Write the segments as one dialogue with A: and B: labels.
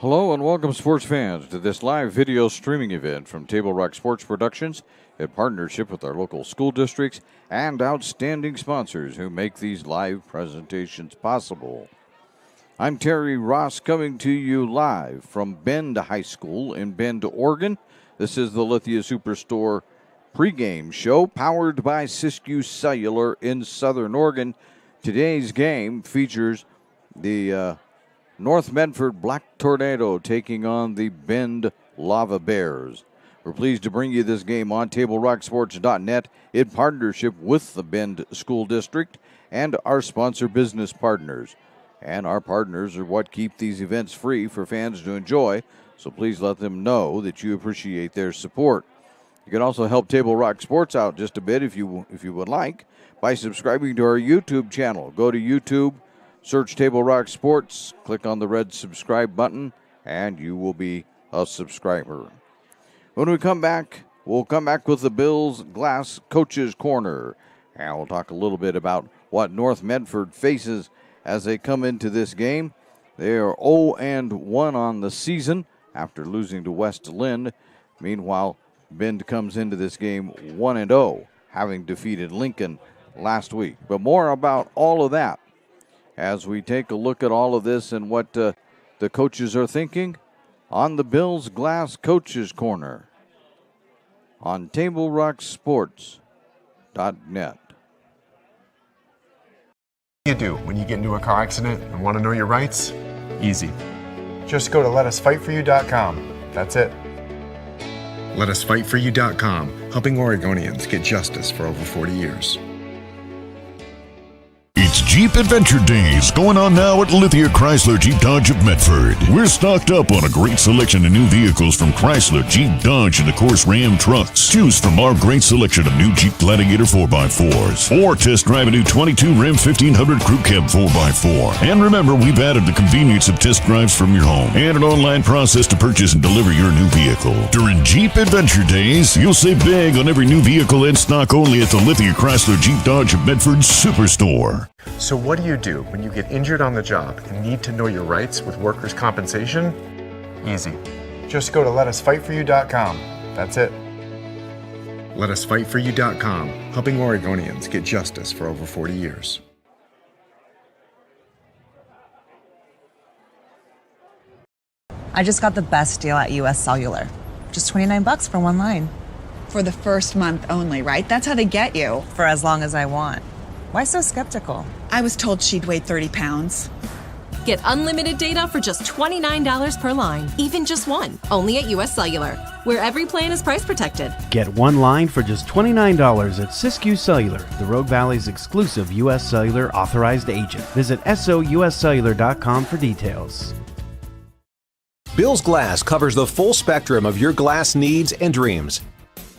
A: Hello and welcome, sports fans, to this live video streaming event from Table Rock Sports Productions in partnership with our local school districts and outstanding sponsors who make these live presentations possible. I'm Terry Ross coming to you live from Bend High School in Bend, Oregon. This is the Lithia Superstore pregame show powered by Siskiyou Cellular in Southern Oregon. Today's game features the North Medford Black Tornado taking on the Bend Lava Bears. We're pleased to bring you this game on TableRockSports.net in partnership with the Bend School District and our sponsor business partners. And our partners are what keep these events free for fans to enjoy, so please let them know that you appreciate their support. You can also help Table Rock Sports out just a bit if you would like by subscribing to our YouTube channel. Go to YouTube, search Table Rock Sports, click on the red subscribe button, and you will be a subscriber. When we come back, we'll come back with the Bills Glass Coaches Corner, and we'll talk a little bit about what North Medford faces as they come into this game. They are 0-1 on the season after losing to West Lynn. Meanwhile, Bend comes into this game 1-0, having defeated Lincoln last week. But more about all of that as we take a look at all of this and what the coaches are thinking on the Bills Glass Coaches Corner on TableRockSports.net.
B: You do when you get into a car accident and want to know your rights? Easy. Just go to letusfightforyou.com. That's it. Letusfightforyou.com, helping Oregonians get justice for over 40 years.
C: It's Jeep Adventure Days going on now at Lithia Chrysler Jeep Dodge of Medford. We're stocked up on a great selection of new vehicles from Chrysler, Jeep, Dodge, and of course Ram trucks. Choose from our great selection of new Jeep Gladiator 4x4s or test drive a new 22 Ram 1500 Crew Cab 4x4. And remember, we've added the convenience of test drives from your home and an online process to purchase and deliver your new vehicle. During Jeep Adventure Days, you'll save big on every new vehicle in stock only at the Lithia Chrysler Jeep Dodge of Medford Superstore.
B: So what do you do when you get injured on the job and need to know your rights with workers' compensation? Easy. Just go to letusfightforyou.com. That's it. Letusfightforyou.com, helping Oregonians get justice for over 40 years.
D: I just got the best deal at US Cellular. Just $29 for one line.
E: For the first month only, right? That's how they get you.
D: For as long as I want. Why so skeptical?
E: I was told she'd weigh 30 pounds.
F: Get unlimited data for just $29 per line, even just one, only at US Cellular, where every plan is price protected.
G: Get one line for just $29 at Siskiyou Cellular, the Rogue Valley's exclusive US Cellular authorized agent. Visit souscellular.com for details.
H: Bills Glass covers the full spectrum of your glass needs and dreams.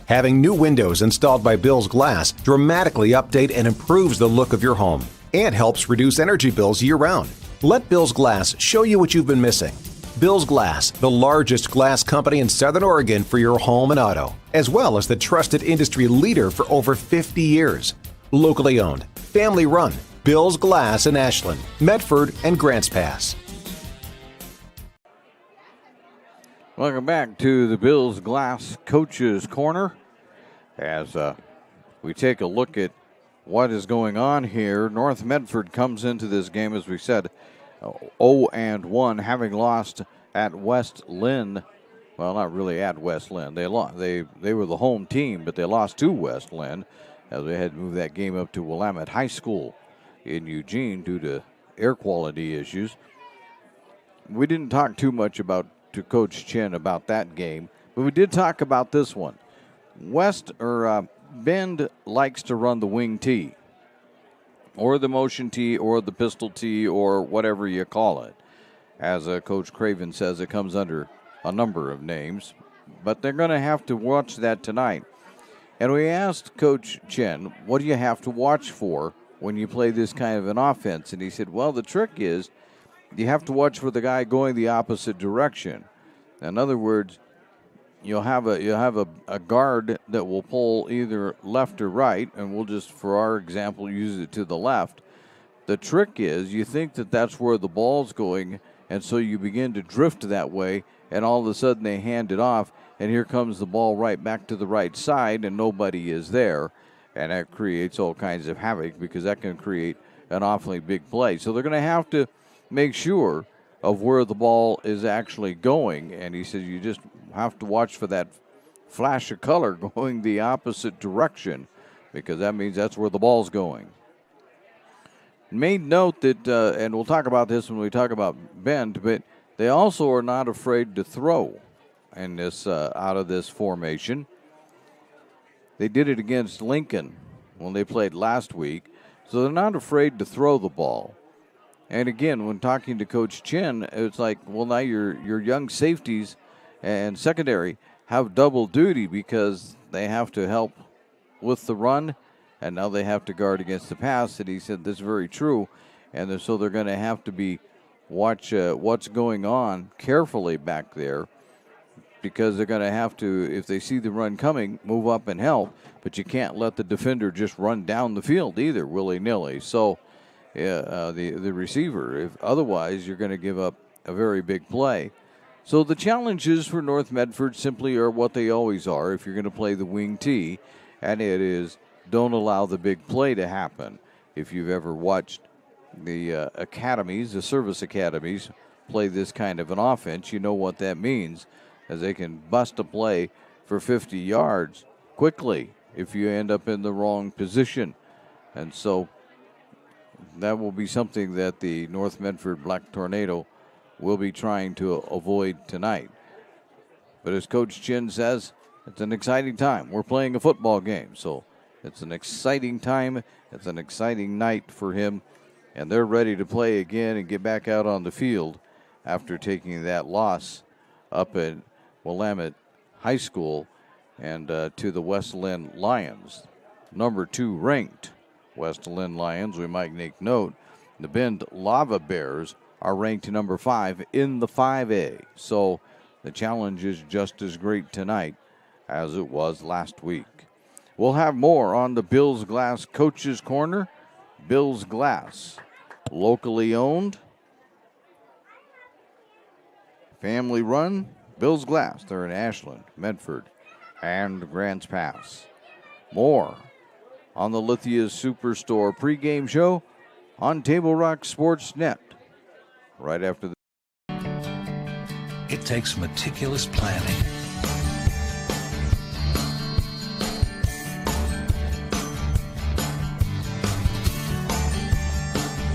H: Having new windows installed by Bills Glass dramatically update and improves the look of your home and helps reduce energy bills year-round. Let Bills Glass show you what you've been missing. Bills Glass, the largest glass company in Southern Oregon for your home and auto, as well as the trusted industry leader for over 50 years. Locally owned, family run, Bills Glass in Ashland, Medford, and Grants Pass.
A: Welcome back to the Bills Glass Coaches Corner as we take a look at what is going on here. North Medford comes into this game, as we said, 0-1, having lost at West Lynn. Well, not really at West Lynn. They were the home team, but they lost to West Lynn as they had to move that game up to Willamette High School in Eugene due to air quality issues. We didn't talk too much to Coach Chen about that game, but we did talk about this one. Bend likes to run the wing tee, or the motion tee, or the pistol tee, or whatever you call it. As Coach Craven says, it comes under a number of names, but they're going to have to watch that tonight. And we asked Coach Chen, what do you have to watch for when you play this kind of an offense? And he said, well, the trick is you have to watch for the guy going the opposite direction. In other words, you'll have a guard that will pull either left or right, and we'll just, for our example, use it to the left. The trick is you think that that's where the ball's going, and so you begin to drift that way, and all of a sudden they hand it off, and here comes the ball right back to the right side, and nobody is there, and that creates all kinds of havoc because that can create an awfully big play. So they're going to have to make sure of where the ball is actually going, and he says you just have to watch for that flash of color going the opposite direction because that means that's where the ball's going. Made note that, and we'll talk about this when we talk about Bend, but they also are not afraid to throw in this out of this formation. They did it against Lincoln when they played last week, so they're not afraid to throw the ball. And again, when talking to Coach Chin, it's like, well, now your young safeties and secondary have double duty because they have to help with the run, and now they have to guard against the pass. And he said this is very true, and so they're going to have to watch what's going on carefully back there because they're going to have to, if they see the run coming, move up and help, but you can't let the defender just run down the field either willy-nilly. So the receiver, otherwise you're going to give up a very big play. So the challenges for North Medford simply are what they always are if you're going to play the wing T, and it is don't allow the big play to happen. If you've ever watched the academies, the service academies, play this kind of an offense, you know what that means, as they can bust a play for 50 yards quickly if you end up in the wrong position. And so that will be something that the North Medford Black Tornado will be trying to avoid tonight. But as Coach Chin says, it's an exciting time. We're playing a football game, so it's an exciting time. It's an exciting night for him, and they're ready to play again and get back out on the field after taking that loss up at Willamette High School and to the West Lynn Lions. Number 2 ranked West Lynn Lions, we might make note. The Bend Lava Bears are ranked number 5 in the 5A. So the challenge is just as great tonight as it was last week. We'll have more on the Bills Glass Coaches Corner. Bills Glass, locally owned, family run. Bills Glass, they're in Ashland, Medford, and Grants Pass. More on the Lithia Superstore pregame show on Table Rock Sports Net right after the.
I: It takes meticulous planning,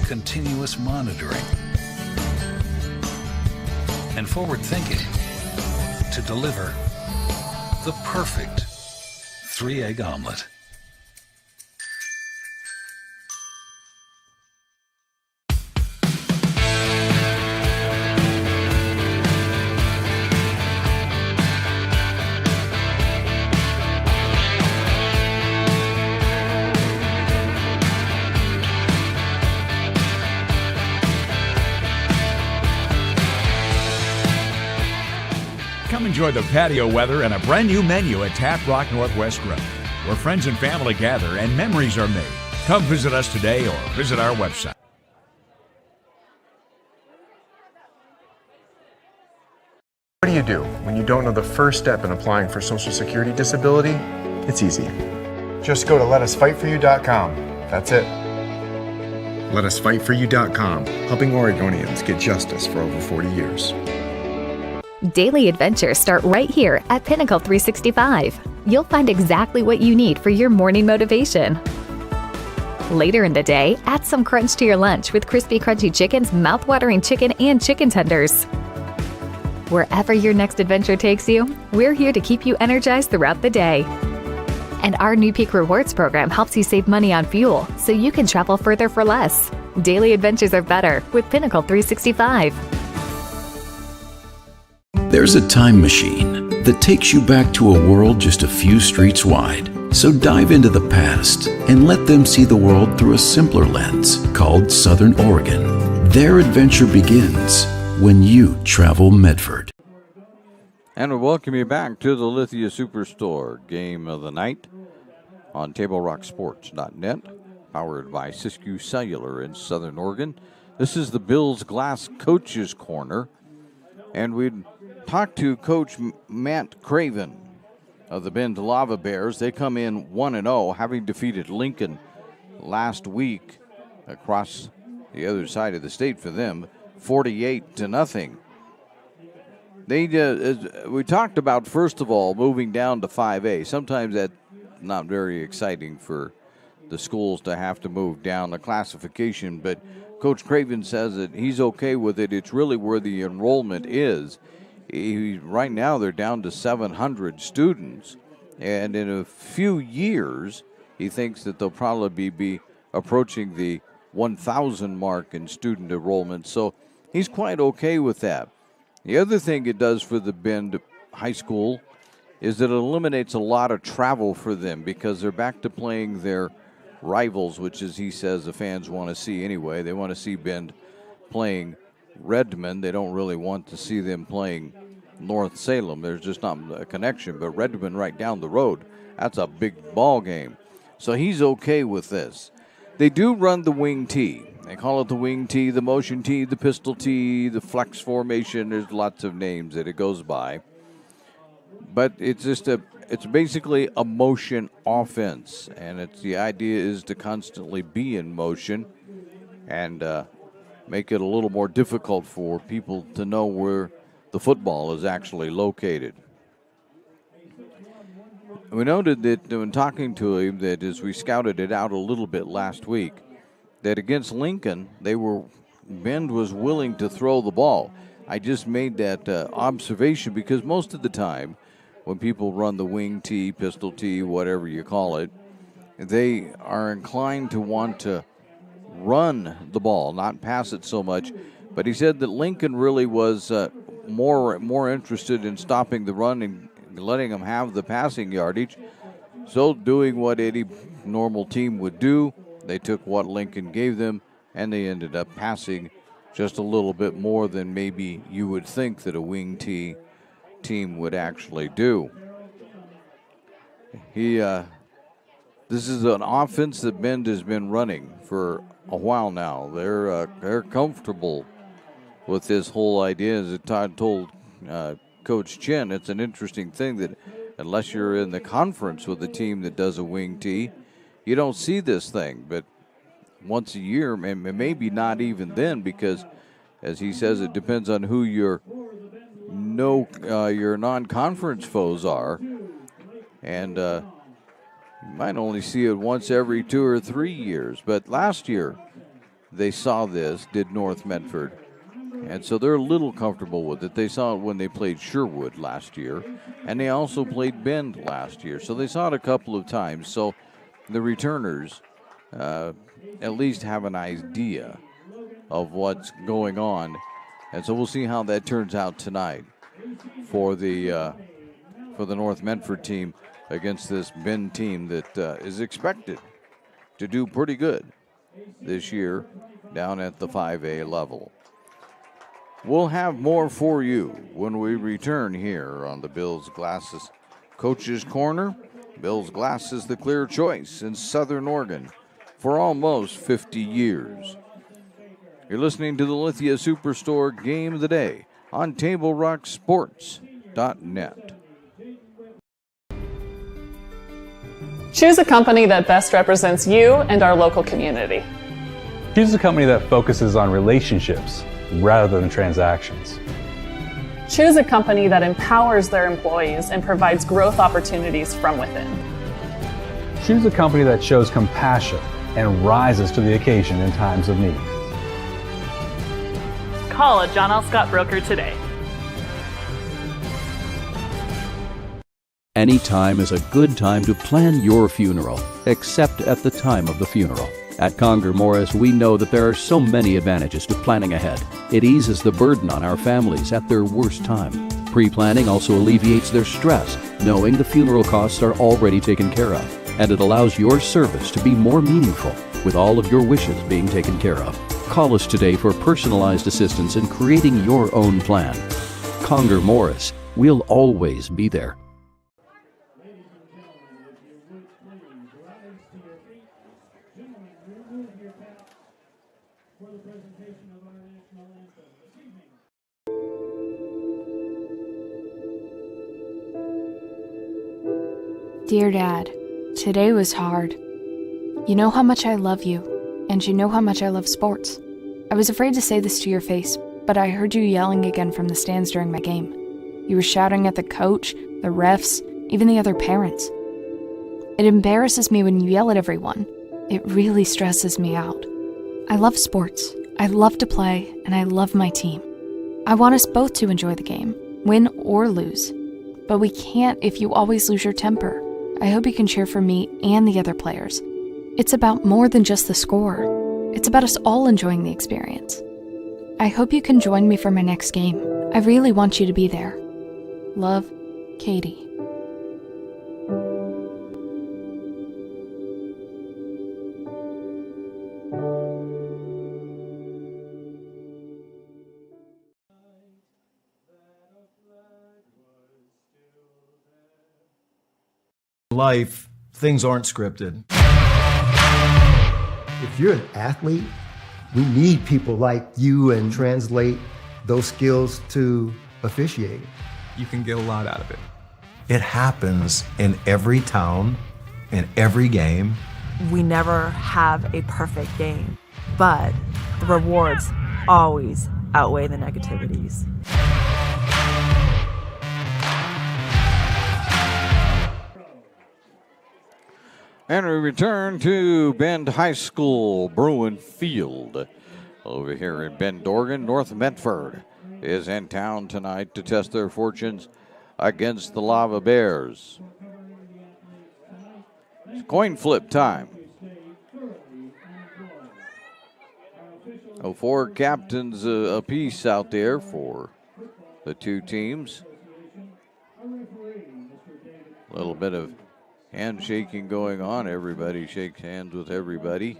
I: continuous monitoring, and forward thinking to deliver the perfect 3-egg omelet.
J: Come enjoy the patio weather and a brand new menu at Tap Rock Northwest Grill, where friends and family gather and memories are made. Come visit us today or visit our website.
B: What do you do when you don't know the first step in applying for Social Security disability? It's easy. Just go to letusfightforyou.com. That's it. Letusfightforyou.com, helping Oregonians get justice for over 40 years.
K: Daily adventures start right here at Pinnacle 365. You'll find exactly what you need for your morning motivation. Later in the day, add some crunch to your lunch with Crispy Crunchy Chicken's mouth-watering chicken and chicken tenders. Wherever your next adventure takes you, we're here to keep you energized throughout the day. And our new Peak Rewards program helps you save money on fuel so you can travel further for less. Daily adventures are better with Pinnacle 365.
L: There's a time machine that takes you back to a world just a few streets wide. So dive into the past and let them see the world through a simpler lens called Southern Oregon. Their adventure begins when you travel Medford.
A: And we welcome you back to the Lithia Superstore Game of the Night on TableRockSports.net, powered by Siskiyou Cellular in Southern Oregon. This is the Bills Glass Coaches Corner, and we talked to Coach Matt Craven of the Bend Lava Bears. They come in 1-0, having defeated Lincoln last week across the other side of the state for them, 48-0. We talked about, first of all, moving down to 5A. Sometimes that's not very exciting for the schools to have to move down the classification, but Coach Craven says that he's okay with it. It's really where the enrollment is. Right now they're down to 700 students, and in a few years he thinks that they'll probably be approaching the 1,000 mark in student enrollment, so he's quite okay with that. The other thing it does for the Bend High School is that it eliminates a lot of travel for them because they're back to playing their rivals, which, as he says, the fans want to see anyway. They want to see Bend playing Redmond. They don't really want to see them playing North Salem. There's just not a connection, but Redmond right down the road, that's a big ball game. So he's okay with this. They do run the wing tee. They call it the wing tee, the motion tee, the pistol tee, the flex formation. There's lots of names that it goes by. But it's basically a motion offense, and the idea is to constantly be in motion and make it a little more difficult for people to know where the football is actually located. We noted that when talking to him, that as we scouted it out a little bit last week, that against Lincoln, Bend was willing to throw the ball. I just made that observation because most of the time when people run the wing tee, pistol tee, whatever you call it, they are inclined to want to run the ball, not pass it so much. But he said that Lincoln really was more interested in stopping the run and letting them have the passing yardage. So doing what any normal team would do, they took what Lincoln gave them, and they ended up passing just a little bit more than maybe you would think that a wing tee team would actually do. This is an offense that Bend has been running for a while now. They're comfortable with this whole idea. As Todd told Coach Chin, it's an interesting thing that unless you're in the conference with a team that does a wing tee, you don't see this thing. But once a year, and maybe not even then, because as he says, it depends on who your non-conference foes are, and you might only see it once every 2 or 3 years. But last year they saw this, did North Medford, and so they're a little comfortable with it. They saw it when they played Sherwood last year, and they also played Bend last year, so they saw it a couple of times. So the returners at least have an idea of what's going on, and so we'll see how that turns out tonight for the North Medford team against this Bend team that is expected to do pretty good this year down at the 5A level. We'll have more for you when we return here on the Bills Glasses Coaches Corner. Bills Glass is the clear choice in Southern Oregon for almost 50 years. You're listening to the Lithia Superstore Game of the Day on TableRockSports.net.
M: Choose a company that best represents you and our local community.
N: Choose a company that focuses on relationships rather than transactions.
M: Choose a company that empowers their employees and provides growth opportunities from within.
N: Choose a company that shows compassion and rises to the occasion in times of need.
O: Call a John L. Scott broker today.
L: Any time is a good time to plan your funeral, except at the time of the funeral. At Conger Morris, we know that there are so many advantages to planning ahead. It eases the burden on our families at their worst time. Pre-planning also alleviates their stress, knowing the funeral costs are already taken care of. And it allows your service to be more meaningful, with all of your wishes being taken care of. Call us today for personalized assistance in creating your own plan. Conger Morris, we'll always be there.
P: For the presentation Dear Dad, today was hard. You know how much I love you, and you know how much I love sports. I was afraid to say this to your face, but I heard you yelling again from the stands during my game. You were shouting at the coach, the refs, even the other parents. It embarrasses me when you yell at everyone. It really stresses me out. I love sports. I love to play, and I love my team. I want us both to enjoy the game, win or lose. But we can't if you always lose your temper. I hope you can cheer for me and the other players. It's about more than just the score. It's about us all enjoying the experience. I hope you can join me for my next game. I really want you to be there. Love, Katie.
Q: Life, things aren't scripted.
R: If you're an athlete, we need people like you and translate those skills to officiating.
B: You can get a lot out of it.
Q: It happens in every town, in every game.
S: We never have a perfect game, but the rewards always outweigh the negativities.
A: And we return to Bend High School, Bruin Field. Over here in Bend, Oregon, North Medford is in town tonight to test their fortunes against the Lava Bears. It's coin flip time. 4 captains apiece out there for the two teams. A little bit of handshaking going on. Everybody shakes hands with everybody.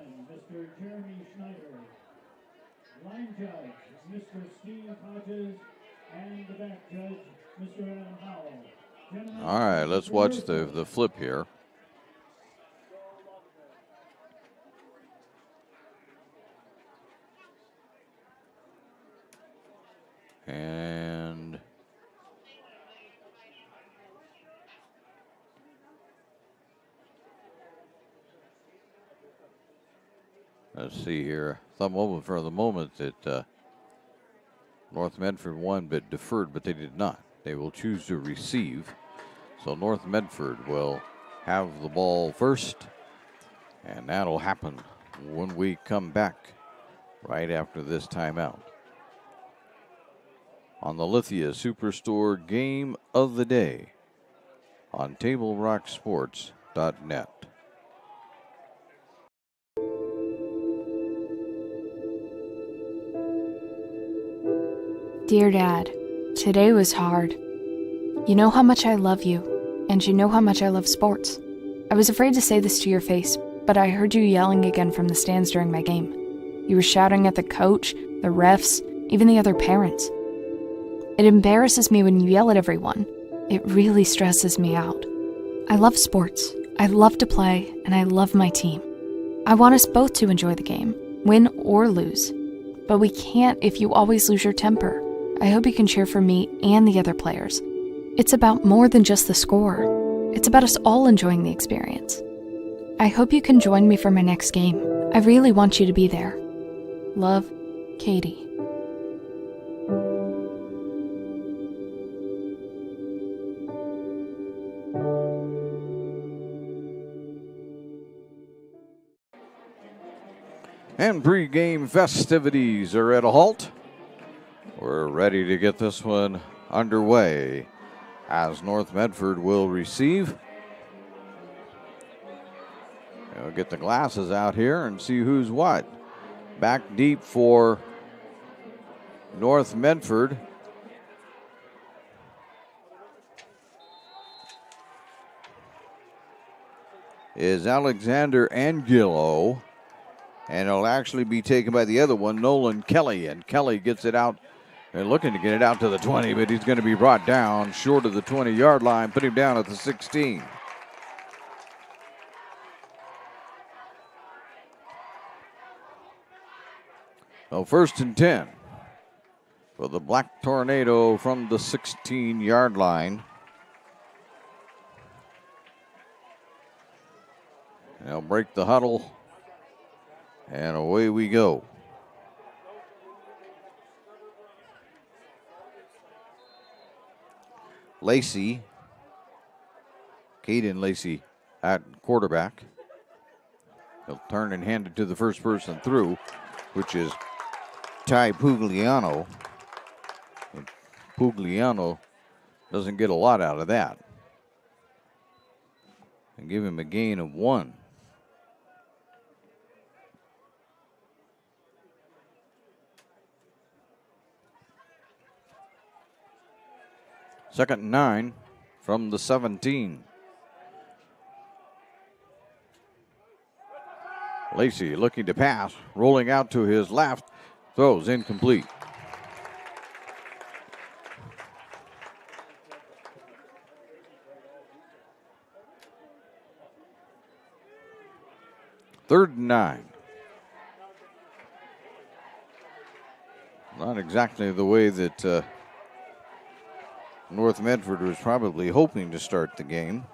A: All right, let's watch the flip here. And let's see here. Thumb over for the moment that North Medford won but deferred, but they did not. They will choose to receive. So North Medford will have the ball first, and that'll happen when we come back right after this timeout. On the Lithia Superstore Game of the Day on TableRockSports.net.
P: Dear Dad, today was hard. You know how much I love you, and you know how much I love sports. I was afraid to say this to your face, but I heard you yelling again from the stands during my game. You were shouting at the coach, the refs, even the other parents. It embarrasses me when you yell at everyone. It really stresses me out. I love sports. I love to play, and I love my team. I want us both to enjoy the game, win or lose. But we can't if you always lose your temper. I hope you can cheer for me and the other players. It's about more than just the score. It's about us all enjoying the experience. I hope you can join me for my next game. I really want you to be there. Love, Katie.
A: And pregame festivities are at a halt. We're ready to get this one underway as North Medford will receive. We'll get the glasses out here and see who's what. Back deep for North Medford. Is Alexander Angelo. And it'll actually be taken by the other one, Nolan Kelly. And Kelly gets it out. They're looking to get it out to the 20, but he's going to be brought down short of the 20-yard line. Put him down at the 16. So 1st and 10 for the Black Tornado from the 16-yard line. They'll break the huddle, and away we go. Lacey, Caden Lacey at quarterback. He'll turn and hand it to the first person through, which is Ty Pugliano. And Pugliano doesn't get a lot out of that. And give him a gain of 1. Second and 9 from the 17. Lacey looking to pass, rolling out to his left, throws incomplete. Third and 9. Not exactly the way that North Medford was probably hoping to start the game.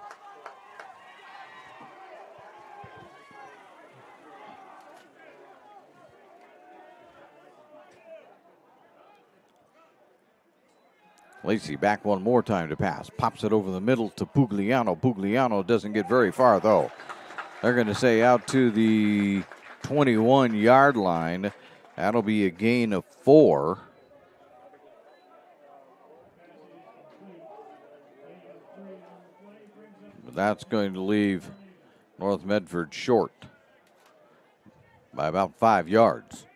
A: Lacey back one more time to pass. Pops it over the middle to Pugliano. Pugliano doesn't get very far, though. They're going to say out to the 21-yard line. That'll be a gain of 4. But that's going to leave North Medford short by about 5 yards.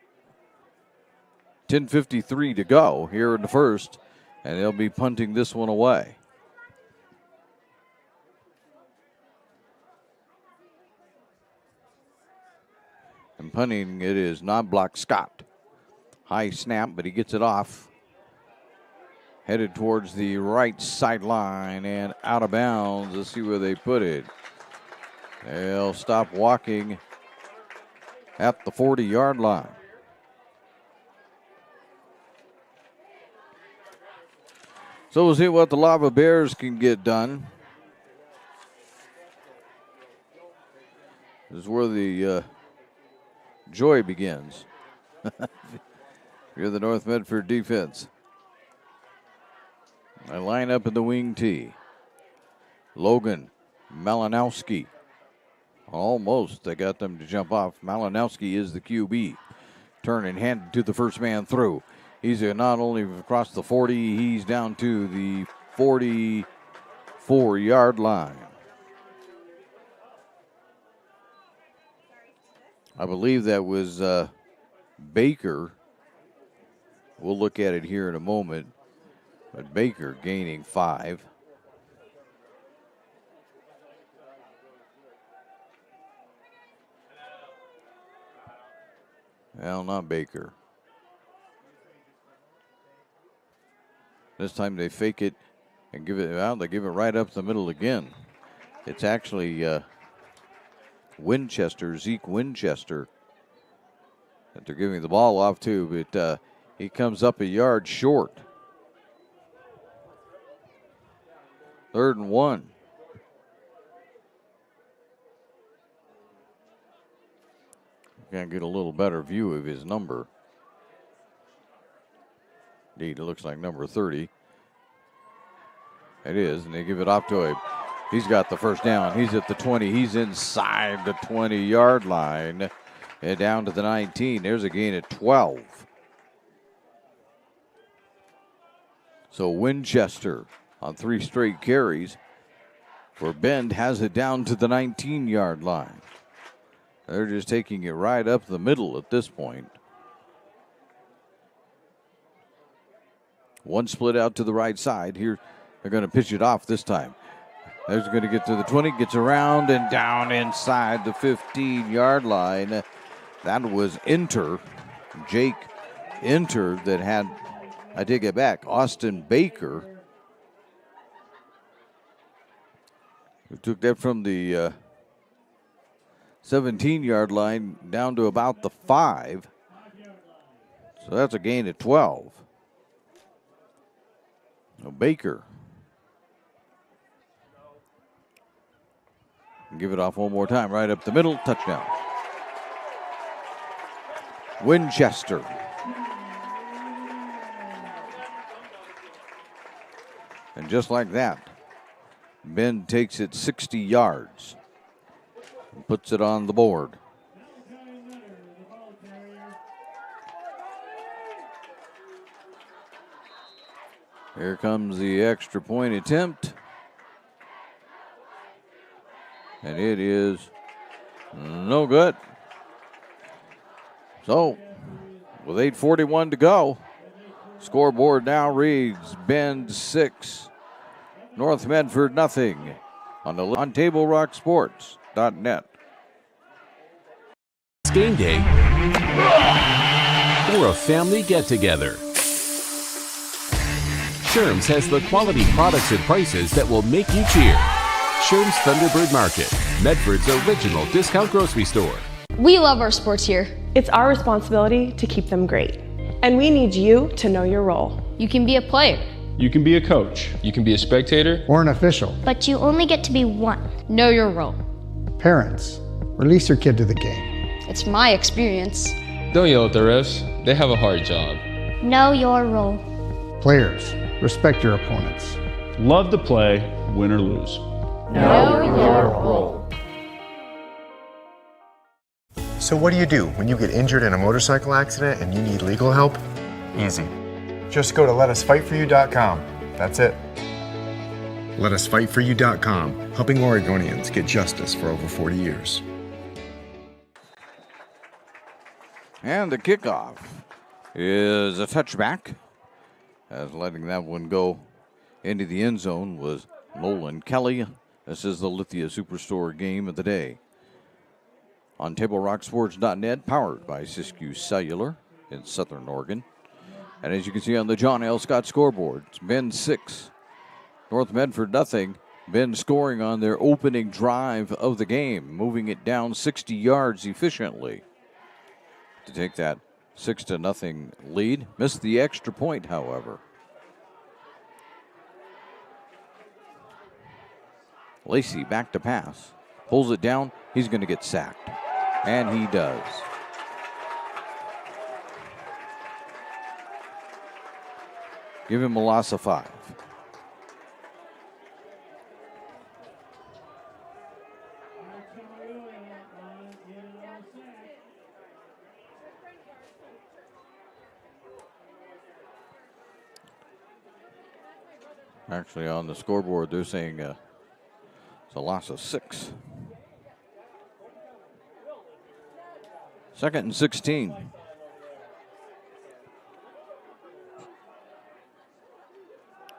A: 10:53 to go here in the first, and they'll be punting this one away. And punting it is non-block Scott. High snap, but he gets it off. Headed towards the right sideline and out of bounds. Let's see where they put it. They'll stop walking at the 40-yard line. So we'll see what the Lava Bears can get done. This is where the joy begins. You're the North Medford defense. I line up in the wing tee. Logan Malinowski. Almost they got them to jump off. Malinowski is the QB. Turn and hand to the first man through. He's not only across the 40, he's down to the 44-yard line. I believe that was Baker. We'll look at it here in a moment. But Baker gaining 5. Well, not Baker. This time they fake it and give it out. They give it right up the middle again. It's actually Winchester, Zeke Winchester, that they're giving the ball off to, but he comes up a yard short. 3rd and 1. Can't get a little better view of his number. Indeed, it looks like number 30. It is, and they give it off to him. He's got the first down. He's at the 20. He's inside the 20-yard line and down to the 19. There's a gain of 12. So Winchester on 3 straight carries for Bend has it down to the 19-yard line. They're just taking it right up the middle at this point. One split out to the right side. Here, they're going to pitch it off this time. There's going to get to the 20, gets around and down inside the 15-yard line. That was Jake Inter that had, I take it back, Austin Baker, who took that from the 17-yard line down to about the 5. So that's a gain of 12. Baker Give it off one more time, right up the middle, touchdown. Winchester. And just like that, Bend takes it 60 yards and puts it on the board. Here comes the extra point attempt. And it is no good. So, with 8:41 to go, scoreboard now reads Bend 6, North Medford nothing on TableRockSports.net.
T: It's game day or a family get-together. Sherm's has the quality products and prices that will make you cheer. Sherm's Thunderbird Market, Medford's original discount grocery store.
U: We love our sports here.
V: It's our responsibility to keep them great. And we need you to know your role.
U: You can be a player.
W: You can be a coach. You can be a spectator.
X: Or an official.
U: But you only get to be one. Know your role.
X: Parents, release your kid to the game.
U: It's my experience.
W: Don't yell at the refs. They have a hard job.
U: Know your role.
X: Players, respect your opponents.
W: Love to play, win or lose.
U: Know your role.
B: So what do you do when you get injured in a motorcycle accident and you need legal help? Easy. Just go to letusfightforyou.com. That's it. Letusfightforyou.com, helping Oregonians get justice for over 40 years.
A: And the kickoff is a touchback, as letting that one go into the end zone was Nolan Kelly. This is the Lithia Superstore game of the day. On TableRockSports.net, powered by Siskiyou Cellular in Southern Oregon. And as you can see on the John L. Scott scoreboard, it's Bend 6, North Medford nothing. Bend scoring on their opening drive of the game, moving it down 60 yards efficiently to take that 6-0 lead. Missed the extra point, however. Lacey back to pass. Pulls it down. He's going to get sacked. And he does. Give him a loss of 5. Actually, on the scoreboard, they're saying it's a loss of 6. 2nd and 16.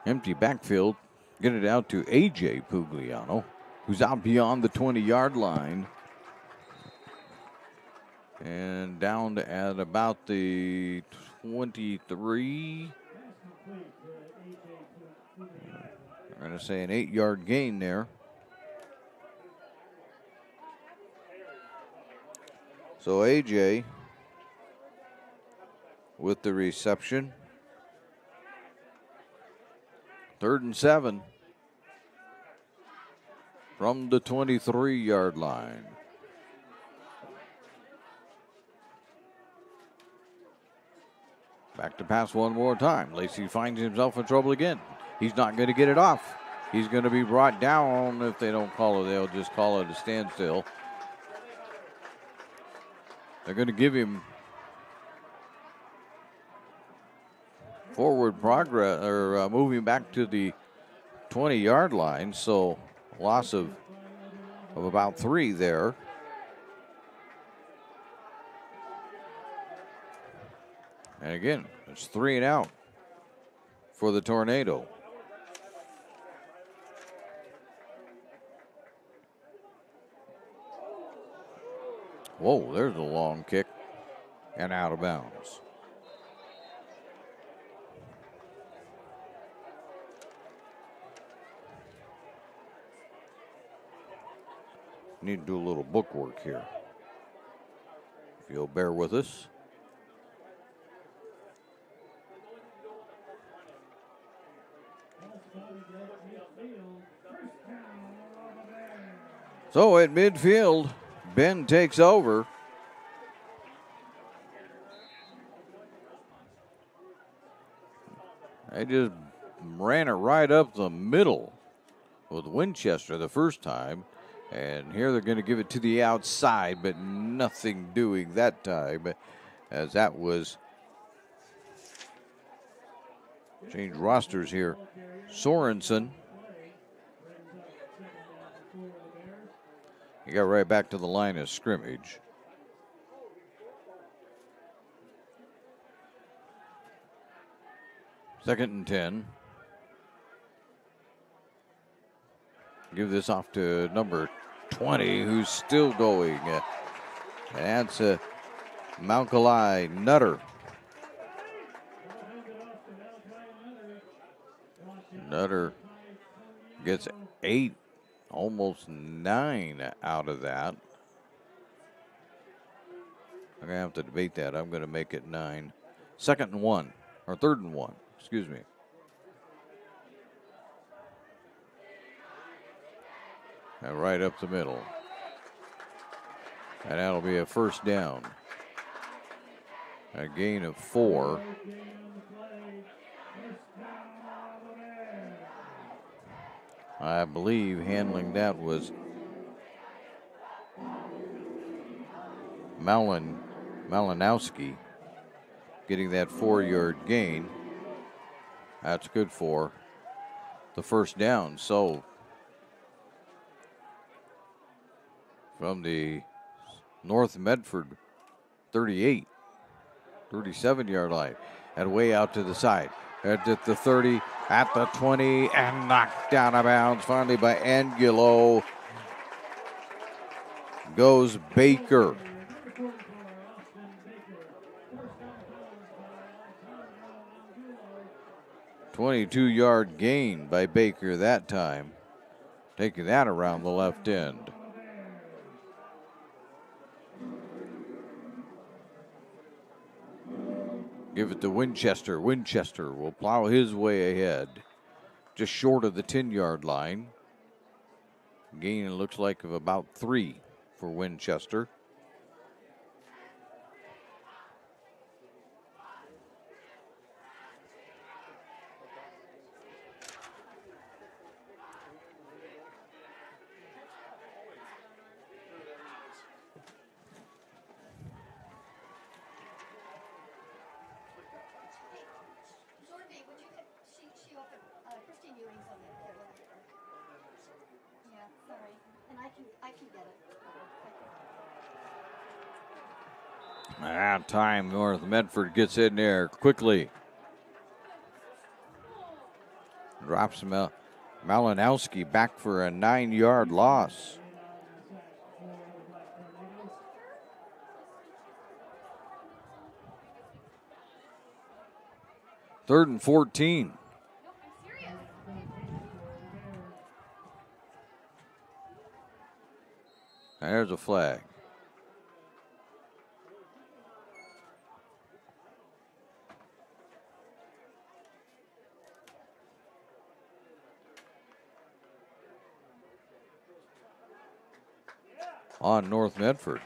A: Empty backfield. Get it out to A.J. Pugliano, who's out beyond the 20-yard line. And down at about the 23. I'm going to say an 8-yard gain there. So A.J. with the reception. 3rd and 7 from the 23-yard line. Back to pass one more time. Lacey finds himself in trouble again. He's not going to get it off. He's going to be brought down. If they don't call it, they'll just call it a standstill. They're going to give him forward progress, or moving back to the 20-yard line. So loss of about 3 there. And again, it's 3 and out for the Tornado. Whoa, there's a long kick and out of bounds. Need to do a little book work here. If you'll bear with us. So at midfield, Ben takes over. They just ran it right up the middle with Winchester the first time. And here they're going to give it to the outside, but nothing doing that time, as that was change rosters here. Sorensen. He got right back to the line of scrimmage. Second and 10. Give this off to number 20, who's still going. That's Malcolai Nutter. Nutter gets 8, almost 9 out of that. I'm going to have to debate that. I'm going to make it 9. Second and 1, or third and 1, excuse me. And right up the middle. And that'll be a first down. A gain of 4. I believe handling that was Malinowski getting that 4-yard gain. That's good for the first down. So from the North Medford 38, 37-yard line, and way out to the side. At the 30, at the 20, and knocked down of bounds finally by Angulo. Goes Baker. "22-yard gain by Baker that time, taking that around the left end. Give it to Winchester. Winchester will plow his way ahead, just short of the 10-yard line. Gain, it looks like, of about 3 for Winchester. That time, North Medford gets in there quickly. Drops Malinowski back for a 9-yard loss. Third and 14. There's a flag. On North Medford.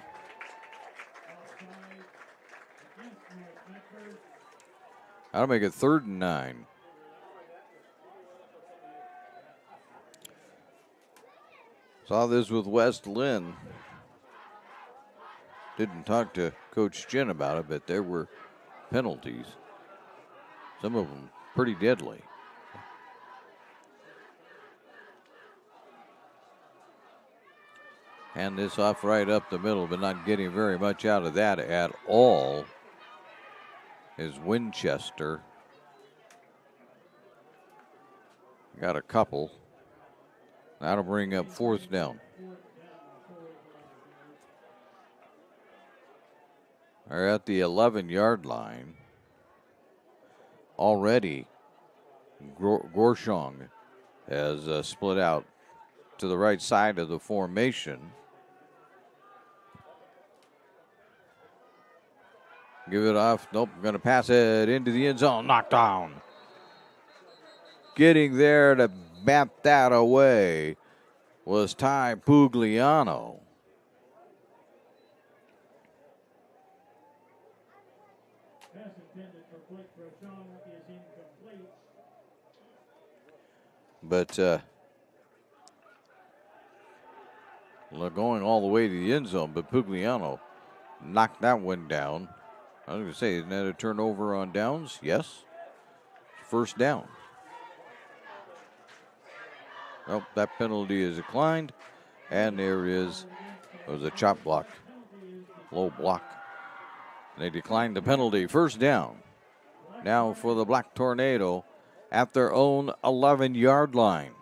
A: That'll make it 3rd and 9. Saw this with West Lynn. Didn't talk to Coach Chin about it, but there were penalties. Some of them pretty deadly. Hand this off right up the middle, but not getting very much out of that at all is Winchester. Got a couple. That'll bring up 4th down. They're at the 11-yard line. Already, Gorshong has split out to the right side of the formation. Give it off. Nope, going to pass it into the end zone. Knocked down. Getting there to bat that away was Ty Pugliano. But going all the way to the end zone, but Pugliano knocked that one down. I was going to say, isn't that a turnover on downs? Yes. First down. Well, that penalty is declined, and there was a chop block, low block. They declined the penalty. First down. Now for the Black Tornado at their own 11-yard line.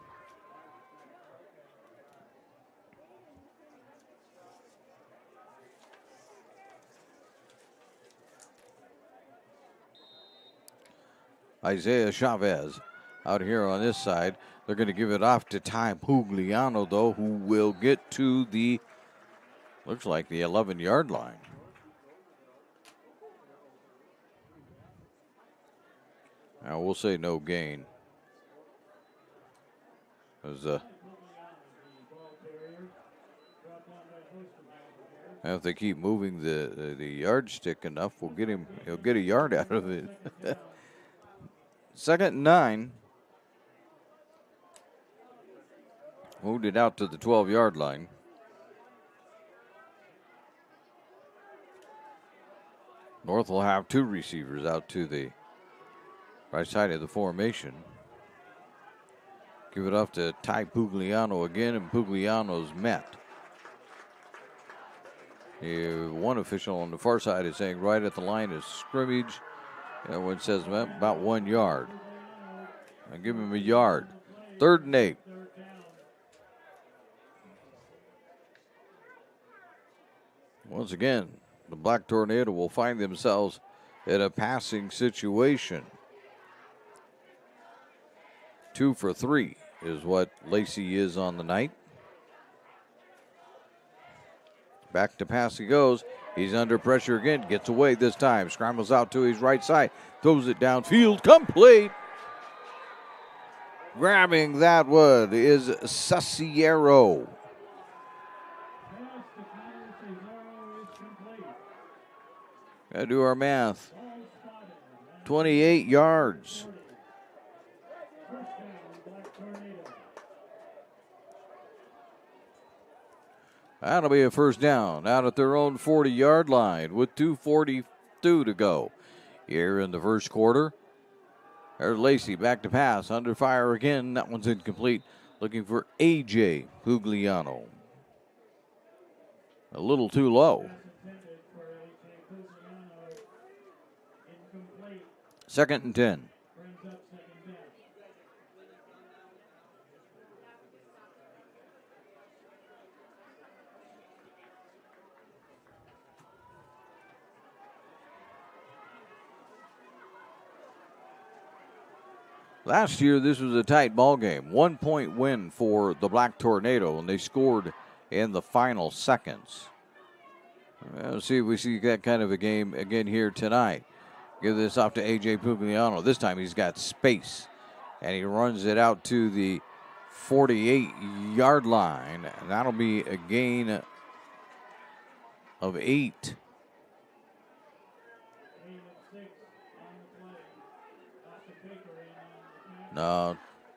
A: Isaiah Chavez out here on this side. They're going to give it off to Ty Pugliano, though, who will get to the, looks like the 11-yard line. Now we'll say no gain. If they keep moving the yardstick enough, he'll get a yard out of it. 2nd and 9. Moved it out to the 12-yard line. North will have 2 receivers out to the right side of the formation. Give it off to Ty Pugliano again, and Pugliano's met. One official on the far side is saying right at the line of scrimmage. Everyone says about 1 yard. I give him a yard. 3rd and 8. Once again, the Black Tornado will find themselves in a passing situation. 2 for 3 is what Lacey is on the night. Back to pass he goes. He's under pressure again. Gets away this time. Scrambles out to his right side. Throws it downfield. Complete. Grabbing that one is Sassiero. Gotta do our math. 28 yards. That'll be a first down out at their own 40-yard line with 2:42 to go here in the first quarter. There's Lacey back to pass, under fire again. That one's incomplete. Looking for A.J. Pugliano. A little too low. 2nd and 10. Last year, this was a tight ball game. 1-point win for the Black Tornado, and they scored in the final seconds. Let's see if we see that kind of a game again here tonight. Give this off to A.J. Pugliano. This time he's got space, and he runs it out to the 48-yard line, and that'll be a gain of 8. No,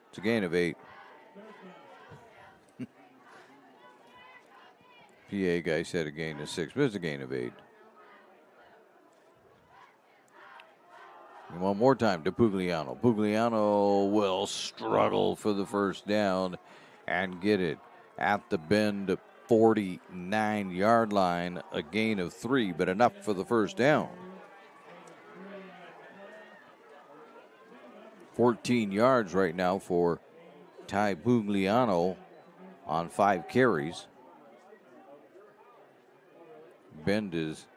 A: it's a gain of 8. PA guy said a gain of 6, but it's a gain of 8. And one more time to Pugliano. Pugliano will struggle for the first down and get it at the Bend 49-yard line. A gain of 3, but enough for the first down. 14 yards right now for Ty Pugliano on 5 carries. Bend is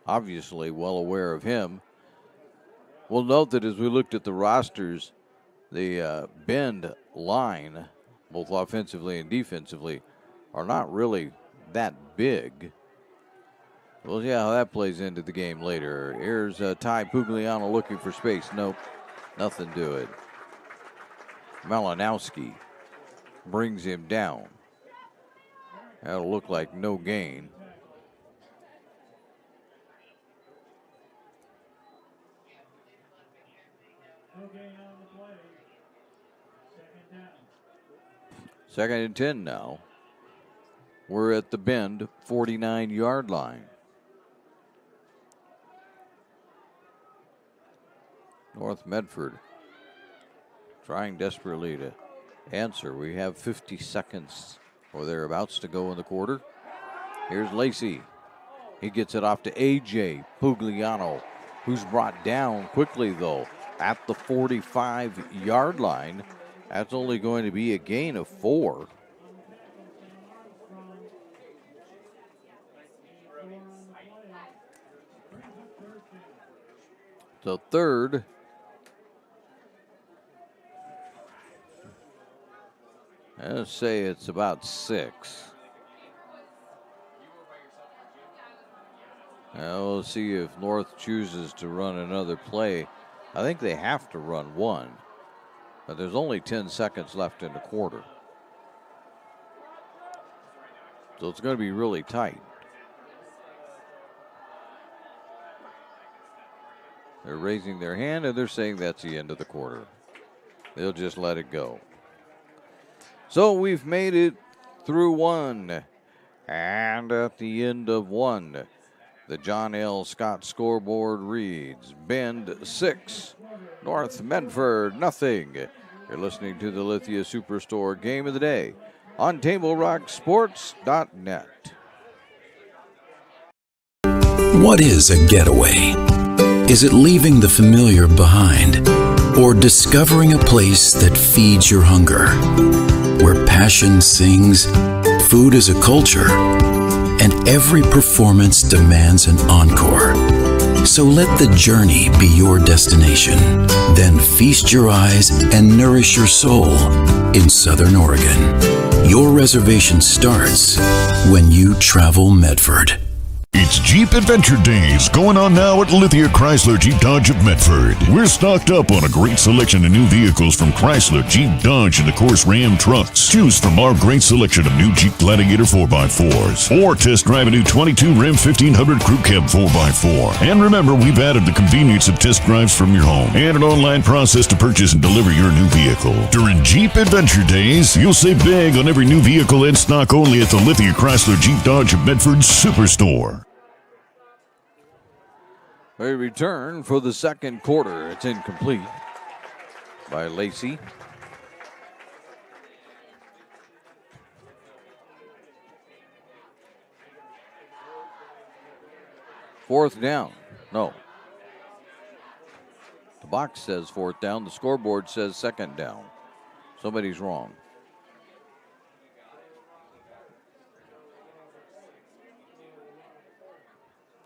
A: obviously well aware of him. We'll note that as we looked at the rosters, the Bend line, both offensively and defensively, are not really that big. We'll see how that plays into the game later. Here's Ty Pugliano looking for space. Nope. Nothing to it. Malinowski brings him down. That'll look like no gain. Second and 10 now. We're at the Bend 49-yard line. North Medford trying desperately to answer. We have 50 seconds or thereabouts to go in the quarter. Here's Lacey. He gets it off to A.J. Pugliano, who's brought down quickly, though, at the 45-yard line. That's only going to be a gain of 4. So third. Let's say it's about 6. Now we'll see if North chooses to run another play. I think they have to run one, but there's only 10 seconds left in the quarter. So it's going to be really tight. They're raising their hand and they're saying that's the end of the quarter. They'll just let it go. So we've made it through one. And at the end of one, the John L. Scott scoreboard reads Bend 6, North Medford nothing. You're listening to the Lithia Superstore Game of the Day on TableRockSports.net.
L: What is a getaway? Is it leaving the familiar behind or discovering a place that feeds your hunger? Where passion sings, food is a culture, and every performance demands an encore. So let the journey be your destination. Then feast your eyes and nourish your soul in Southern Oregon. Your reservation starts when you travel Medford.
C: It's Jeep Adventure Days going on now at Lithia Chrysler Jeep Dodge of Medford. We're stocked up on a great selection of new vehicles from Chrysler, Jeep, Dodge, and of course Ram trucks. Choose from our great selection of new Jeep Gladiator 4x4s or test drive a new 22 Ram 1500 Crew Cab 4x4. And remember, we've added the convenience of test drives from your home and an online process to purchase and deliver your new vehicle. During Jeep Adventure Days, you'll save big on every new vehicle in stock only at the Lithia Chrysler Jeep Dodge of Medford Superstore.
A: A return for the second quarter. It's incomplete by Lacey. Fourth down. No. The box says fourth down. The scoreboard says second down. Somebody's wrong.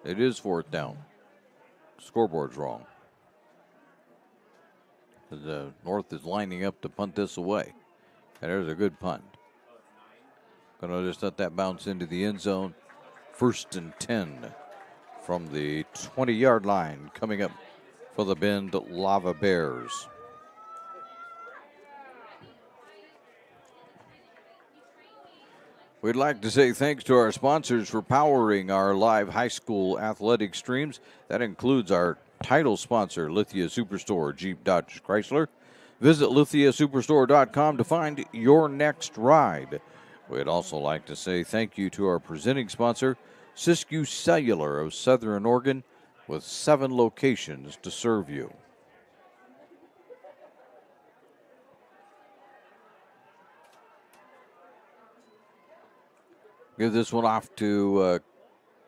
A: It is fourth down. Scoreboard's wrong. The North is lining up to punt this away. And there's a good punt. Gonna just let that bounce into the end zone. 1st and 10 from the 20-yard line coming up for the Bend Lava Bears. We'd like to say thanks to our sponsors for powering our live high school athletic streams. That includes our title sponsor, Lithia Superstore, Jeep, Dodge, Chrysler. Visit lithiasuperstore.com to find your next ride. We'd also like to say thank you to our presenting sponsor, Siskiyou Cellular of Southern Oregon, with 7 locations to serve you. Give this one off to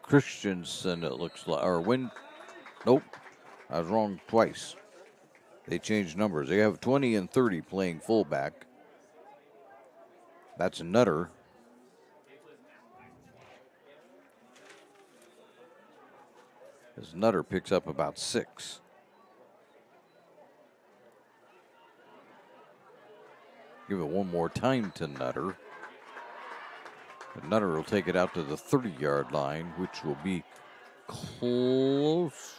A: Christensen, it looks like. Nope, I was wrong twice. They changed numbers. They have 20 and 30 playing fullback. That's Nutter. As Nutter picks up about 6. Give it one more time to Nutter. And Nutter will take it out to the 30-yard line, which will be close.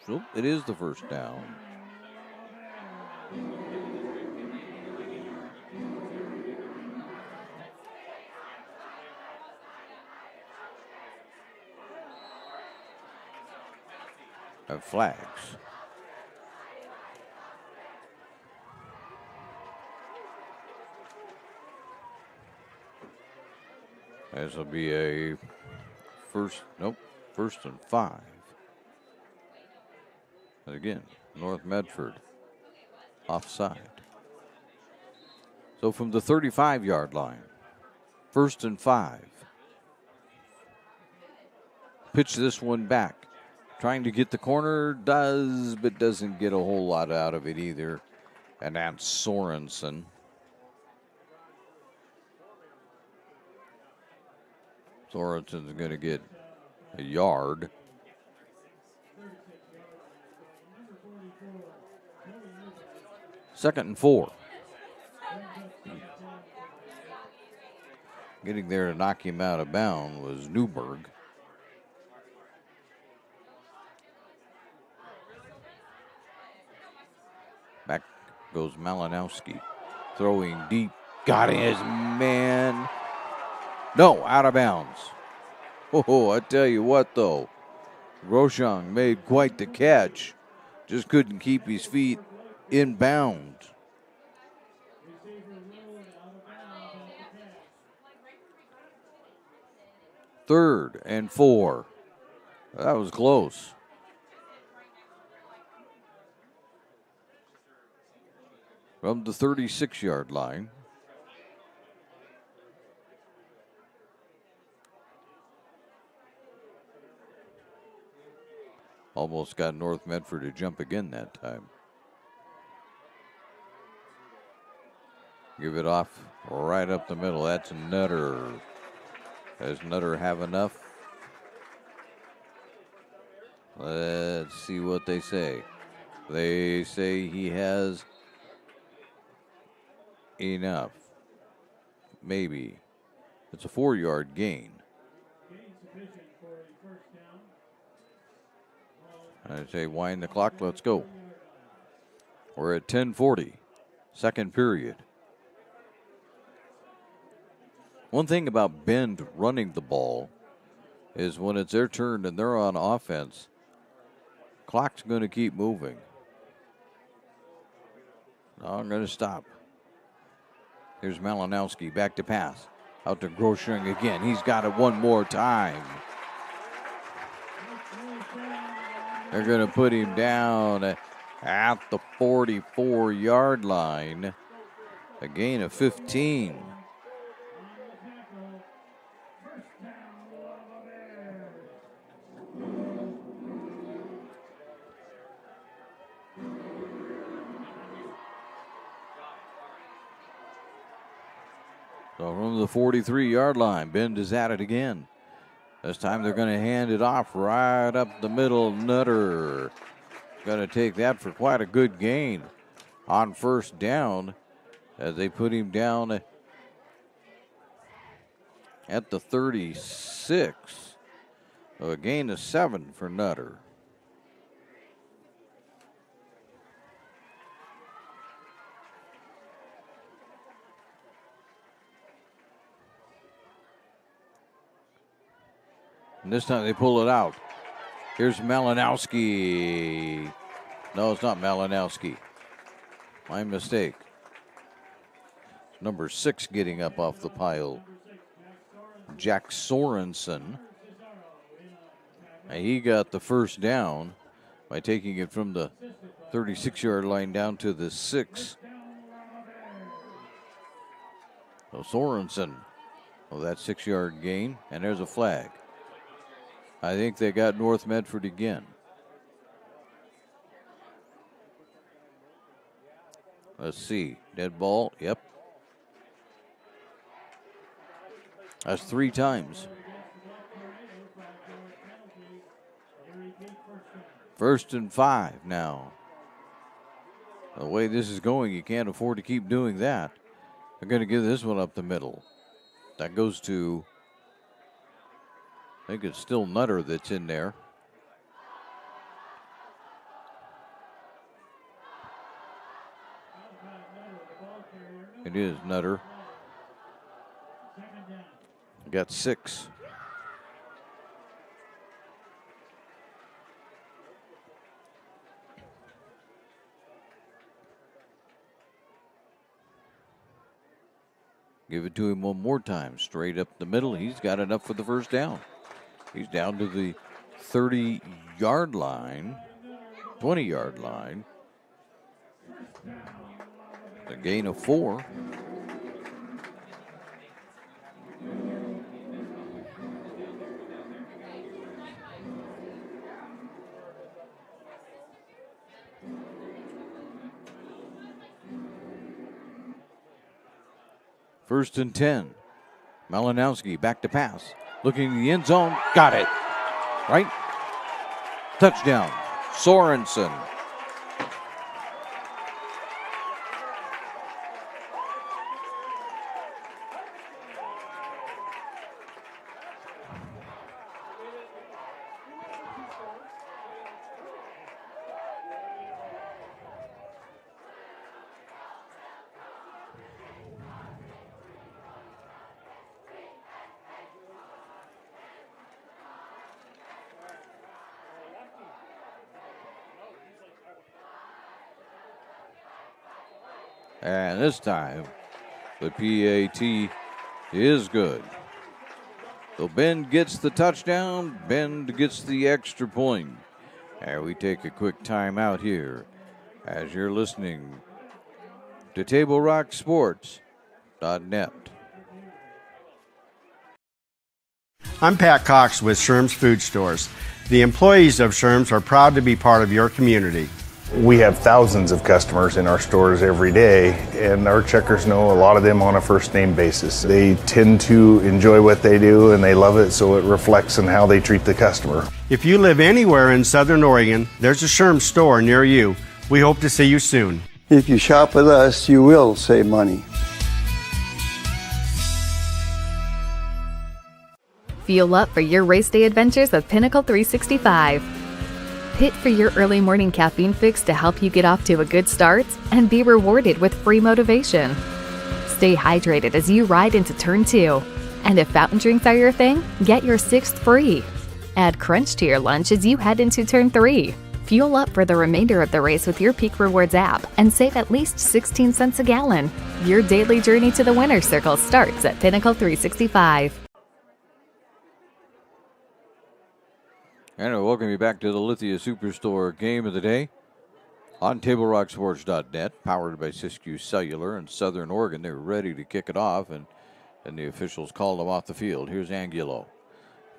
A: Oh, it is the first down. have flags. This will be a first and 5. And again, North Medford offside. So from the 35-yard line, 1st and 5. Pitch this one back. Trying to get the corner, but doesn't get a whole lot out of it either. And that's Sorensen. Sorensen's going to get a yard. Second and 4. Getting there to knock him out of bounds was Newberg. Back goes Malinowski. Throwing deep. Got his man. No, out of bounds. Oh, I tell you what, though. Groshong made quite the catch. Just couldn't keep his feet in bounds. Third and 4. That was close. From the 36-yard line. Almost got North Medford to jump again that time. Give it off right up the middle. That's Nutter. Does Nutter have enough? Let's see what they say. They say he has enough. Maybe. It's a 4-yard gain. I say wind the clock. Let's go. We're at 10:40. Second period. One thing about Bend running the ball is when it's their turn and they're on offense, clock's going to keep moving. No, I'm going to stop. Here's Malinowski back to pass. Out to Groshong again. He's got it one more time. They're going to put him down at the 44-yard line. A gain of 15. So from the 43-yard line, Bend is at it again. This time they're going to hand it off right up the middle. Nutter going to take that for quite a good gain on first down as they put him down at the 36. So a gain of 7 for Nutter. And this time they pull it out. Here's Malinowski. No, it's not Malinowski. My mistake. Number 6 getting up off the pile. Jack Sorensen. And he got the first down by taking it from the 36-yard line down to the 6. So Sorensen, that 6-yard gain, and there's a flag. I think they got North Medford again. Let's see. Dead ball. Yep. That's 3 times. First and 5 now. The way this is going, you can't afford to keep doing that. They're going to give this one up the middle. That goes to, I think it's still Nutter that's in there. It is Nutter. Got 6. Give it to him one more time. Straight up the middle. He's got enough for the first down. He's down to the 30-yard line, 20-yard line. A gain of 4. First and 10. Malinowski back to pass. Looking in the end zone. Got it. Right? Touchdown. Sorensen. And this time, the PAT is good. So Bend gets the touchdown. Bend gets the extra point. And we take a quick timeout here as you're listening to TableRockSports.net.
D: I'm Pat Cox with Sherm's Food Stores. The employees of Sherm's are proud to be part of your community.
E: We have thousands of customers in our stores every day, and our checkers know a lot of them on a first-name basis. They tend to enjoy what they do, and they love it, so it reflects in how they treat the customer.
D: If you live anywhere in Southern Oregon, there's a Sherm's store near you. We hope to see you soon.
F: If you shop with us, you will save money.
K: Fuel up for your race day adventures with Pinnacle 365. Pit for your early morning caffeine fix to help you get off to a good start and be rewarded with free motivation. Stay hydrated as you ride into Turn 2. And if fountain drinks are your thing, get your 6th free. Add Crunch to your lunch as you head into Turn 3. Fuel up for the remainder of the race with your Peak Rewards app and save at least 16 cents a gallon. Your daily journey to the winner's circle starts at Pinnacle 365.
A: And I welcome you back to the Lithia Superstore Game of the Day on TableRockSports.net, powered by Siskiyou Cellular in Southern Oregon. They're ready to kick it off, and the officials called them off the field. Here's Angulo,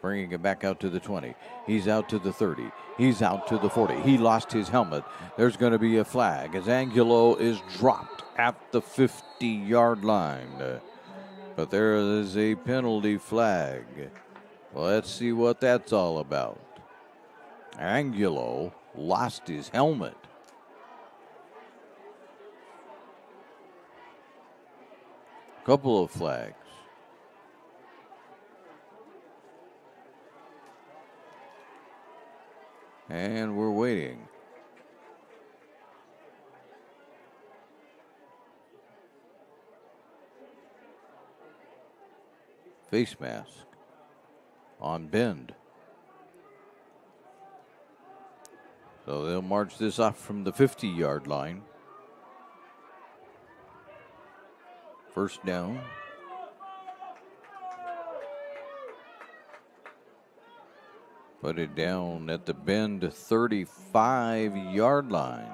A: bringing it back out to the 20. He's out to the 30. He's out to the 40. He lost his helmet. There's going to be a flag as Angulo is dropped at the 50-yard line. But there is a penalty flag. Well, let's see what that's all about. Angulo lost his helmet. Couple of flags. And we're waiting. Face mask on Bend. So they'll march this off from the 50-yard line. First down. Put it down at the Bend 35-yard line.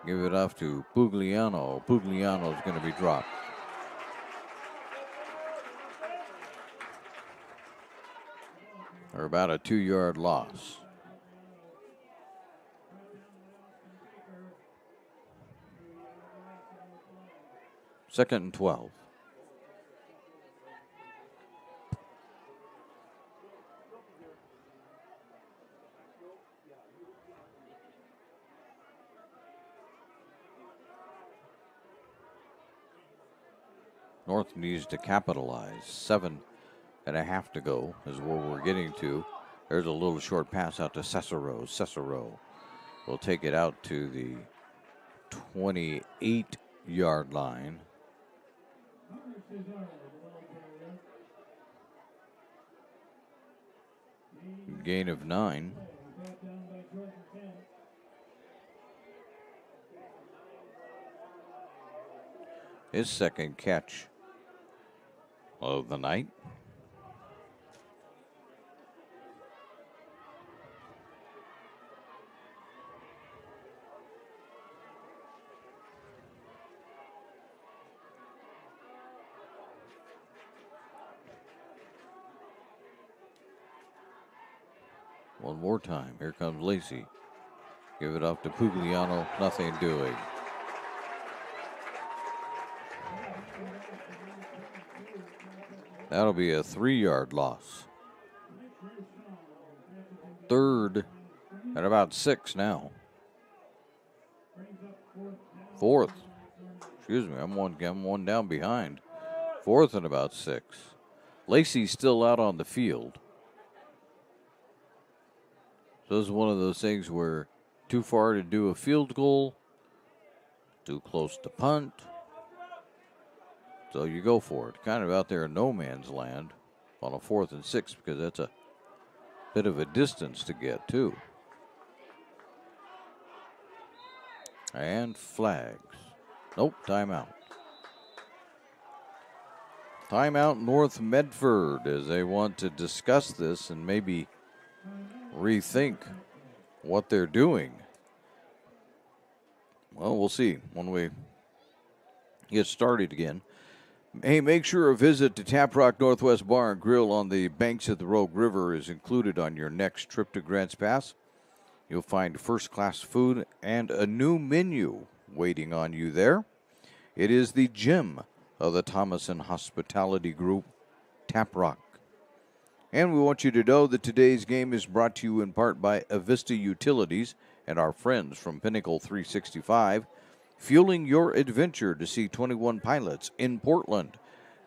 A: Give it off to Pugliano. Pugliano's going to be dropped. Or about a 2-yard loss. Second and 12. North needs to capitalize. 7.5 to go is where we're getting to. There's a little short pass out to Cicero. Cicero will take it out to the 28-yard line. Gain of 9. His second catch of the night. One more time. Here comes Lacey. Give it off to Pugliano. Nothing doing. That'll be a 3-yard loss. Third at about 6 now. Fourth. Excuse me, I'm one down behind. Fourth and about 6. Lacey's still out on the field. So this is one of those things where too far to do a field goal, too close to punt. So you go for it. Kind of out there in no man's land on a 4th and 6 because that's a bit of a distance to get to. And flags. Nope, timeout. Timeout North Medford as they want to discuss this and maybe rethink what they're doing. Well, we'll see when we get started again. Hey, make sure a visit to Tap Rock Northwest Bar and Grill on the banks of the Rogue River is included on your next trip to Grants Pass. You'll find first-class food and a new menu waiting on you there. It is the gym of the Thomason Hospitality Group, Tap Rock. And we want you to know that today's game is brought to you in part by Avista Utilities and our friends from Pinnacle 365, fueling your adventure to see 21 pilots in Portland.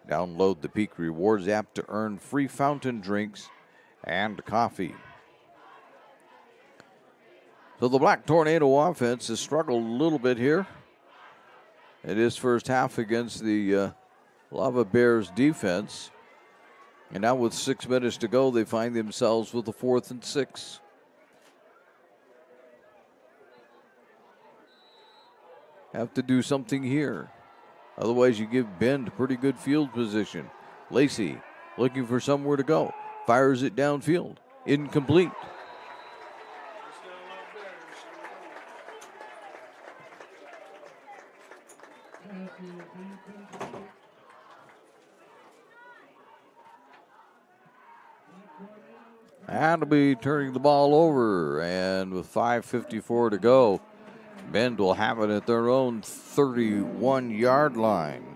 A: Download the Peak Rewards app to earn free fountain drinks and coffee. So the Black Tornado offense has struggled a little bit here. It is first half against the Lava Bears defense. And now with 6 minutes to go, they find themselves with a 4th and 6. Have to do something here. Otherwise, you give Bend pretty good field position. Lacey looking for somewhere to go. Fires it downfield. Incomplete. And will be turning the ball over. And with 5:54 to go, Bend will have it at their own 31-yard line.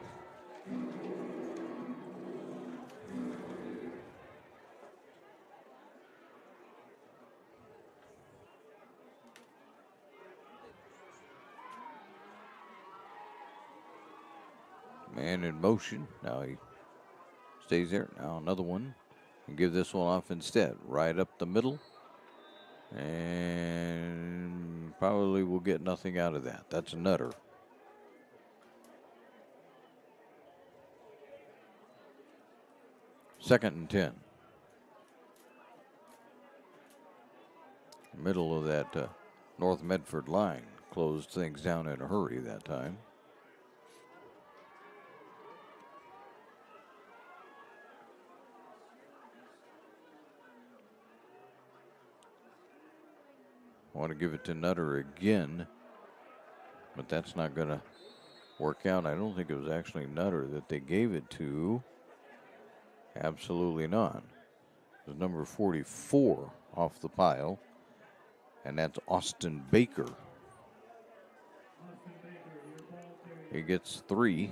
A: Man in motion. Now he stays there. Now another one. And give this one off instead. Right up the middle. And probably will get nothing out of that. That's a nutter. Second and 10. Middle of that North Medford line. Closed things down in a hurry that time. I want to give it to Nutter again, but that's not going to work out. I don't think it was actually Nutter that they gave it to. Absolutely not. It was number 44 off the pile, and that's Austin Baker. He gets 3.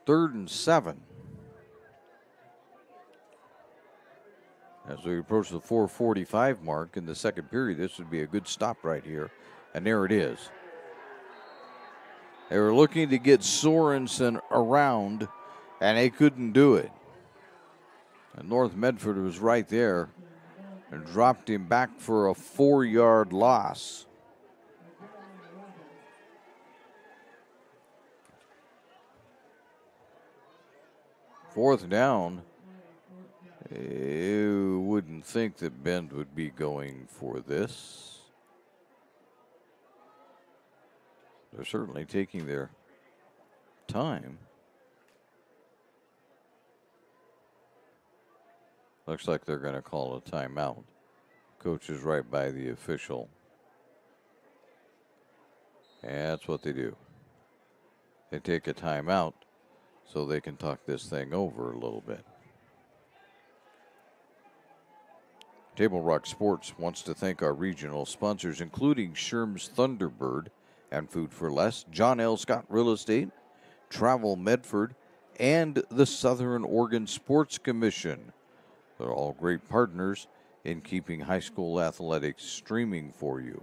A: Third and 7. As we approach the 4:45 mark in the second period, this would be a good stop right here. And there it is. They were looking to get Sorensen around, and they couldn't do it. And North Medford was right there and dropped him back for a 4-yard loss. 4th down. You wouldn't think that Bend would be going for this. They're certainly taking their time. Looks like they're going to call a timeout. Coach is right by the official. And that's what they do. They take a timeout so they can talk this thing over a little bit. Table Rock Sports wants to thank our regional sponsors, including Sherm's Thunderbird and Food for Less, John L. Scott Real Estate, Travel Medford, and the Southern Oregon Sports Commission. They're all great partners in keeping high school athletics streaming for you.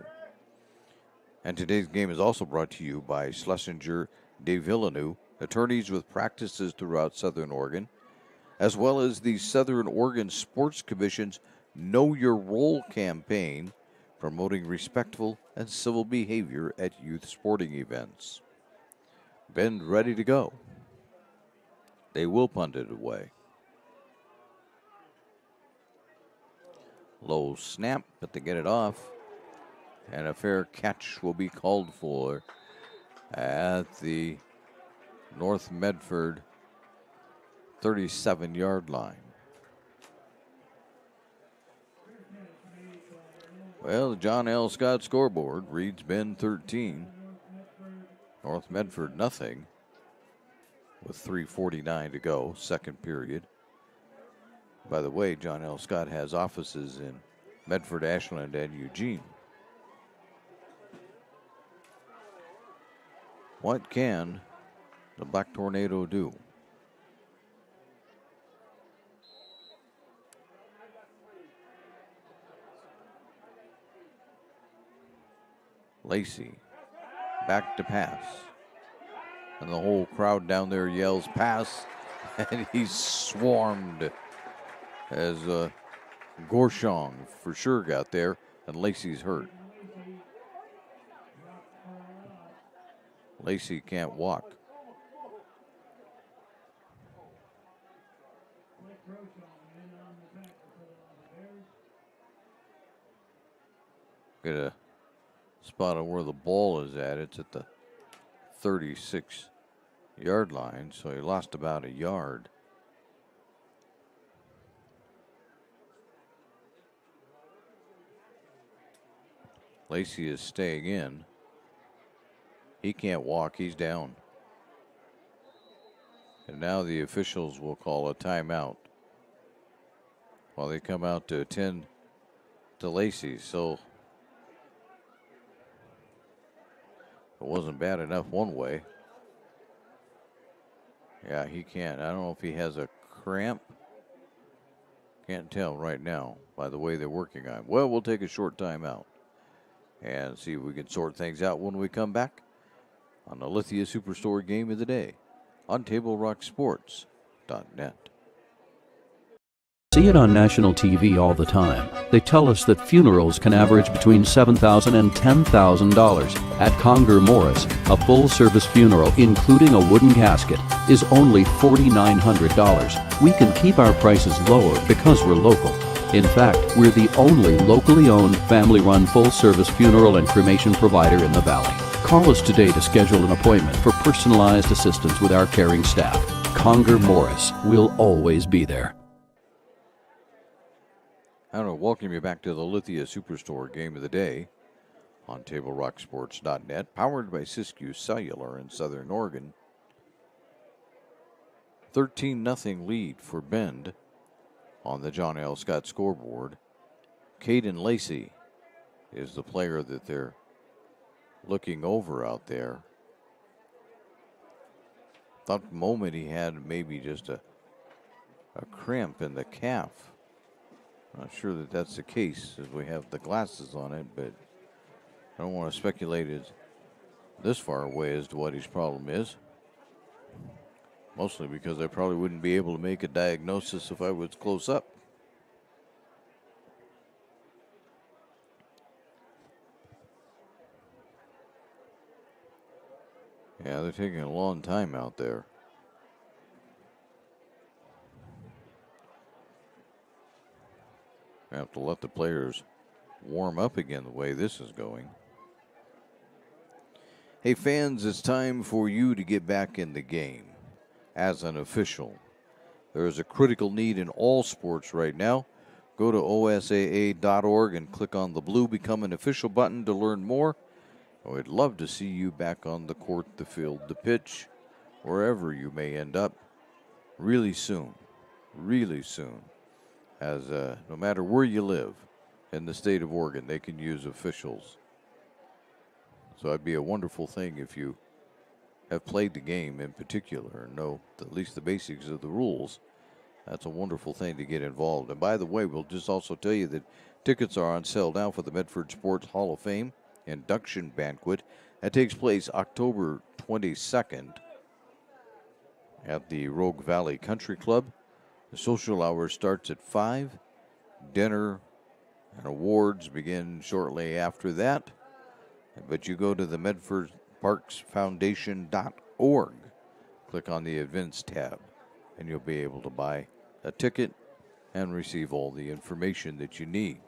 A: And today's game is also brought to you by Schlesinger de Villeneuve, attorneys with practices throughout Southern Oregon, as well as the Southern Oregon Sports Commission's Know Your Role campaign, promoting respectful and civil behavior at youth sporting events. Bend ready to go. They will punt it away. Low snap, but they get it off. And a fair catch will be called for at the North Medford 37-yard line. Well, the John L. Scott scoreboard reads Bend 13, North Medford nothing, with 3:49 to go, second period. By the way, John L. Scott has offices in Medford, Ashland, and Eugene. What can the Black Tornado do? Lacey, back to pass. And the whole crowd down there yells pass, and he's swarmed as Gorshong for sure got there, and Lacey's hurt. Lacey can't walk. Get a spot on where the ball is at. It's at the 36-yard line, so he lost about a yard. Lacey is staying in. He can't walk. He's down. And now the officials will call a timeout while they come out to attend to Lacey. So it wasn't bad enough one way. Yeah, he can't. I don't know if he has a cramp. Can't tell right now by the way they're working on it. Well, we'll take a short timeout and see if we can sort things out when we come back on the Lithia Superstore Game of the Day on TableRockSports.net.
L: See it on national TV all the time. They tell us that funerals can average between $7,000 and $10,000. At Conger Morris, a full-service funeral, including a wooden casket, is only $4,900. We can keep our prices lower because we're local. In fact, we're the only locally owned, family-run, full-service funeral and cremation provider in the Valley. Call us today to schedule an appointment for personalized assistance with our caring staff. Conger Morris will always be there.
A: I want to welcome you back to the Lithia Superstore Game of the Day on TableRockSports.net, powered by Siskiyou Cellular in Southern Oregon. 13-0 lead for Bend on the John L. Scott scoreboard. Caden Lacey is the player that they're looking over out there. Thought the moment he had maybe just a cramp in the calf. Not sure that that's the case as we have the glasses on it, but I don't want to speculate this far away as to what his problem is. Mostly because I probably wouldn't be able to make a diagnosis if I was close up. Yeah, they're taking a long time out there. I have to let the players warm up again the way this is going. Hey fans, it's time for you to get back in the game as an official. There is a critical need in all sports right now. Go to osaa.org and click on the blue Become an Official button to learn more. We'd love to see you back on the court, the field, the pitch, wherever you may end up really soon, as no matter where you live in the state of Oregon, they can use officials. So it'd be a wonderful thing if you have played the game in particular and know at least the basics of the rules. That's a wonderful thing to get involved. And by the way, we'll just also tell you that tickets are on sale now for the Medford Sports Hall of Fame induction banquet. That takes place October 22nd at the Rogue Valley Country Club. The social hour starts at 5. Dinner and awards begin shortly after that. But you go to the MedfordParksFoundation.org, click on the events tab, and you'll be able to buy a ticket and receive all the information that you need.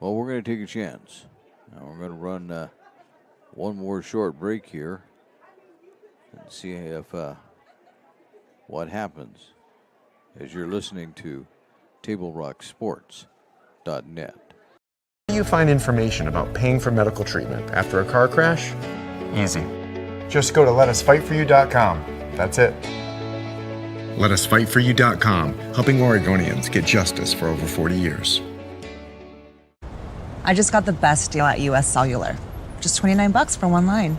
A: Well, we're going to take a chance. Now we're going to run one more short break here and see if what happens as you're listening to TableRockSports.net.
B: Where do you find information about paying for medical treatment after a car crash? Easy. Just go to letusfightforyou.com. That's it. Letusfightforyou.com, helping Oregonians get justice for over 40 years.
G: I just got the best deal at US Cellular. Just $29 for one line.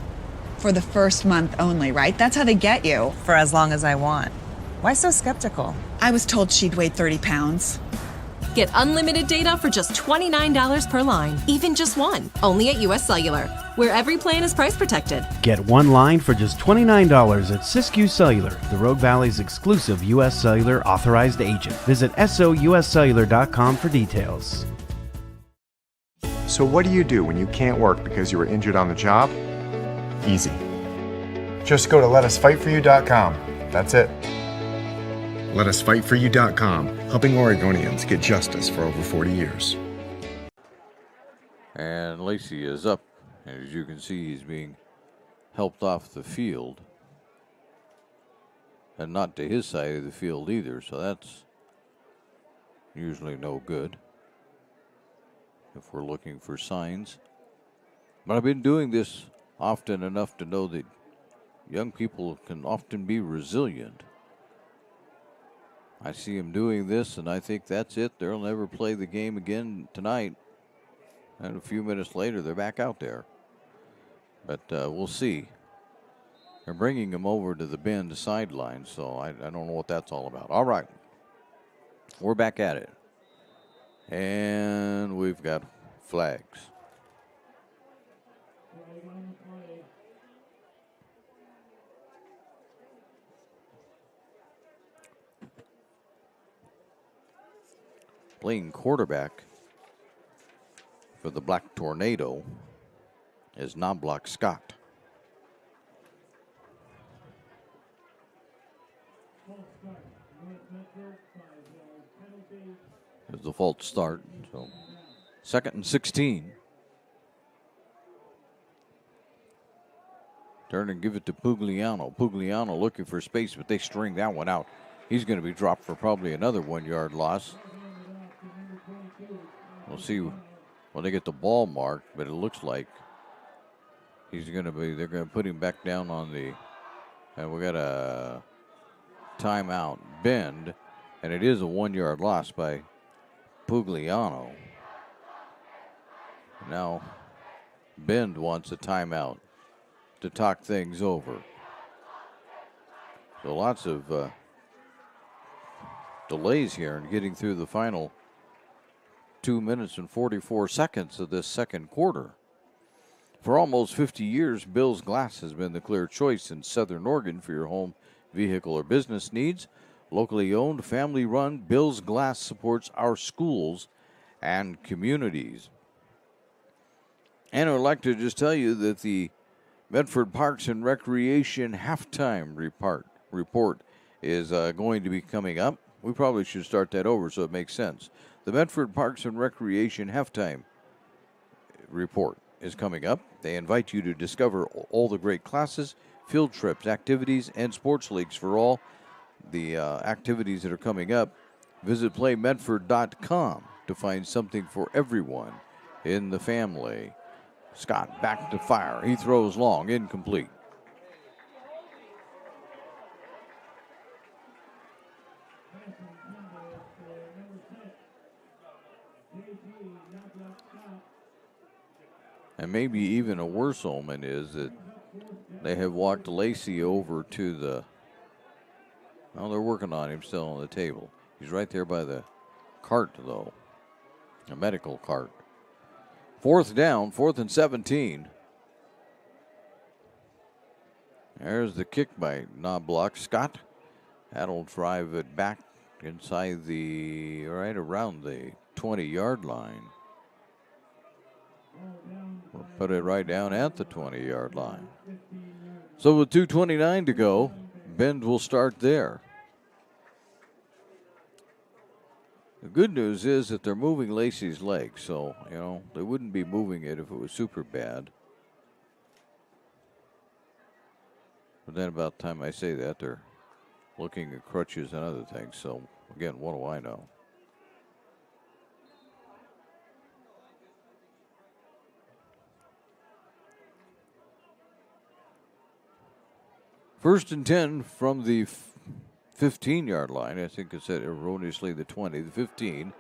H: For the first month only, right? That's how they get you.
G: For as long as I want. Why so skeptical?
H: I was told she'd weigh 30 pounds.
I: Get unlimited data for just $29 per line, even just one, only at US Cellular, where every plan is price protected.
J: Get one line for just $29 at Siskiyou Cellular, the Rogue Valley's exclusive US Cellular authorized agent. Visit souscellular.com for details.
B: So what do you do when you can't work because you were injured on the job? Easy. Just go to letusfightforyou.com. That's it. Letusfightforyou.com, helping Oregonians get justice for over 40 years.
A: And Lacey is up. As you can see, he's being helped off the field. And not to his side of the field either, so that's usually no good if we're looking for signs. But I've been doing this often enough to know that young people can often be resilient. I see him doing this, and I think that's it. They'll never play the game again tonight. And a few minutes later, they're back out there. But we'll see. They're bringing him over to the Bend sideline, so I don't know what that's all about. All right. We're back at it. And we've got flags. Playing quarterback for the Black Tornado is Knobloch Scott. There's the false start. So 2nd and 16. Turn and give it to Pugliano. Pugliano looking for space, but they string that one out. He's going to be dropped for probably another 1 yard loss. We'll see when they get the ball marked, but it looks like they're going to put him back down on the, and we got a timeout. Bend, and it is a 1 yard loss by Pugliano. Now Bend wants a timeout to talk things over. So lots of delays here in getting through the final 2 minutes and 44 seconds of this second quarter. For almost 50 years, Bill's Glass has been the clear choice in Southern Oregon for your home, vehicle, or business needs. Locally owned, family-run, Bill's Glass supports our schools and communities. And I'd like to just tell you that the Medford Parks and Recreation halftime report is going to be coming up. We probably should start that over so it makes sense. The Medford Parks and Recreation halftime report is coming up. They invite you to discover all the great classes, field trips, activities, and sports leagues for all the activities that are coming up. Visit playmedford.com to find something for everyone in the family. Scott back to fire. He throws long, incomplete. And maybe even a worse omen is that they have walked Lacey over to the... Well, they're working on him still on the table. He's right there by the cart, though. A medical cart. 4th down, 4th and 17. There's the kick by Knobloch. Scott. That'll drive it back inside right around the 20-yard line. We'll put it right down at the 20-yard line. So with 2:29 to go, Bend will start there. The good news is that they're moving Lacey's leg, so, they wouldn't be moving it if it was super bad. But then about the time I say that, they're looking at crutches and other things. So, again, what do I know? First and 10 from the 15-yard line. I think it said erroneously the 20, the 15.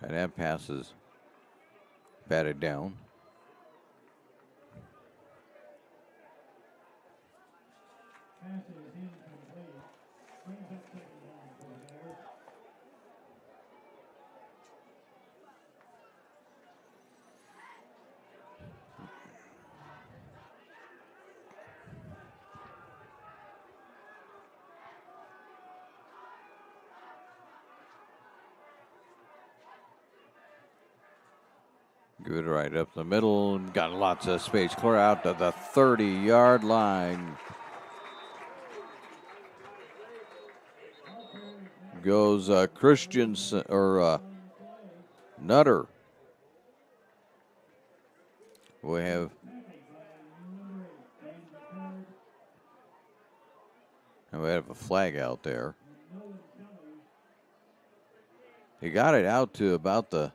A: And that pass is batted down. Give it right up the middle. Got lots of space. Clear out to the 30-yard line. Goes Christensen or Nutter. We have a flag out there. He got it out to about the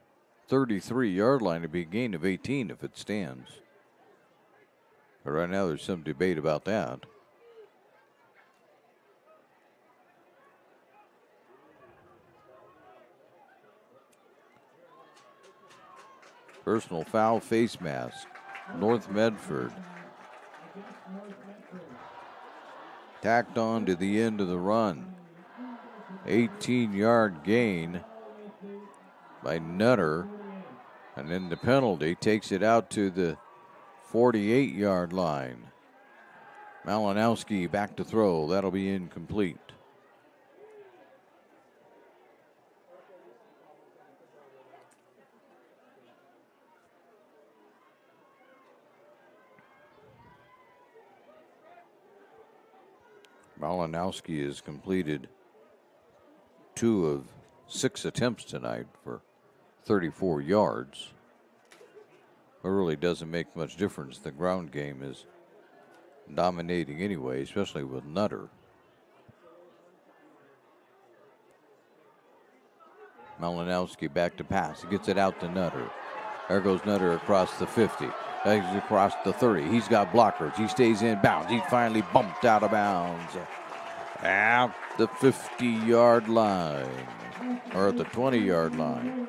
A: 33-yard line. To be a gain of 18 if it stands. But right now there's some debate about that. Personal foul, face mask. North Medford. Tacked on to the end of the run. 18-yard gain by Nutter. And then the penalty takes it out to the 48-yard line. Malinowski back to throw. That'll be incomplete. Malinowski has completed 2 of 6 attempts tonight for 34 yards. It really doesn't make much difference. The ground game is dominating anyway, especially with Nutter. Malinowski back to pass. He gets it out to Nutter. There goes Nutter across the 50. He's across the 30. He's got blockers. He stays in bounds. He's finally bumped out of bounds. At the 50-yard line. Or at the 20-yard line.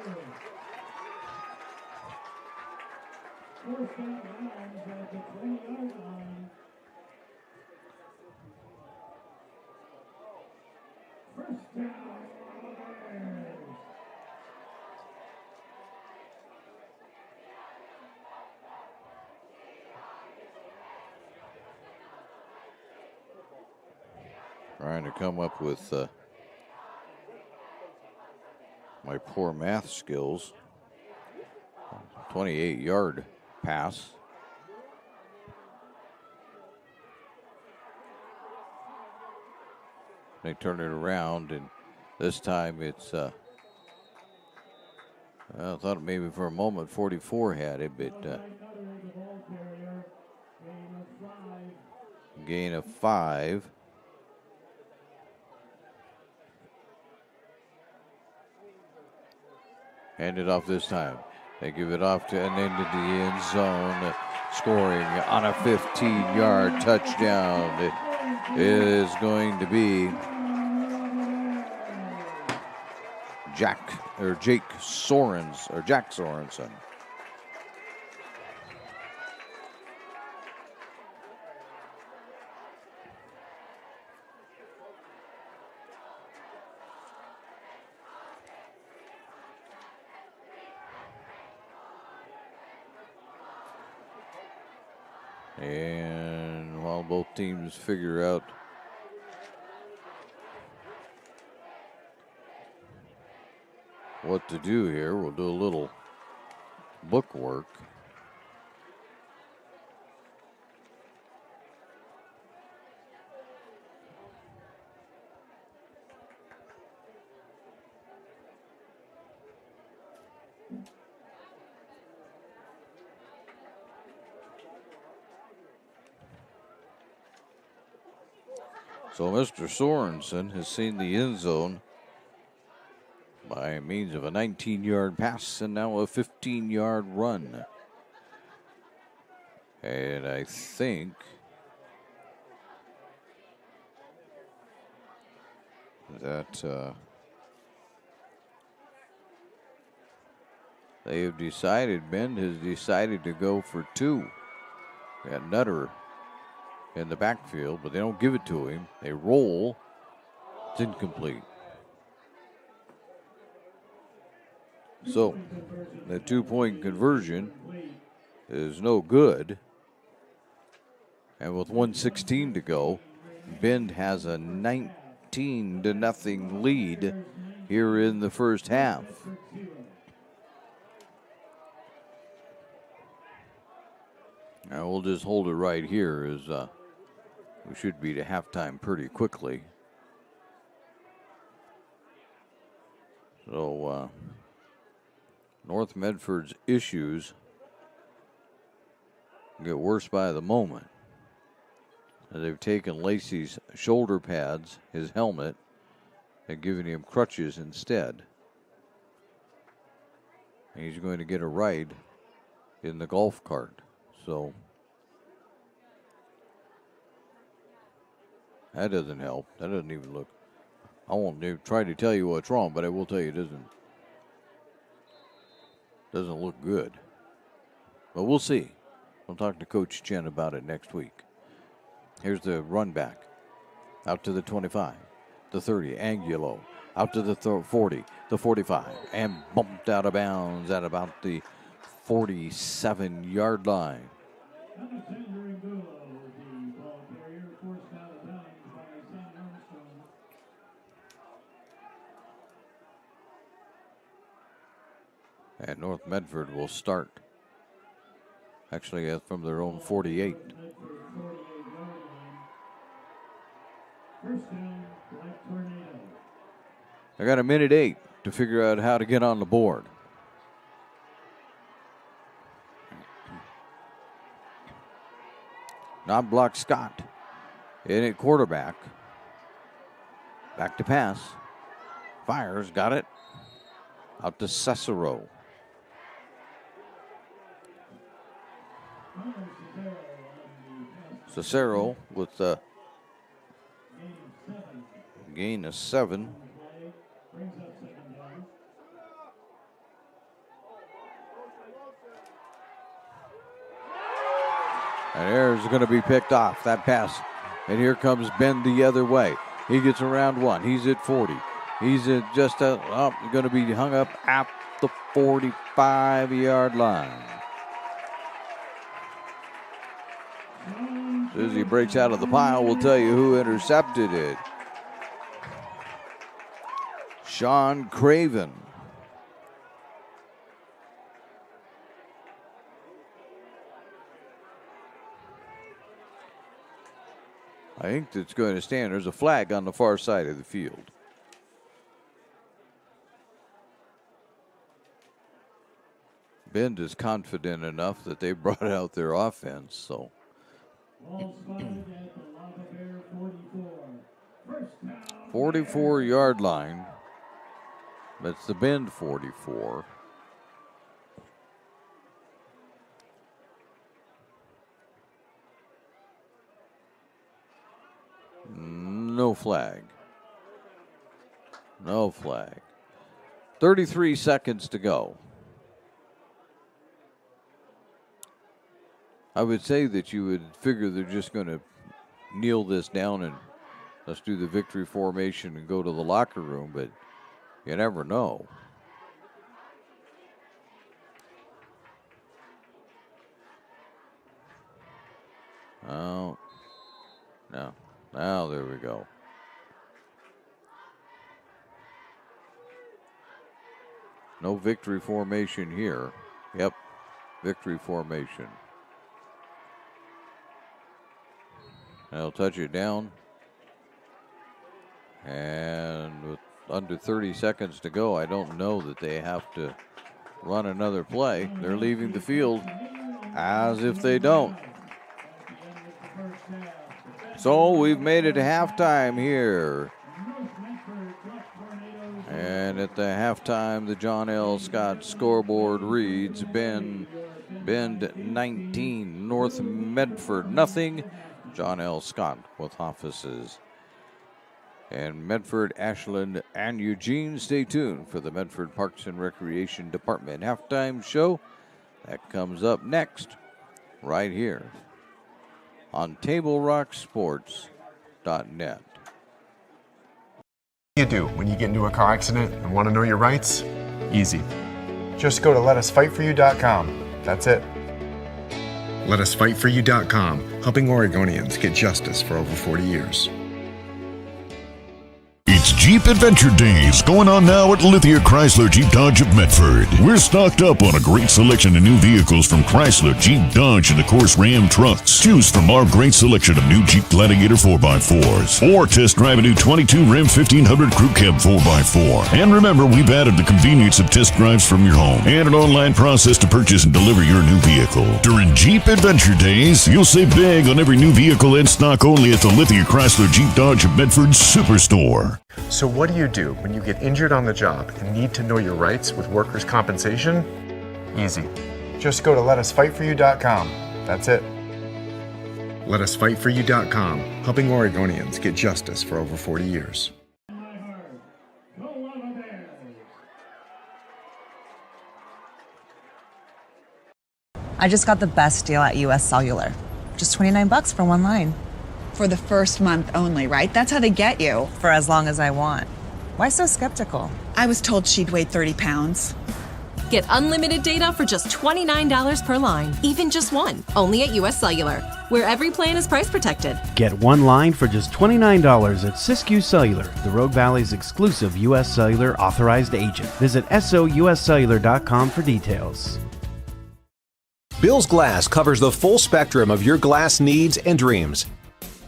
A: Trying to come up with my poor math skills. 28-yard pass. They turn it around, and This time it's, I thought maybe for a moment 44 had it, but gain of 5. Hand it off this time. They give it off to and into the end zone. Scoring on a 15-yard touchdown. It is going to be Jack Sorensen. And while both teams figure out what to do here, we'll do a little book work. So Mr. Sorensen has seen the end zone by means of a 19-yard pass and now a 15-yard run. And I think that they have decided, Bend has decided to go for 2. They got Nutter in the backfield, but they don't give it to him. They roll. It's incomplete. So the 2-point conversion is no good. And with 1:16 to go, Bend has a 19-0 lead here in the first half. Now we'll just hold it right here as we should be to halftime pretty quickly. So North Medford's issues get worse by the moment. They've taken Lacey's shoulder pads, his helmet, and given him crutches instead. And he's going to get a ride in the golf cart. So that doesn't help. That doesn't even look. I won't try to tell you what's wrong, but I will tell you it doesn't look good. But we'll see. We'll talk to Coach Chen about it next week. Here's the run back. Out to the 25, the 30, Angulo. Out to the 40, the 45, and bumped out of bounds at about the 47-yard line. And North Medford will start, actually, from their own 48. I got 1:08 to figure out how to get on the board. Non-block Scott in at quarterback. Back to pass. Fires, got it. Out to Cicero. Cicero with the gain of 7. And there's going to be picked off, that pass. And here comes Ben the other way. He gets around 1. He's at 40. He's at just going to be hung up at the 45-yard line. As soon as he breaks out of the pile, we'll tell you who intercepted it. Sean Craven. I think that's going to stand. There's a flag on the far side of the field. Bend is confident enough that they brought out their offense, so. 44-yard line. That's the Bend 44. No flag. No flag. 33 seconds to go. I would say that you would figure they're just going to kneel this down and let's do the victory formation and go to the locker room, but you never know. Oh, no. Now there we go. No victory formation here. Yep, victory formation. They'll touch it down. And with under 30 seconds to go, I don't know that they have to run another play. They're leaving the field as if they don't. So we've made it to halftime here. And at the halftime, the John L. Scott scoreboard reads Bend 19, North Medford nothing. John L. Scott with offices and Medford, Ashland, and Eugene. Stay tuned for the Medford Parks and Recreation Department halftime show. That comes up next right here on TableRockSports.net.
B: You do when you get into a car accident and want to know your rights? Easy. Just go to letusfightforyou.com. That's it. Letusfightforyou.com, helping Oregonians get justice for over 40 years.
C: It's Jeep Adventure Days going on now at Lithia Chrysler Jeep Dodge of Medford. We're stocked up on a great selection of new vehicles from Chrysler, Jeep, Dodge, and of course Ram trucks. Choose from our great selection of new Jeep Gladiator 4x4s or test drive a new 22 Ram 1500 Crew Cab 4x4. And remember, we've added the convenience of test drives from your home and an online process to purchase and deliver your new vehicle. During Jeep Adventure Days, you'll save big on every new vehicle in stock only at the Lithia Chrysler Jeep Dodge of Medford Superstore.
B: So what do when you get injured on the job and need to know your rights with workers' compensation? Easy. Just go to letusfightforyou.com. That's it. Letusfightforyou.com, helping Oregonians get justice for over 40 years.
G: I just got the best deal at US Cellular. Just $29 for one line.
H: For the first month only, right? That's how they get you.
G: For as long as I want. Why so skeptical?
H: I was told she'd weigh 30 pounds.
I: Get unlimited data for just $29 per line, even just one, only at US Cellular, where every plan is price protected.
J: Get one line for just $29 at Siskiyou Cellular, the Rogue Valley's exclusive US Cellular authorized agent. Visit souscellular.com for details.
M: Bill's Glass covers the full spectrum of your glass needs and dreams.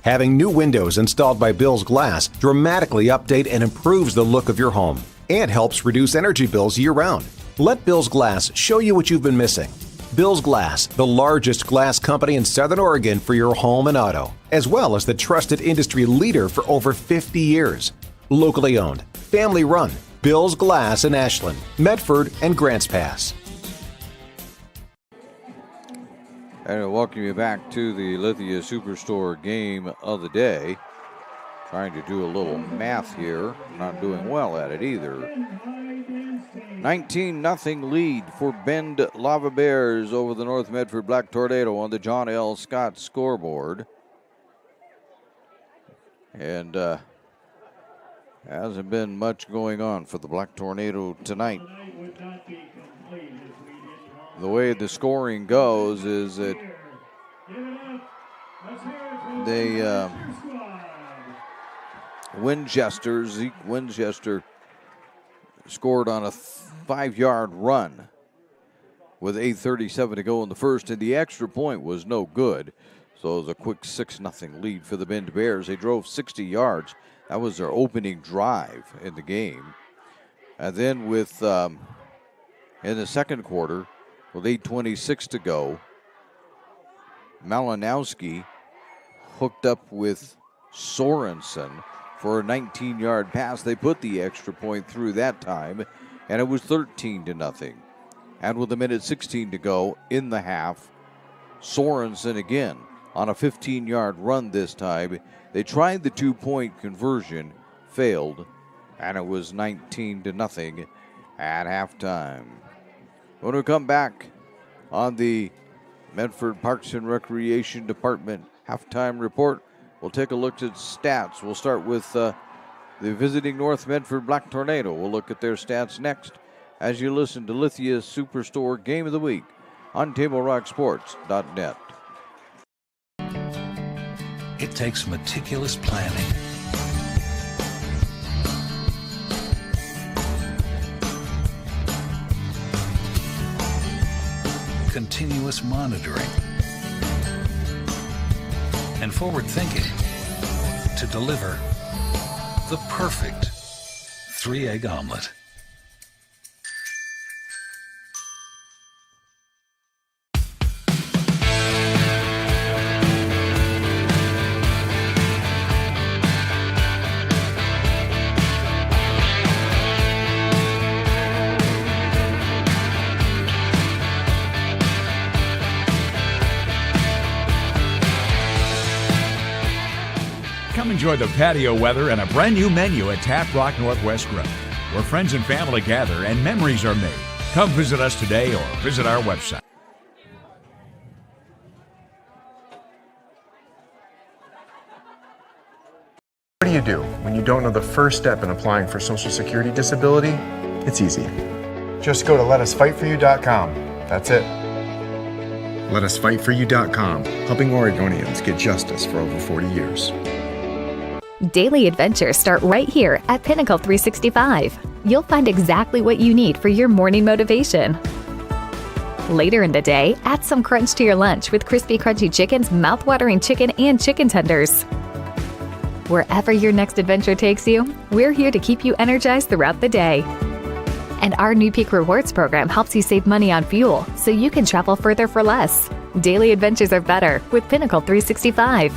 M: Having new windows installed by Bill's Glass dramatically update and improves the look of your home and helps reduce energy bills year-round. Let Bill's Glass show you what you've been missing. Bill's Glass, the largest glass company in Southern Oregon for your home and auto, as well as the trusted industry leader for over 50 years. Locally owned, family run, Bill's Glass in Ashland, Medford, and Grants Pass.
A: And I welcome you back to the Lithia Superstore game of the day. Trying to do a little math here. Not doing well at it either. 19-0 lead for Bend Lava Bears over the North Medford Black Tornado on the John L. Scott scoreboard. And hasn't been much going on for the Black Tornado tonight. The way the scoring goes is that they Zeke Winchester scored on a 5-yard run with 8:37 to go in the first, and the extra point was no good. So it was a quick 6-0 lead for the Bend Bears. They drove 60 yards. That was their opening drive in the game. And then with in the second quarter, with 8:26 to go. Malinowski hooked up with Sorensen for a 19-yard pass. They put the extra point through that time, and it was 13-0. And with 1:16 to go in the half, Sorensen again on a 15-yard run this time. They tried the 2-point conversion, failed, and it was 19-0 at halftime. When we come back on the Medford Parks and Recreation Department halftime report, we'll take a look at stats. We'll start with the visiting North Medford Black Tornado. We'll look at their stats next as you listen to Lithia's Superstore Game of the Week on TableRockSports.net.
N: It takes meticulous planning, continuous monitoring, and forward thinking to deliver the perfect 3-egg omelet.
O: Come enjoy the patio weather and a brand new menu at Tap Rock Northwest Grill, where friends and family gather and memories are made. Come visit us today or visit our website.
B: What do you do when you don't know the first step in applying for Social Security disability? It's easy. Just go to letusfightforyou.com. That's it. Letusfightforyou.com, helping Oregonians get justice for over 40 years.
K: Daily adventures start right here at Pinnacle 365. You'll find exactly what you need for your morning motivation. Later in the day, add some crunch to your lunch with Crispy Crunchy Chicken's mouth-watering chicken and chicken tenders. Wherever your next adventure takes you, we're here to keep you energized throughout the day. And our new Peak Rewards program helps you save money on fuel so you can travel further for less. Daily adventures are better with Pinnacle 365.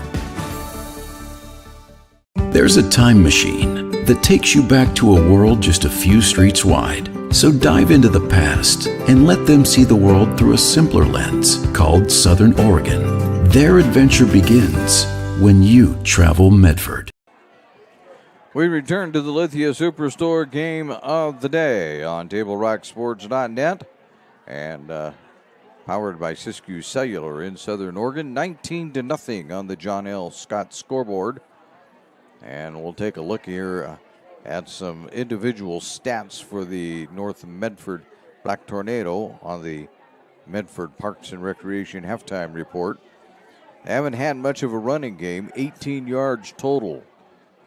L: There's a time machine that takes you back to a world just a few streets wide. So dive into the past and let them see the world through a simpler lens called Southern Oregon. Their adventure begins when you travel Medford.
A: We return to the Lithia Superstore Game of the Day on TableRockSports.net and powered by Siskiyou Cellular in Southern Oregon. 19-0 on the John L. Scott scoreboard. And we'll take a look here at some individual stats for the North Medford Black Tornado on the Medford Parks and Recreation halftime report. They haven't had much of a running game, 18 yards total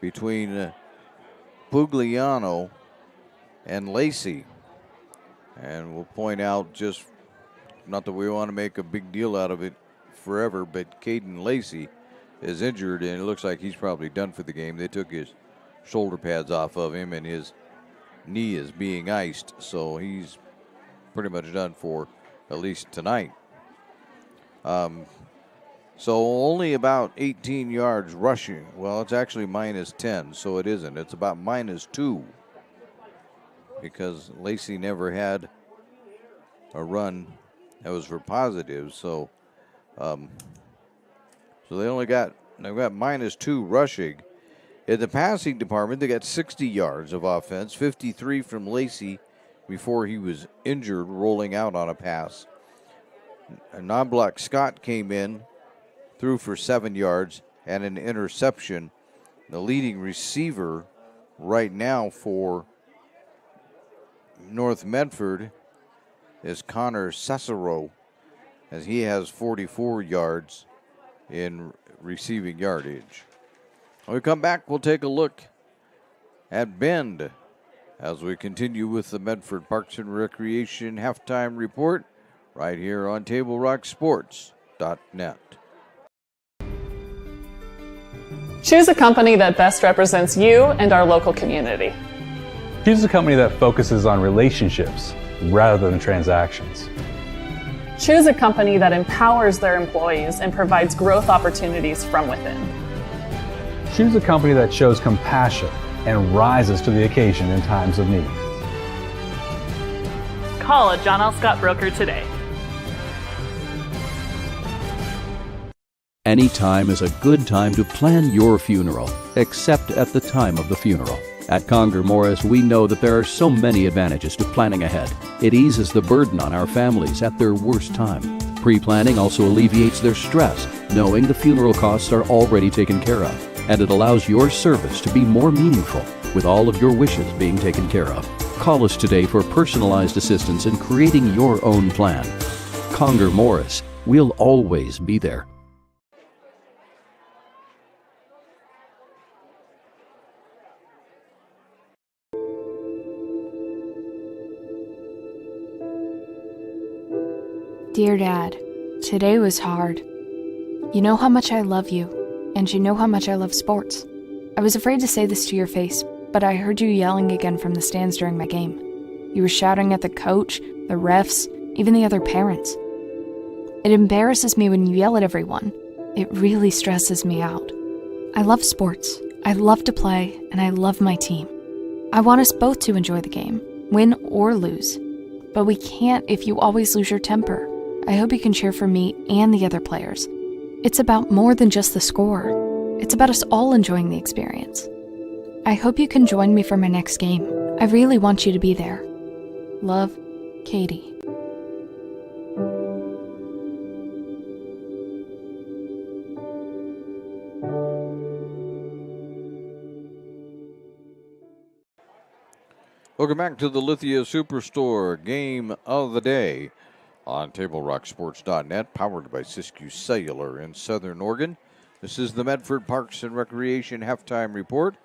A: between Pugliano and Lacey. And we'll point out, just not that we want to make a big deal out of it forever, but Caden Lacey is injured, and it looks like he's probably done for the game. They took his shoulder pads off of him, and his knee is being iced, so he's pretty much done for at least tonight. So only about 18 yards rushing. Well, it's actually minus 10, so it isn't. It's about minus 2 because Lacey never had a run that was for positive, so they've got minus 2 rushing. In the passing department, they got 60 yards of offense, 53 from Lacey before he was injured rolling out on a pass. Non-block Scott came in, threw for 7 yards and an interception. The leading receiver right now for North Medford is Connor Cicero, as he has 44 yards in receiving yardage. When we come back, we'll take a look at Bend as we continue with the Medford Parks and Recreation halftime report right here on TableRockSports.net.
Q: Choose a company that best represents you and our local community.
W: Choose a company that focuses on relationships rather than transactions.
Q: Choose a company that empowers their employees and provides growth opportunities from within.
P: Choose a company that shows compassion and rises to the occasion in times of need.
Q: Call a John L. Scott broker today.
L: Any time is a good time to plan your funeral, except at the time of the funeral. At Conger Morris, we know that there are so many advantages to planning ahead. It eases the burden on our families at their worst time. Pre-planning also alleviates their stress, knowing the funeral costs are already taken care of. And it allows your service to be more meaningful, with all of your wishes being taken care of. Call us today for personalized assistance in creating your own plan. Conger Morris, we'll always be there.
R: Dear Dad, today was hard. You know how much I love you, and you know how much I love sports. I was afraid to say this to your face, but I heard you yelling again from the stands during my game. You were shouting at the coach, the refs, even the other parents. It embarrasses me when you yell at everyone. It really stresses me out. I love sports, I love to play, and I love my team. I want us both to enjoy the game, win or lose. But we can't if you always lose your temper. I hope you can cheer for me and the other players. It's about more than just the score. It's about us all enjoying the experience. I hope you can join me for my next game. I really want you to be there. Love, Katie.
A: Welcome back to the Lithia Superstore Game of the Day on TableRockSports.net, powered by Siskiyou Cellular in Southern Oregon. This is the Medford Parks and Recreation halftime report.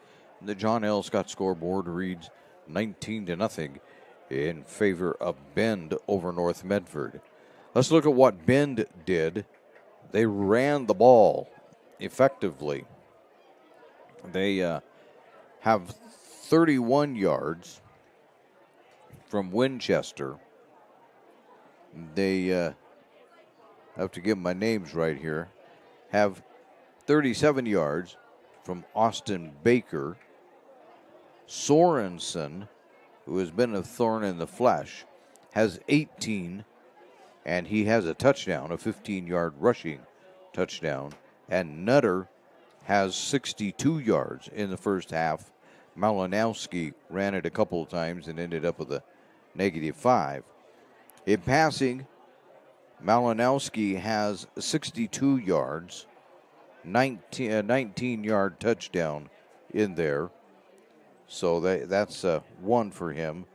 A: The John L. Scott scoreboard reads 19-0 in favor of Bend over North Medford. Let's look at what Bend did. They ran the ball effectively. They have 31 yards from Winchester. They have to give my names right here. Have 37 yards from Austin Baker. Sorensen, who has been a thorn in the flesh, has 18, and he has a touchdown, a 15-yard rushing touchdown. And Nutter has 62 yards in the first half. Malinowski ran it a couple of times and ended up with a -5. In passing, Malinowski has 62 yards, 19-yard touchdown in there. So that's one for him.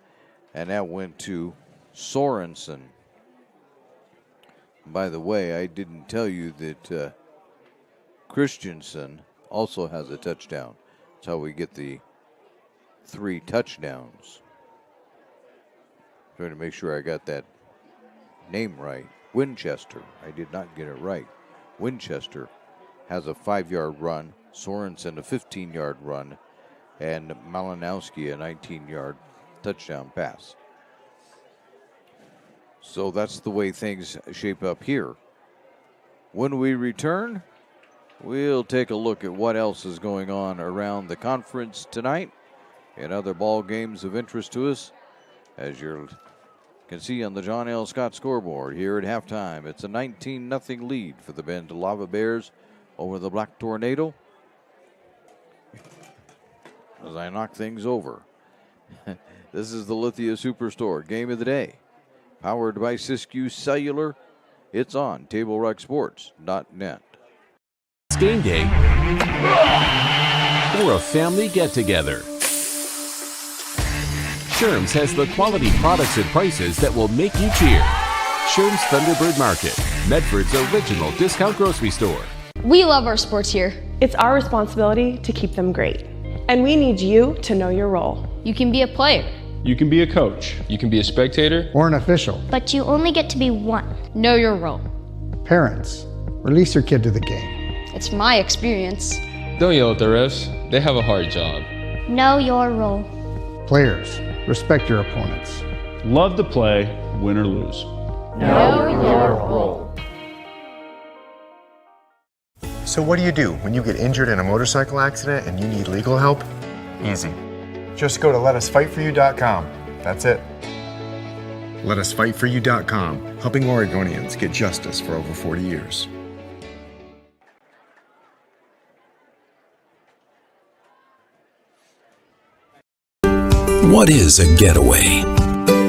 A: And that went to Sorensen. By the way, I didn't tell you that Christensen also has a touchdown. That's how we get the 3 touchdowns. Trying to make sure I got that name right. Winchester. I did not get it right. Winchester has a 5-yard run. Sorensen a 15-yard run. And Malinowski a 19-yard touchdown pass. So that's the way things shape up here. When we return, we'll take a look at what else is going on around the conference tonight and other ball games of interest to us. As you can see on the John L. Scott scoreboard here at halftime, it's a 19-0 lead for the Bend Lava Bears over the Black Tornado. As I knock things over. This is the Lithia Superstore Game of the Day. Powered by Siskiyou Cellular. It's on TableRockSports.net.
S: It's game day or a family get-together. Sherm's has the quality products and prices that will make you cheer. Sherm's Thunderbird Market, Medford's original discount grocery store.
U: We love our sports here.
V: It's our responsibility to keep them great. And we need you to know your role.
U: You can be a player.
W: You can be a coach. You can be a spectator.
X: Or an official.
U: But you only get to be one. Know your role.
X: Parents, release your kid to the game.
U: It's my experience.
W: Don't yell at the refs. They have a hard job.
U: Know your role.
X: Players, respect your opponents.
W: Love to play, win or lose.
U: Know your role.
B: So what do when you get injured in a motorcycle accident and you need legal help? Easy. Just go to letusfightforyou.com. That's it. Letusfightforyou.com, helping Oregonians get justice for over 40 years.
L: What is a getaway?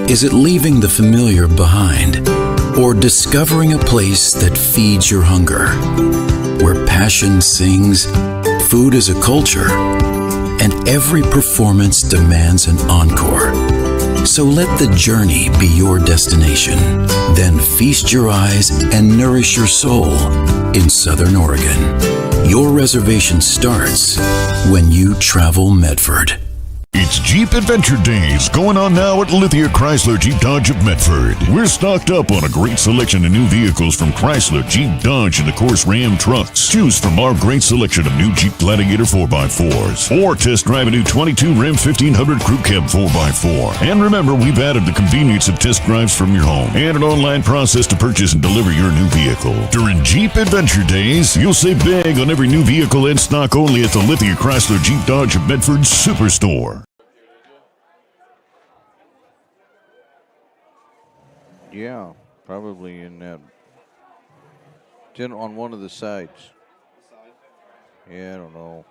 L: Is it leaving the familiar behind, or discovering a place that feeds your hunger, where passion sings, food is a culture, and every performance demands an encore? So let the journey be your destination. Then feast your eyes and nourish your soul in Southern Oregon. Your reservation starts when you travel Medford.
C: It's Jeep Adventure Days going on now at Lithia Chrysler Jeep Dodge of Medford. We're stocked up on a great selection of new vehicles from Chrysler, Jeep, Dodge, and of course Ram trucks. Choose from our great selection of new Jeep Gladiator 4x4s or test drive a new 22 Ram 1500 Crew Cab 4x4. And remember, we've added the convenience of test drives from your home and an online process to purchase and deliver your new vehicle. During Jeep Adventure Days, you'll save big on every new vehicle in stock only at the Lithia Chrysler Jeep Dodge of Medford Superstore.
A: Yeah, probably in that. On one of the sides. Yeah, I don't know.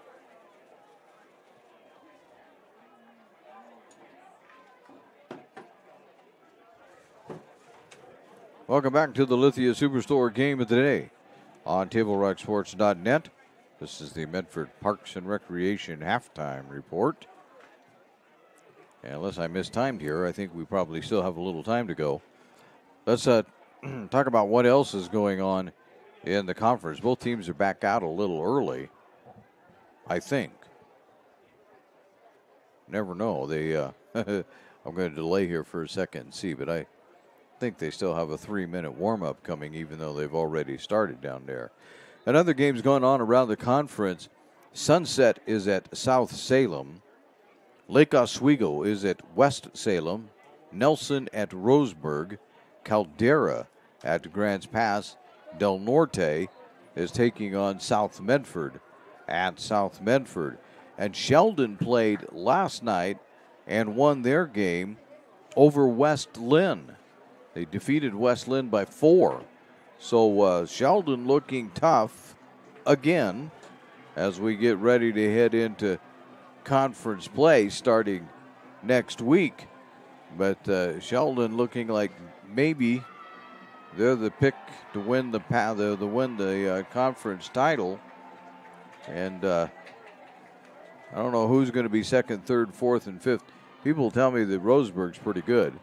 A: Welcome back to the Lithia Superstore game of the day on TableRockSports.net. This is the Medford Parks and Recreation halftime report. And unless I mistimed here, I think we probably still have a little time to go. Let's talk about what else is going on in the conference. Both teams are back out a little early, I think. Never know. I'm going to delay here for a second and see, but I think they still have a 3-minute warm-up coming, even though they've already started down there. Another game's going on around the conference. Sunset is at South Salem. Lake Oswego is at West Salem. Nelson at Roseburg. Caldera at Grants Pass. Del Norte is taking on South Medford at South Medford. And Sheldon played last night and won their game over West Lynn. They defeated West Lynn by 4. So Sheldon looking tough again as we get ready to head into conference play starting next week. But Sheldon looking like maybe they're the pick to win the conference title. And I don't know who's going to be second, third, fourth, and fifth. People tell me that Roseburg's pretty good,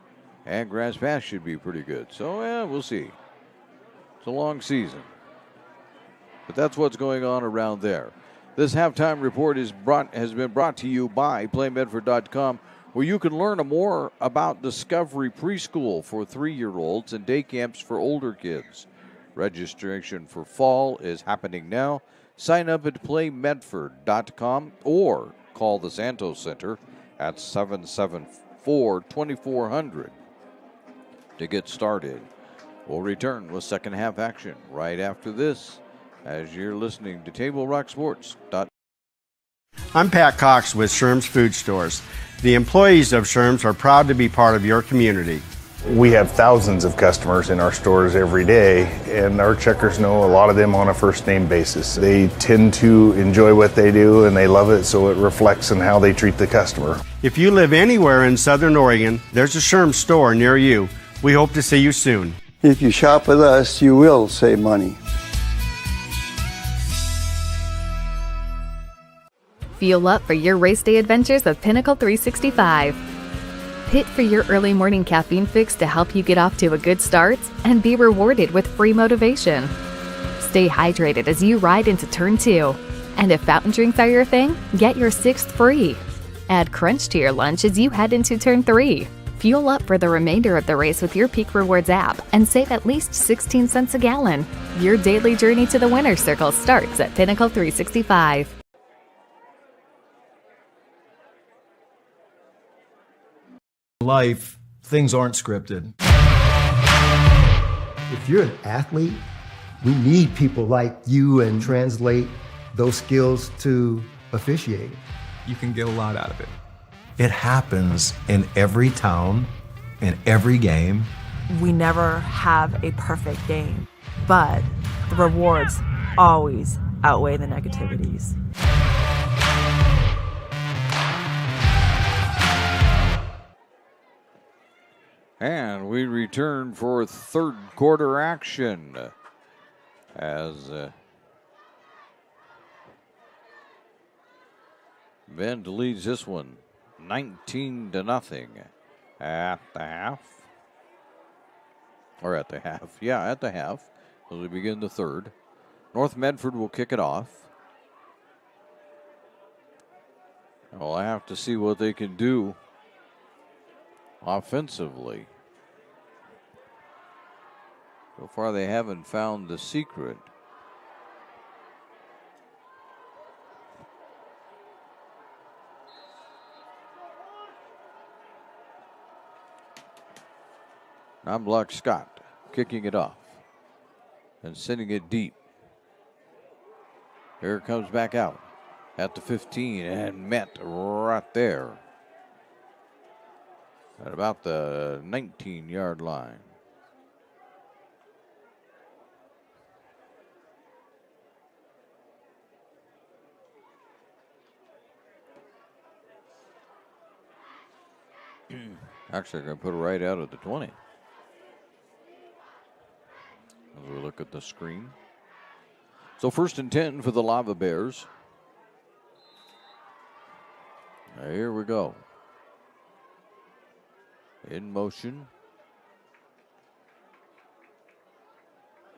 A: and Grants Pass should be pretty good. So, yeah, we'll see. It's a long season. But that's what's going on around there. This halftime report has been brought to you by PlayMedford.com, where you can learn more about Discovery Preschool for 3-year-olds and day camps for older kids. Registration for fall is happening now. Sign up at PlayMedford.com or call the Santos Center at 774-2400 to get started. We'll return with second half action right after this as you're listening to Table Rock Sports.
D: I'm Pat Cox with Sherm's Food Stores. The employees of Sherm's are proud to be part of your community.
E: We have thousands of customers in our stores every day, and our checkers know a lot of them on a first name basis. They tend to enjoy what they do and they love it, so it reflects in how they treat the customer.
D: If you live anywhere in Southern Oregon, there's a Sherm's store near you. We hope to see you soon.
F: If you shop with us, you will save money.
K: Fuel up for your race day adventures with Pinnacle 365. Hit for your early morning caffeine fix to help you get off to a good start and be rewarded with free motivation. Stay hydrated as you ride into Turn 2. And if fountain drinks are your thing, get your 6th free. Add Crunch to your lunch as you head into Turn 3. Fuel up for the remainder of the race with your Peak Rewards app and save at least 16 cents a gallon. Your daily journey to the winner's circle starts at Pinnacle 365.
T: Life, things aren't scripted.
X: If you're an athlete, we need people like you and translate those skills to officiating.
G: You can get a lot out of it.
H: It happens in every town, in every game.
I: We never have a perfect game, but the rewards always outweigh the negativities.
A: And we return for third quarter action as Bend leads this one 19-0 at the half. Or at the half. Yeah, at the half as we begin the third. North Medford will kick it off. Well, I have to see what they can do offensively. So far, they haven't found the secret. Non-block Scott kicking it off and sending it deep. Here it comes back out at the 15 and met right there at about the 19-yard line. Actually, they're going to put it right out at the 20. As we look at the screen. So 1st and 10 for the Lava Bears. Here we go. In motion.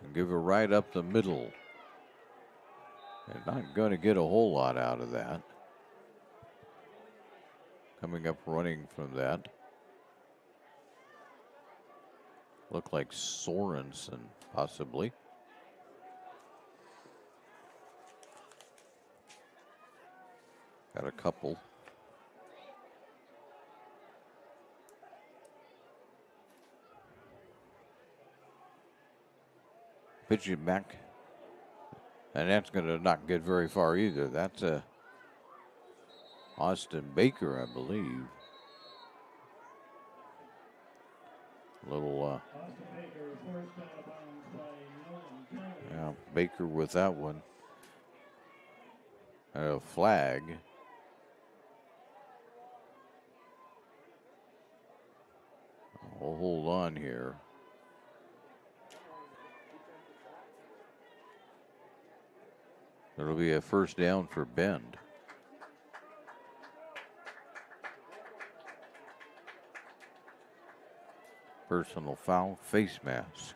A: And give it right up the middle. And not going to get a whole lot out of that. Coming up running from that. Look like Sorensen, possibly. Got a couple. Pitch it back. And that's going to not get very far either. That's Austin Baker, I believe. Little, yeah, Baker with that one. A flag. We'll hold on here. It'll be a first down for Bend. Personal foul, face mask.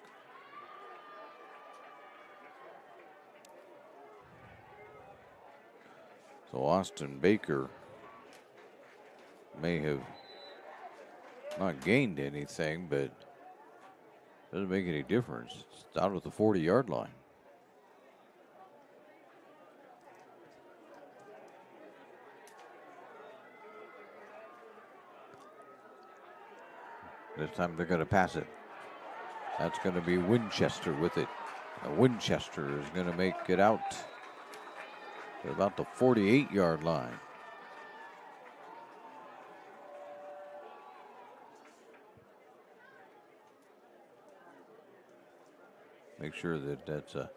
A: So Austin Baker may have not gained anything, but doesn't make any difference. It's out at the 40-yard line. This time they're going to pass it. That's going to be Winchester with it. Now Winchester is going to make it out to about the 48-yard line. Make sure that that's a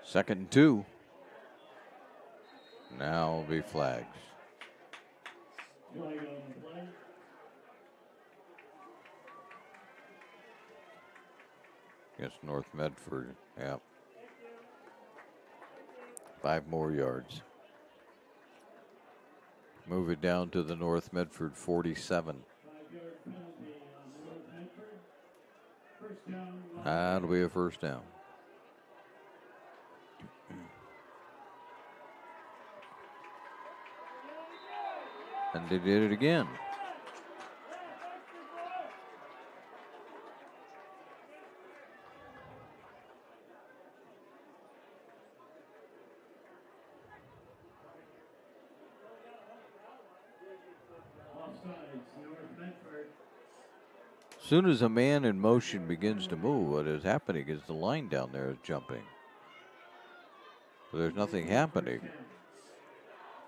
A: second and 2. Now will be flags. Against North Medford, yeah. 5 more yards. Move it down to the North Medford 47. That'll be a first down. And they did it again. As soon as a man in motion begins to move, what is happening is the line down there is jumping. But there's nothing happening.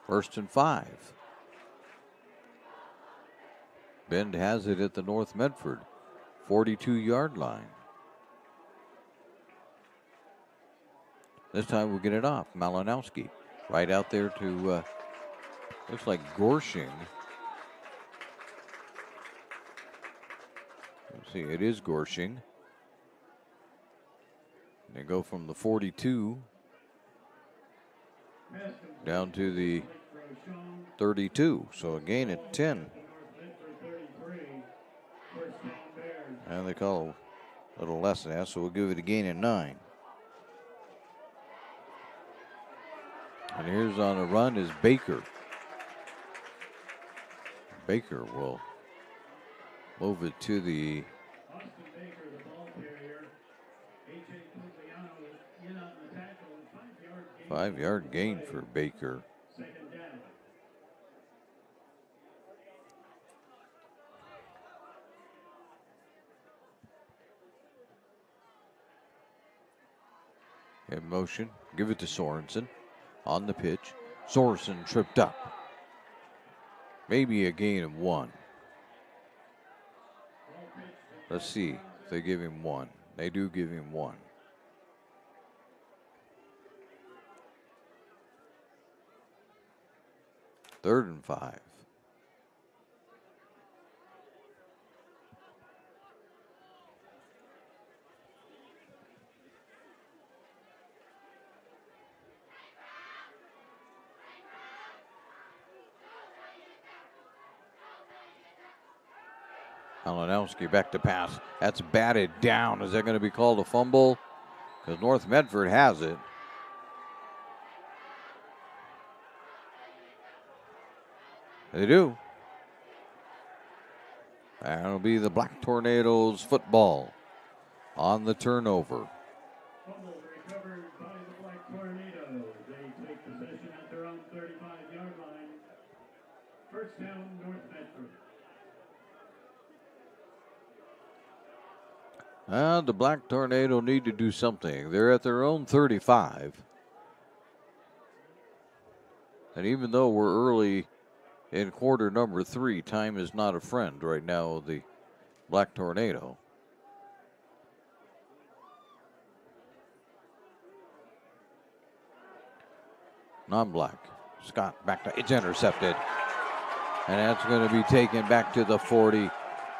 A: 1st and 5. Bend has it at the North Medford 42-yard line. This time we'll get it off. Malinowski right out there to, looks like Gorshing. Let's see, it is Gorshing. They go from the 42 down to the 32. So a gain at 10. And they call a little less than that, so we'll give it a gain at 9. And here's on the run is Baker. Baker will move it to the 5-yard gain for Baker. In motion, give it to Sorensen. On the pitch, Sorensen tripped up. Maybe a gain of 1. Let's see if they give him 1. They do give him 1. Third and 5. Malinowski back to pass. That's batted down. Is that going to be called a fumble? Because North Medford has it. They do. That'll be the Black Tornadoes football on the turnover.
J: Fumble recovered by the Black Tornadoes. They take possession at their own 35-yard line. First down, North Medford.
A: The Black Tornado need to do something. They're at their own 35. And even though we're early in quarter number 3, time is not a friend right now of the Black Tornado. Non-black. Scott back to, it's intercepted. And that's going to be taken back to the 40,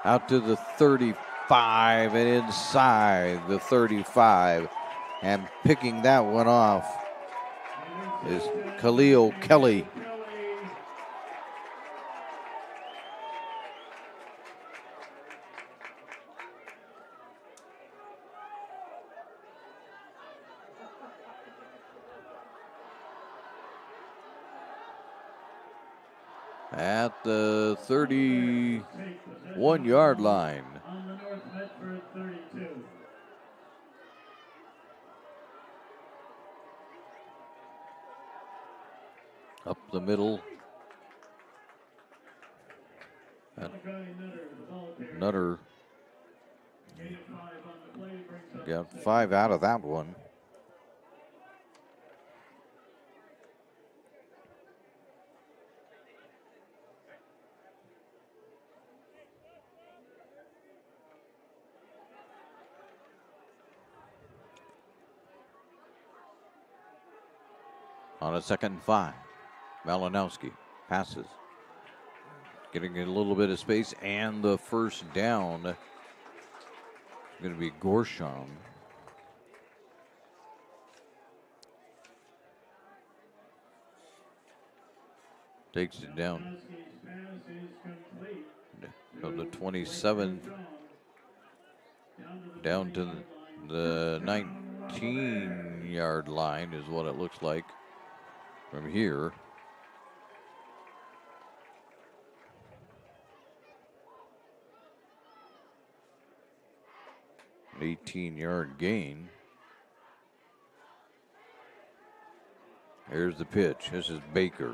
A: out to the 35, and inside the 35. And picking that one off is Khalil Kelly. At the 31-yard line.
J: On the North Medford 32.
A: Up the middle. Nutter got 5 out of that one. On a 2nd and 5, Malinowski passes. Getting a little bit of space, and the first down is going to be Gorsham. Takes it down from the 27 down to the 19-yard line is what it looks like from here. An 18-yard gain. Here's the pitch. This is Baker.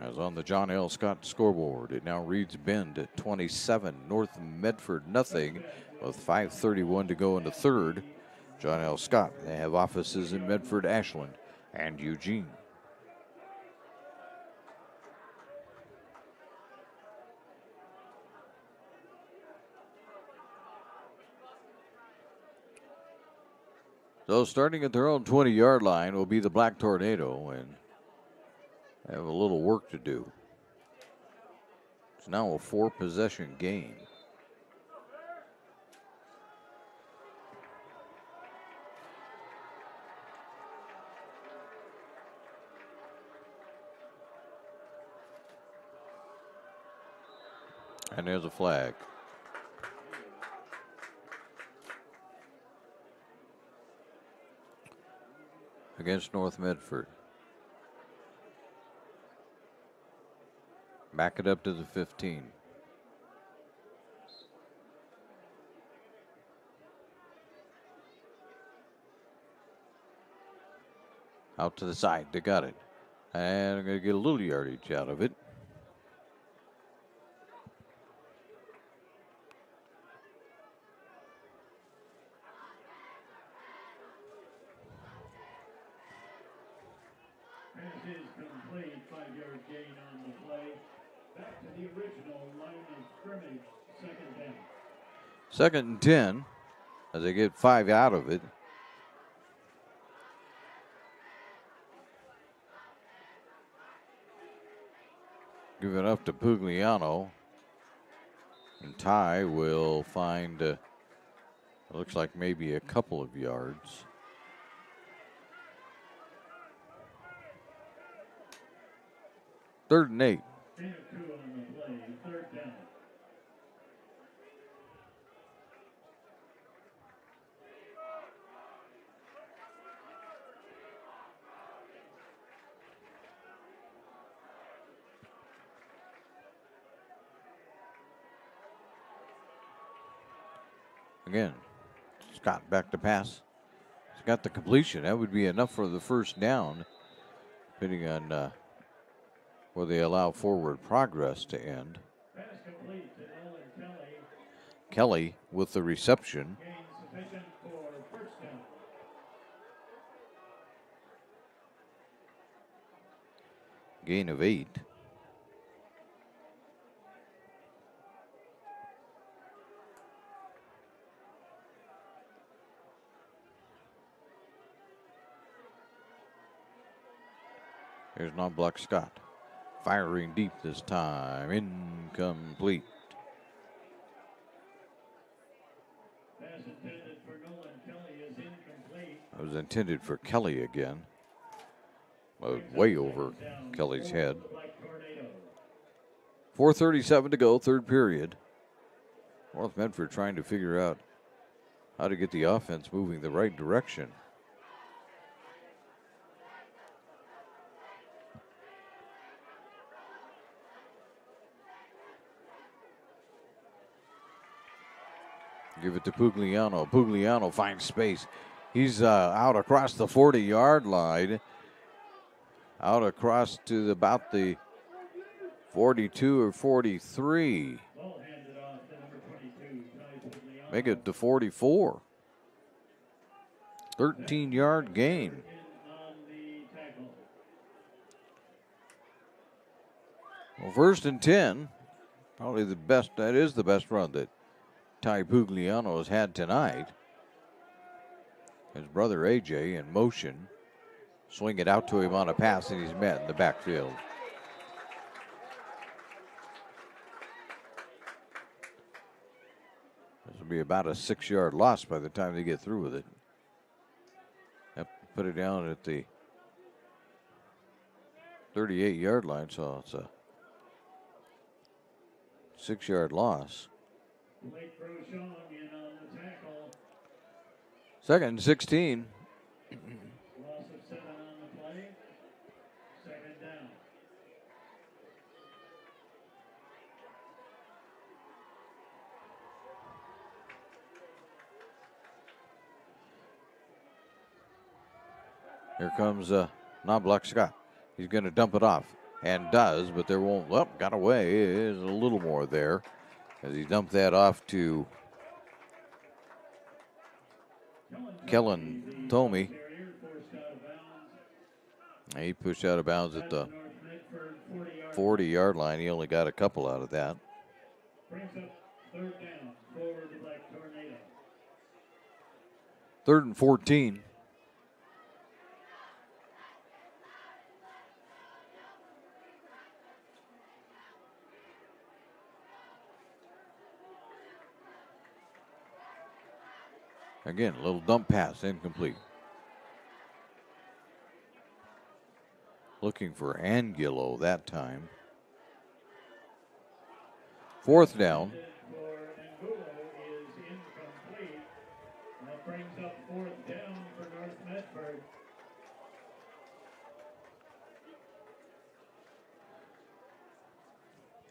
A: As on the John L. Scott scoreboard, it now reads Bend at 27, North Medford nothing, with 5:31 to go in the third. John L. Scott, they have offices in Medford, Ashland, and Eugene. So starting at their own 20-yard line will be the Black Tornado, and they have a little work to do. It's now a 4-possession game. And there's a flag. Against North Medford. Back it up to the 15. Out to the side, they got it. And I'm going to get a little yardage out of it.
J: Pass is complete, 5-yard gain on the play. Back to the original line of scrimmage, second down.
A: Second and 10 as they get 5 out of it. Give it up to Pugliano. And Ty will find, it looks like maybe a couple of yards. Third and 8.
J: Gain of 2 on the play, third down.
A: Again, Scott back to pass. He's got the completion. That would be enough for the first down, depending on where they allow forward progress to end.
J: Pass complete to Nolan Kelly.
A: Kelly with the reception.
J: Gain sufficient for first down.
A: Gain of 8. Here's Knobloch Scott. Firing deep this time. Incomplete.
J: Pass intended for Nolan Kelly is incomplete.
A: It was intended for Kelly again. Way over Kelly's head. 4:37 to go, third period. North Medford trying to figure out how to get the offense moving the right direction. Give it to Pugliano. Pugliano finds space. He's out across the 40-yard line. Out across to about the 42 or 43. Make it to 44. 13-yard gain. Well, first and 10. Probably the best. That is the best run that Ty Pugliano has had tonight. His brother AJ in motion. Swing it out to him on a pass, and he's met in the backfield. This will be about a 6-yard loss by the time they get through with it. Have to put it down at the 38-yard line, so it's a 6-yard loss. Second and 16.
J: Loss of 7 on the play. Second down.
A: Here comes Knobloch Scott. He's going to dump it off. and does, but there won't, got away. There's a little more there as he dumped that off to Kellen Tomey. He pushed out of bounds at the 40-yard line. He only got a couple out of that.
J: Brings up third down for the Black Tornado.
A: 3rd and 14. Again, a little dump pass, incomplete. Looking for Angulo that time. 4th down.
J: That brings up 4th down for North Medford.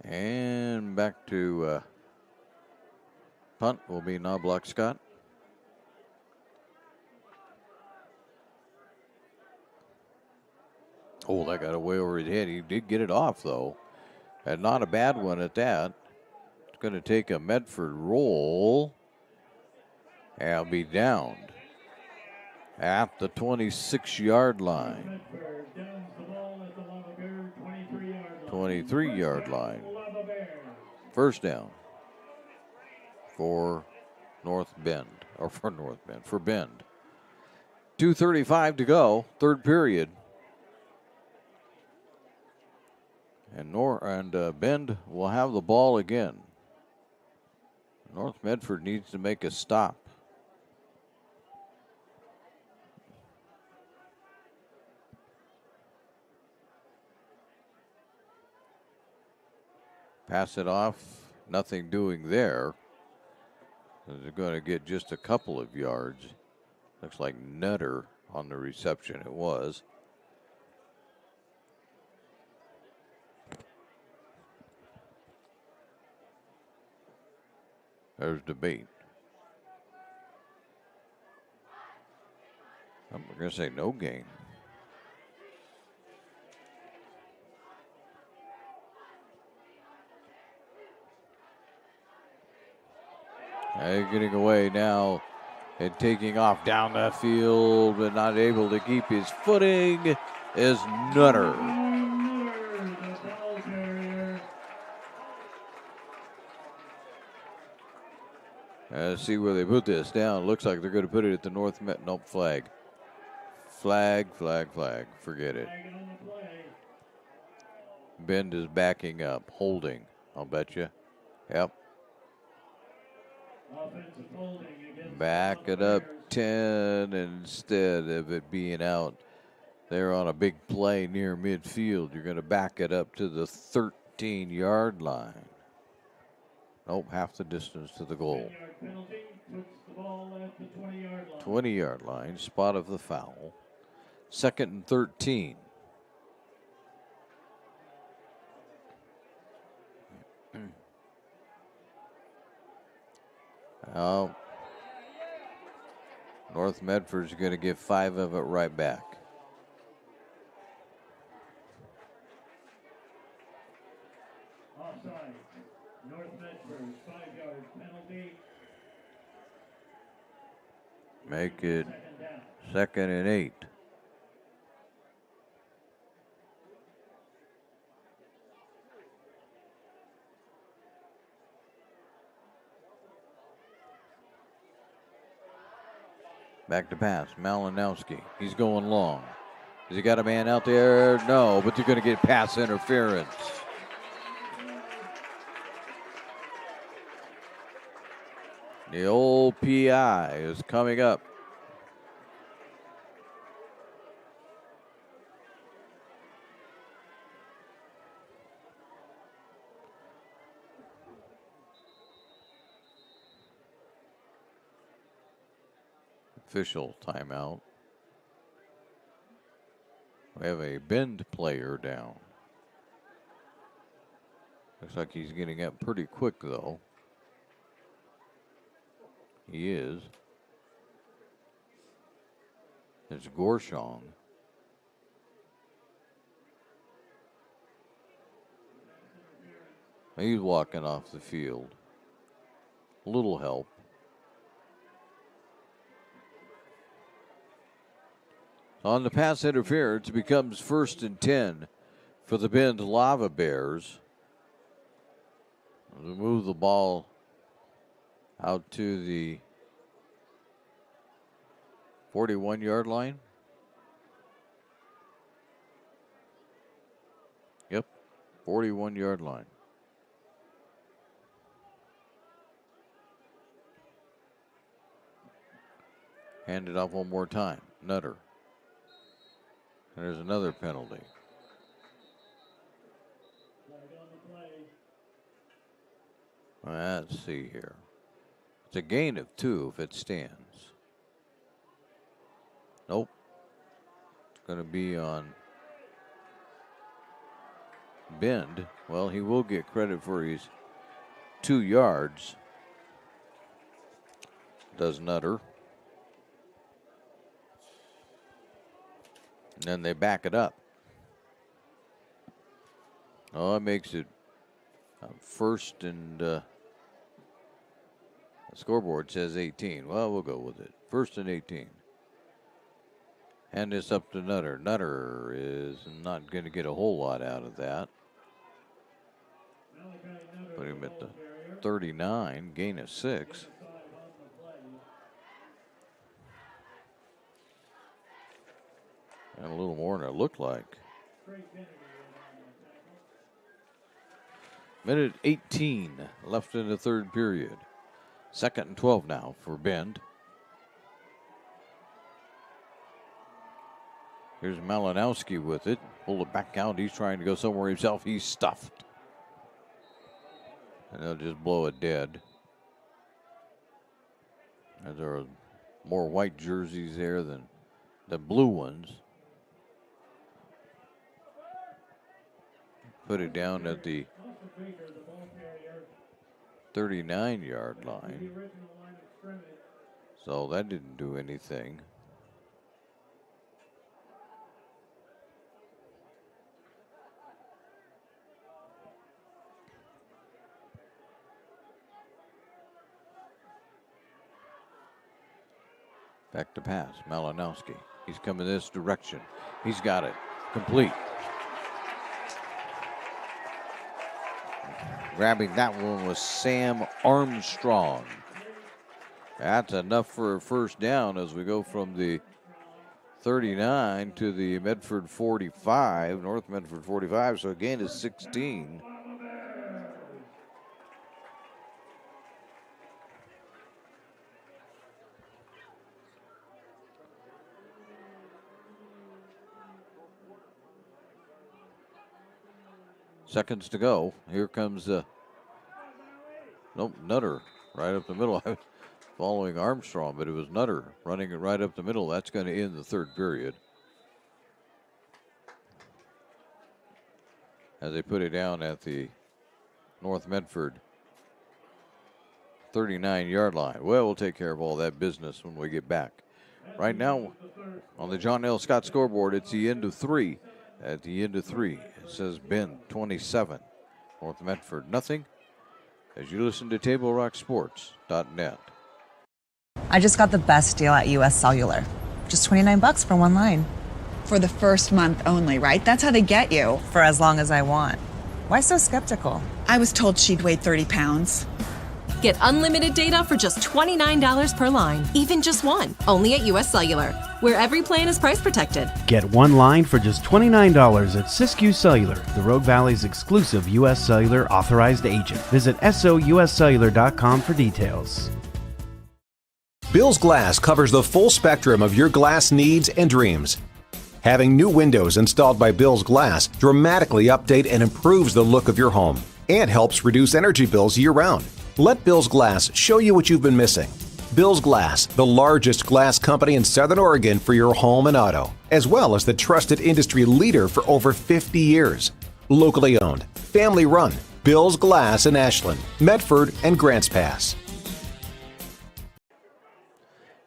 A: And back to punt will be Knobloch Scott. Oh, that got away over his head. He did get it off, though. And not a bad one at that. It's going to take a Medford roll. And be downed at the 26-yard line. 23-yard line. 1st down for North Bend, or for North Bend, for Bend. 2:35 to go, 3rd period. And Bend will have the ball again. North Medford needs to make a stop. Pass it off, nothing doing there. They're going to get just a couple of yards. Looks like Nutter on the reception, it was. There's debate. I'm going to say no gain. Getting away now and taking off down the field, but not able to keep his footing is Nutter. Let's see where they put this down. Looks like they're going to put it at the North Met. Nope, flag. Flag. Forget it. Bend is backing up, holding. I'll bet you. Yep. Back it up 10 instead of it being out there on a big play near midfield. You're going to back it up to the 13-yard line. Nope, half the distance to the goal. 20-yard line, spot of the foul. 2nd and 13. Now, North Medford's going to give 5 of it right back.
J: Offside. North Medford, 5-yard penalty.
A: Make it 2nd and 8. Back to pass. Malinowski. He's going long. Has he got a man out there? No, but they're going to get pass interference. The old PI is coming up. Official timeout. We have a Bend player down. Looks like he's getting up pretty quick, though. He is. It's Gorshong. He's walking off the field. A little help. On the pass interference, it becomes 1st and 10 for the Bend Lava Bears. They move the ball out to the 41-yard line. Yep, 41-yard line. Hand it off one more time. Nutter. And there's another penalty. Let's see here. It's a gain of 2 if it stands. Nope. It's going to be on Bend. Well, he will get credit for his 2 yards. Does Nutter. And then they back it up. Oh, it makes it first and the scoreboard says 18. Well, we'll go with it. 1st and 18. Hand this up to Nutter. Nutter is not going to get a whole lot out of that. Put him at the 39, gain of 6. And a little more than it looked like. Minute 18 left in the third period. 2nd and 12 now for Bend. Here's Malinowski with it. Pull it back out. He's trying to go somewhere himself. He's stuffed. And they'll just blow it dead. And there are more white jerseys there than the blue ones. Put it down at the 39-yard line. So that didn't do anything. Back to pass, Malinowski. He's coming this direction. He's got it. Complete. Grabbing that one was Sam Armstrong. That's enough for a first down as we go from the 39 to the Medford 45, North Medford 45, so a gain is 16. Seconds to go. Here comes Nutter right up the middle. Following Armstrong, but it was Nutter running it right up the middle. That's going to end the third period. As they put it down at the North Medford 39-yard line. Well, we'll take care of all that business when we get back. Right now, on the John L. Scott scoreboard, it's the end of 3. At the end of 3, it says Bend 27, North Medford nothing. As you listen to TableRockSports.net.
I: I just got the best deal at US Cellular. Just $29 for one line.
M: For the first month only, right? That's how they get you.
I: For as long as I want. Why so skeptical?
M: I was told she'd weigh 30 pounds.
N: Get unlimited data for just $29 per line, even just one. Only at US Cellular, where every plan is price protected.
O: Get one line for just $29 at Siskiyou Cellular, the Rogue Valley's exclusive US Cellular authorized agent. Visit souscellular.com for details.
T: Bill's Glass covers the full spectrum of your glass needs and dreams. Having new windows installed by Bill's Glass dramatically update and improves the look of your home and helps reduce energy bills year-round. Let Bill's Glass show you what you've been missing. Bill's Glass, the largest glass company in Southern Oregon for your home and auto, as well as the trusted industry leader for over 50 years. Locally owned, family run, Bill's Glass in Ashland, Medford, and Grants Pass.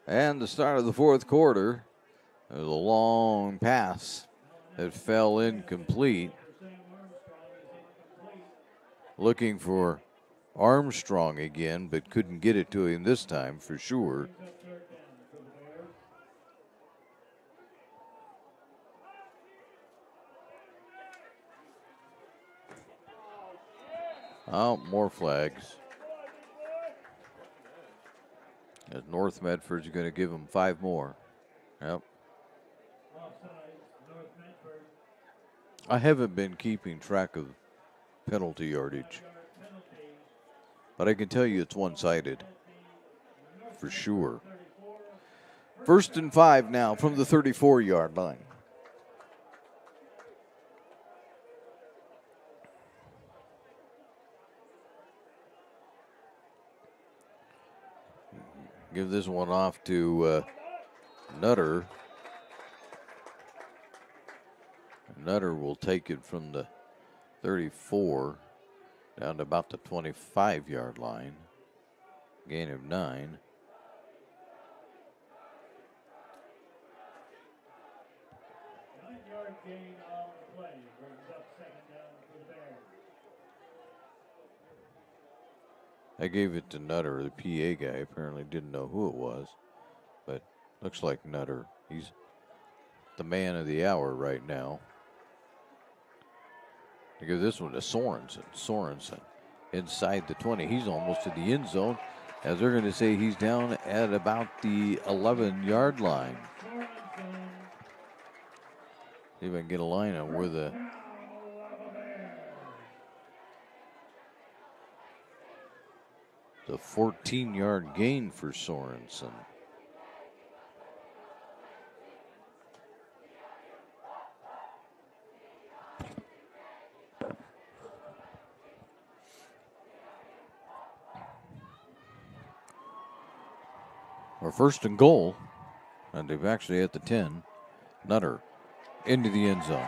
A: And the start of the fourth quarter, there was a long pass that fell incomplete. looking for Armstrong again, but couldn't get it to him this time for sure. Oh, more flags. As North Medford's going to give them 5 more. Yep. I haven't been keeping track of penalty yardage, but I can tell you it's one-sided for sure. 1st and 5 now from the 34-yard line. Give this one off to Nutter. Nutter will take it from the 34 down to about the 25-yard line. Gain of 9.
J: Gain on the play brings up 2nd down for the Bears.
A: I gave it to Nutter. The PA guy apparently didn't know who it was, but looks like Nutter. He's the man of the hour right now. I give this one to Sorensen. Sorensen inside the 20. He's almost to the end zone, as they're going to say he's down at about the 11-yard line. See if I can get a line on where the The 14-yard gain for Sorensen. Or 1st and goal, and they've actually at the 10. Nutter into the end zone.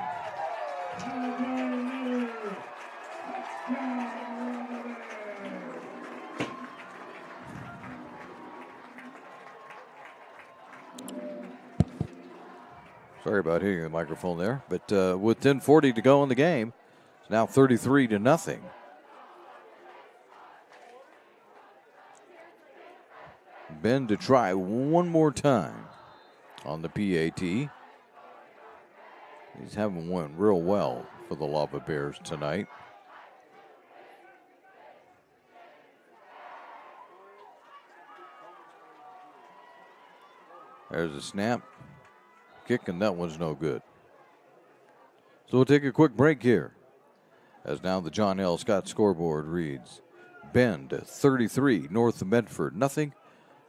A: Sorry about hitting the microphone there, but with 10:40 to go in the game, it's now 33-0. Ben to try one more time on the PAT. He's having one real well for the Lava Bears tonight. There's a snap. Kick, and that one's no good. So we'll take a quick break here, as now the John L. Scott scoreboard reads Bend 33, North Medford, nothing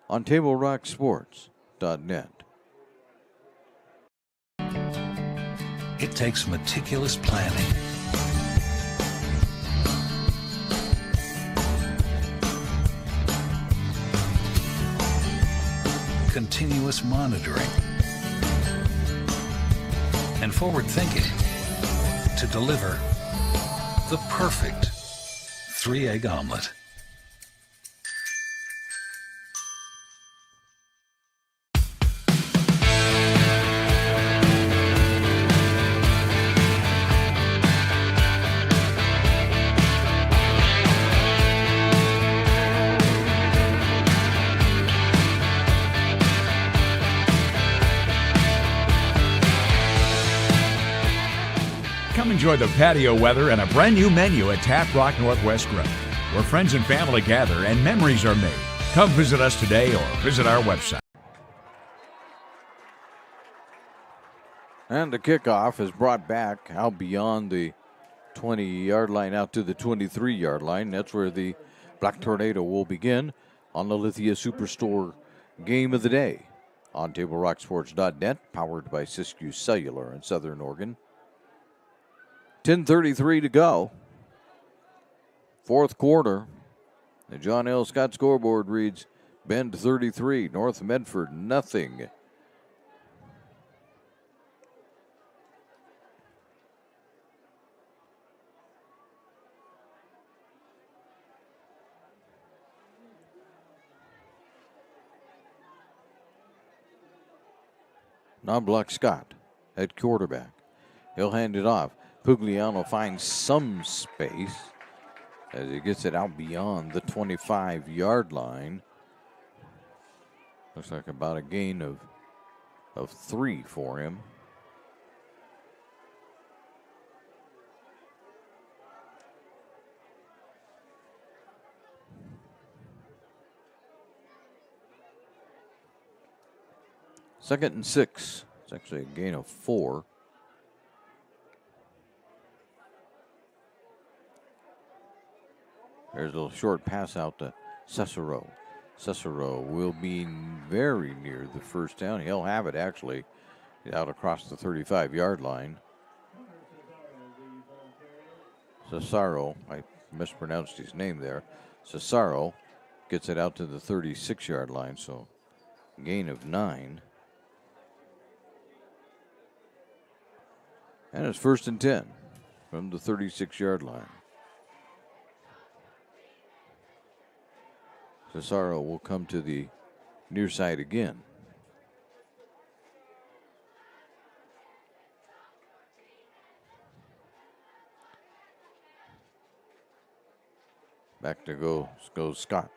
A: on TableRockSports.net.
P: It takes meticulous planning, continuous monitoring, and forward thinking to deliver the perfect 3-egg omelet.
Q: Enjoy the patio weather and a brand new menu at Tap Rock Northwest Grill, where friends and family gather and memories are made. Come visit us today or visit our website.
A: And the kickoff is brought back out beyond the 20-yard line, out to the 23-yard line. That's where the Black Tornado will begin on the Lithia Superstore game of the day on TableRockSports.net, powered by Siskiyou Cellular in Southern Oregon. 10:33 to go. Fourth quarter. The John L. Scott scoreboard reads Bend 33, North Medford nothing. Now Block Scott at quarterback. He'll hand it off. Pugliano finds some space. as he gets it out beyond the 25-yard line. Looks like about a gain of 3 for him. Second and 6. It's actually a gain of 4. There's a little short pass out to Cicero. Cicero will be very near the first down. He'll have it actually out across the 35-yard line. Cicero, I mispronounced his name there. Cicero gets it out to the 36-yard line, so gain of 9. And it's first and 10 from the 36-yard line. Cicero will come to the near side again. Back to goes Scott.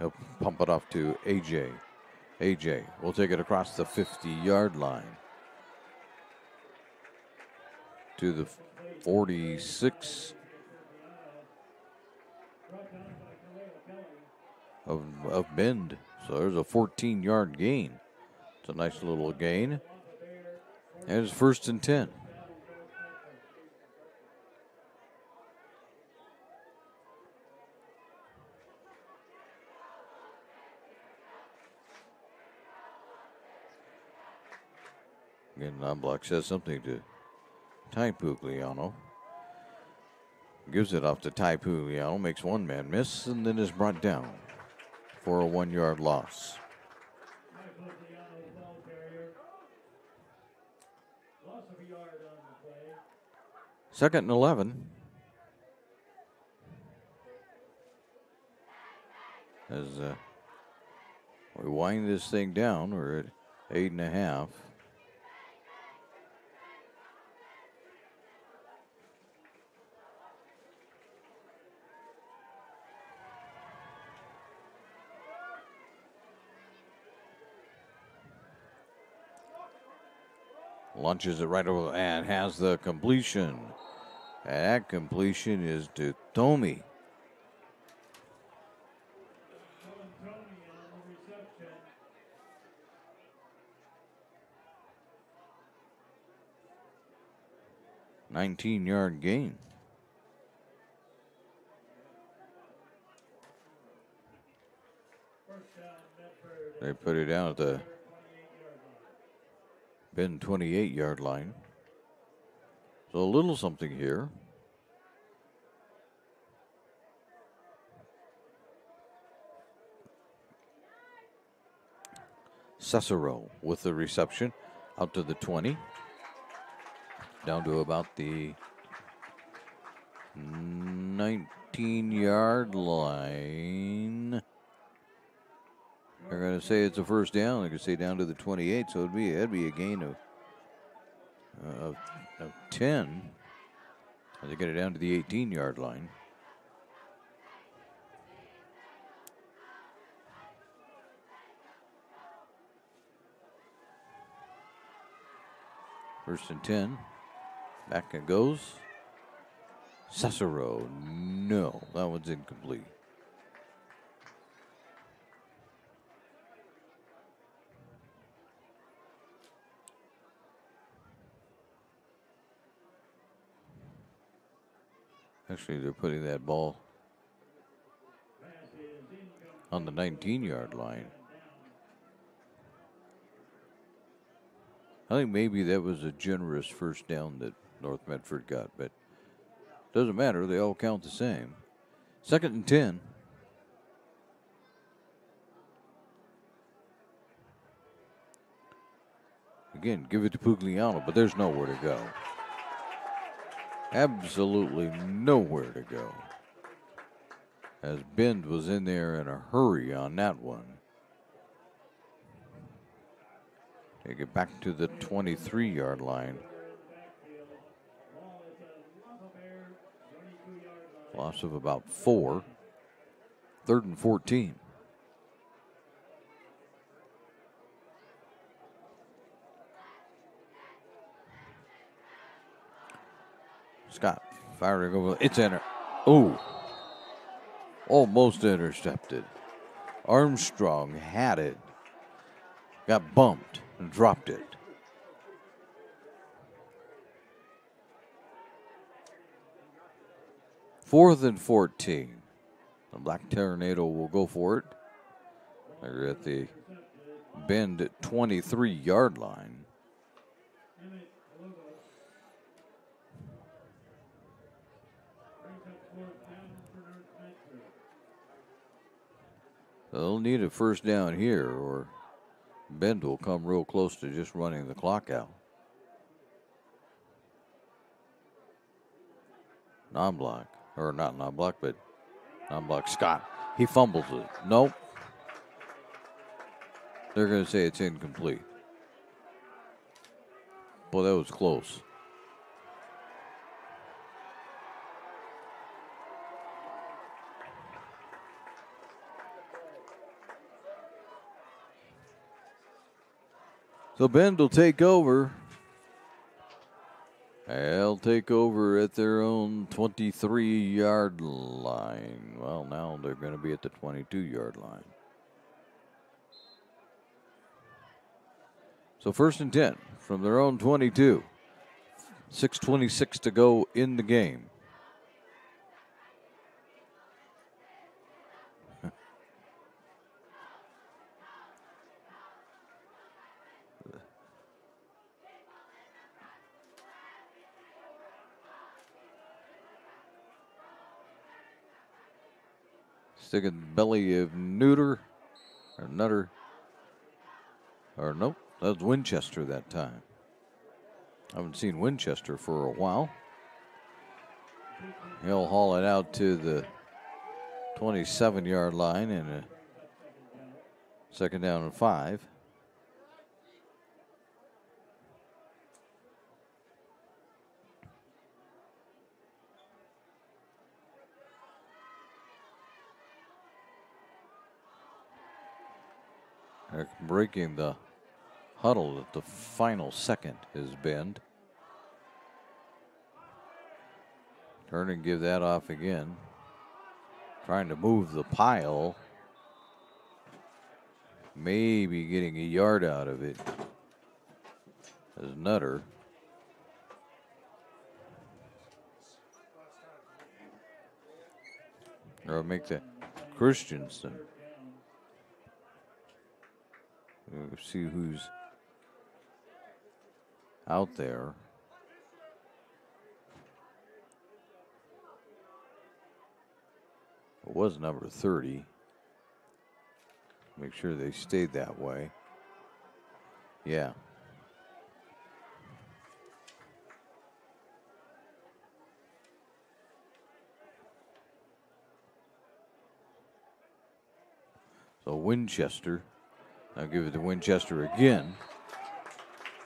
A: He'll pump it off to AJ. AJ will take it across the 50-yard line to the 46 of Bend. So there's a 14-yard gain. It's a nice little gain. And it's first and 10. Again, non-block says something to Ty Pugliano. Gives it off to Ty Pugliano, makes one man miss, and then is brought down for a 1-yard loss. Second and 11. As we wind this thing down, we're at 8.5. Launches it right over and has the completion. And that completion is to Tomey. $19-yard gain. They put it down at the Bend 28-yard line. So a little something here. Cicero with the reception out to the 20. Down to about the 19-yard line. They're going to say it's a first down. They're going to say down to the 28, so it'd be a gain of 10. They get it down to the 18-yard line. First and 10. Back it goes. Cicero. No, that one's incomplete. Actually, they're putting that ball on the 19-yard line. I think maybe that was a generous first down that North Medford got, but doesn't matter. They all count the same. Second and 10. Again, give it to Pugliano, but there's nowhere to go. Absolutely nowhere to go. As Bend was in there in a hurry on that one. Take it back to the 23-yard line. Loss of about 4. 3rd and 14. Scott firing over. It's in it. Oh, almost intercepted. Armstrong had it. Got bumped and dropped it. Fourth and 14. The Black Tornado will go for it. They're at the Bend at 23-yard line. They'll need a first down here, or Bend will come real close to just running the clock out. Non-block, or not non-block, but non-block. Scott, he fumbles it. Nope. They're going to say it's incomplete. Boy, that was close. So Bend will take over. They'll take over at their own 23-yard line. Well, now they're going to be at the 22-yard line. So 1st and 10 from their own 22. 6:26 to go in the game. Stick in the belly of Nutter. Or nope, that was Winchester that time. I haven't seen Winchester for a while. He'll haul it out to the 27-yard line and a 2nd down and 5. They're breaking the huddle at the final second is Bend. Turn and give that off again. Trying to move the pile. Maybe getting a yard out of it. As Nutter. Or make that Christensen. We'll see who's out there. It was number 30. Make sure they stayed that way. Yeah. So Winchester. I'll give it to Winchester again.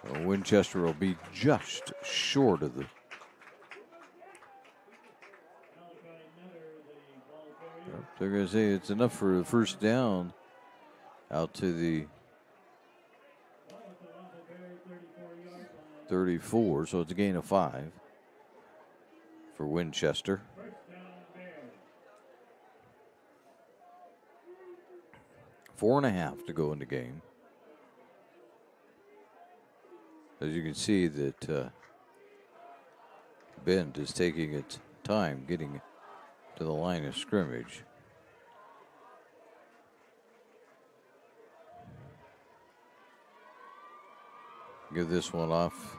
A: So Winchester will be just short of the. They're going to say it's enough for the first down out to the 34, so it's a gain of 5 for Winchester. Four and a half to go in the game. As you can see that Bend is taking its time getting to the line of scrimmage. Give this one off.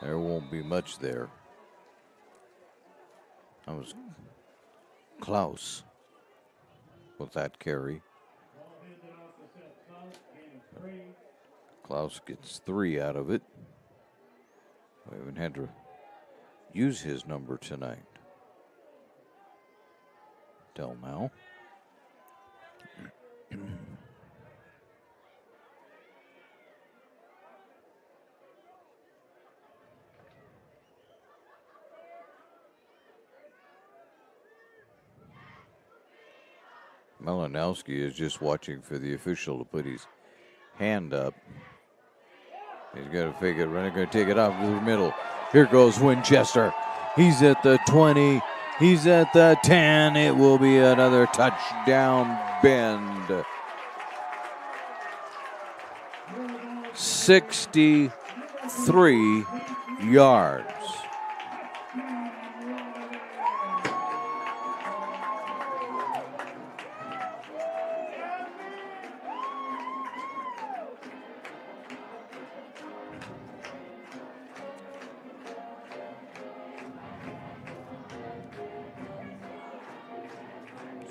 A: There won't be much there. That was Klaus with that carry. Klaus gets 3 out of it. We haven't had to use his number tonight. Till now. Malinowski is just watching for the official to put his hand up. He's going to fake it, running, going to take it off to the middle. Here goes Winchester. He's at the 20. He's at the 10. It will be another touchdown Bend. 63 yards.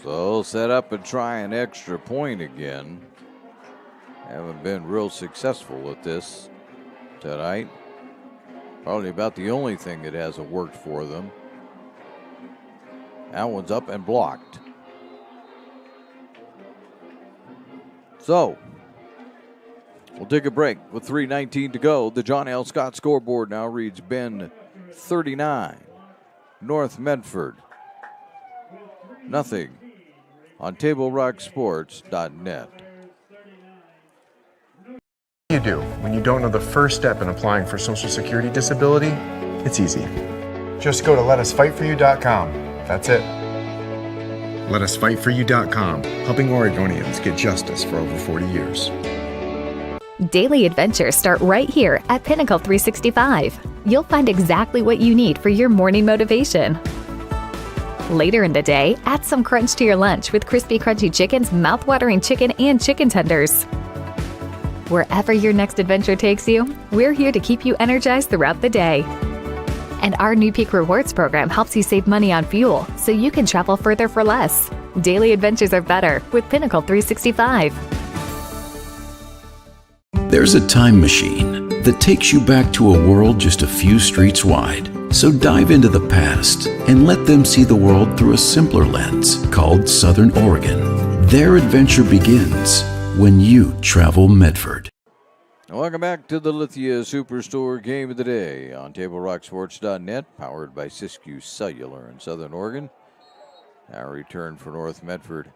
A: So set up and try an extra point again. Haven't been real successful at this tonight. Probably about the only thing that hasn't worked for them. That one's up and blocked. So we'll take a break with 3:19 to go. The John L. Scott scoreboard now reads Bend 39, North Medford nothing on TableRockSports.net.
B: You do when you don't know the first step in applying for Social Security disability? It's easy. Just go to letusfightforyou.com. That's it. Letusfightforyou.com, helping Oregonians get justice for over 40 years.
K: Daily adventures start right here at Pinnacle 365. You'll find exactly what you need for your morning motivation. Later in the day, add some crunch to your lunch with crispy, crunchy chickens, mouth-watering chicken, and chicken tenders. Wherever your next adventure takes you, we're here to keep you energized throughout the day. And our New Peak Rewards program helps you save money on fuel so you can travel further for less. Daily adventures are better with Pinnacle 365.
L: There's a time machine that takes you back to a world just a few streets wide. So dive into the past and let them see the world through a simpler lens called Southern Oregon. Their adventure begins when you travel Medford.
A: Welcome back to the Lithia Superstore Game of the Day on TableRockSports.net, powered by Siskiyou Cellular in Southern Oregon. Our return for North Medford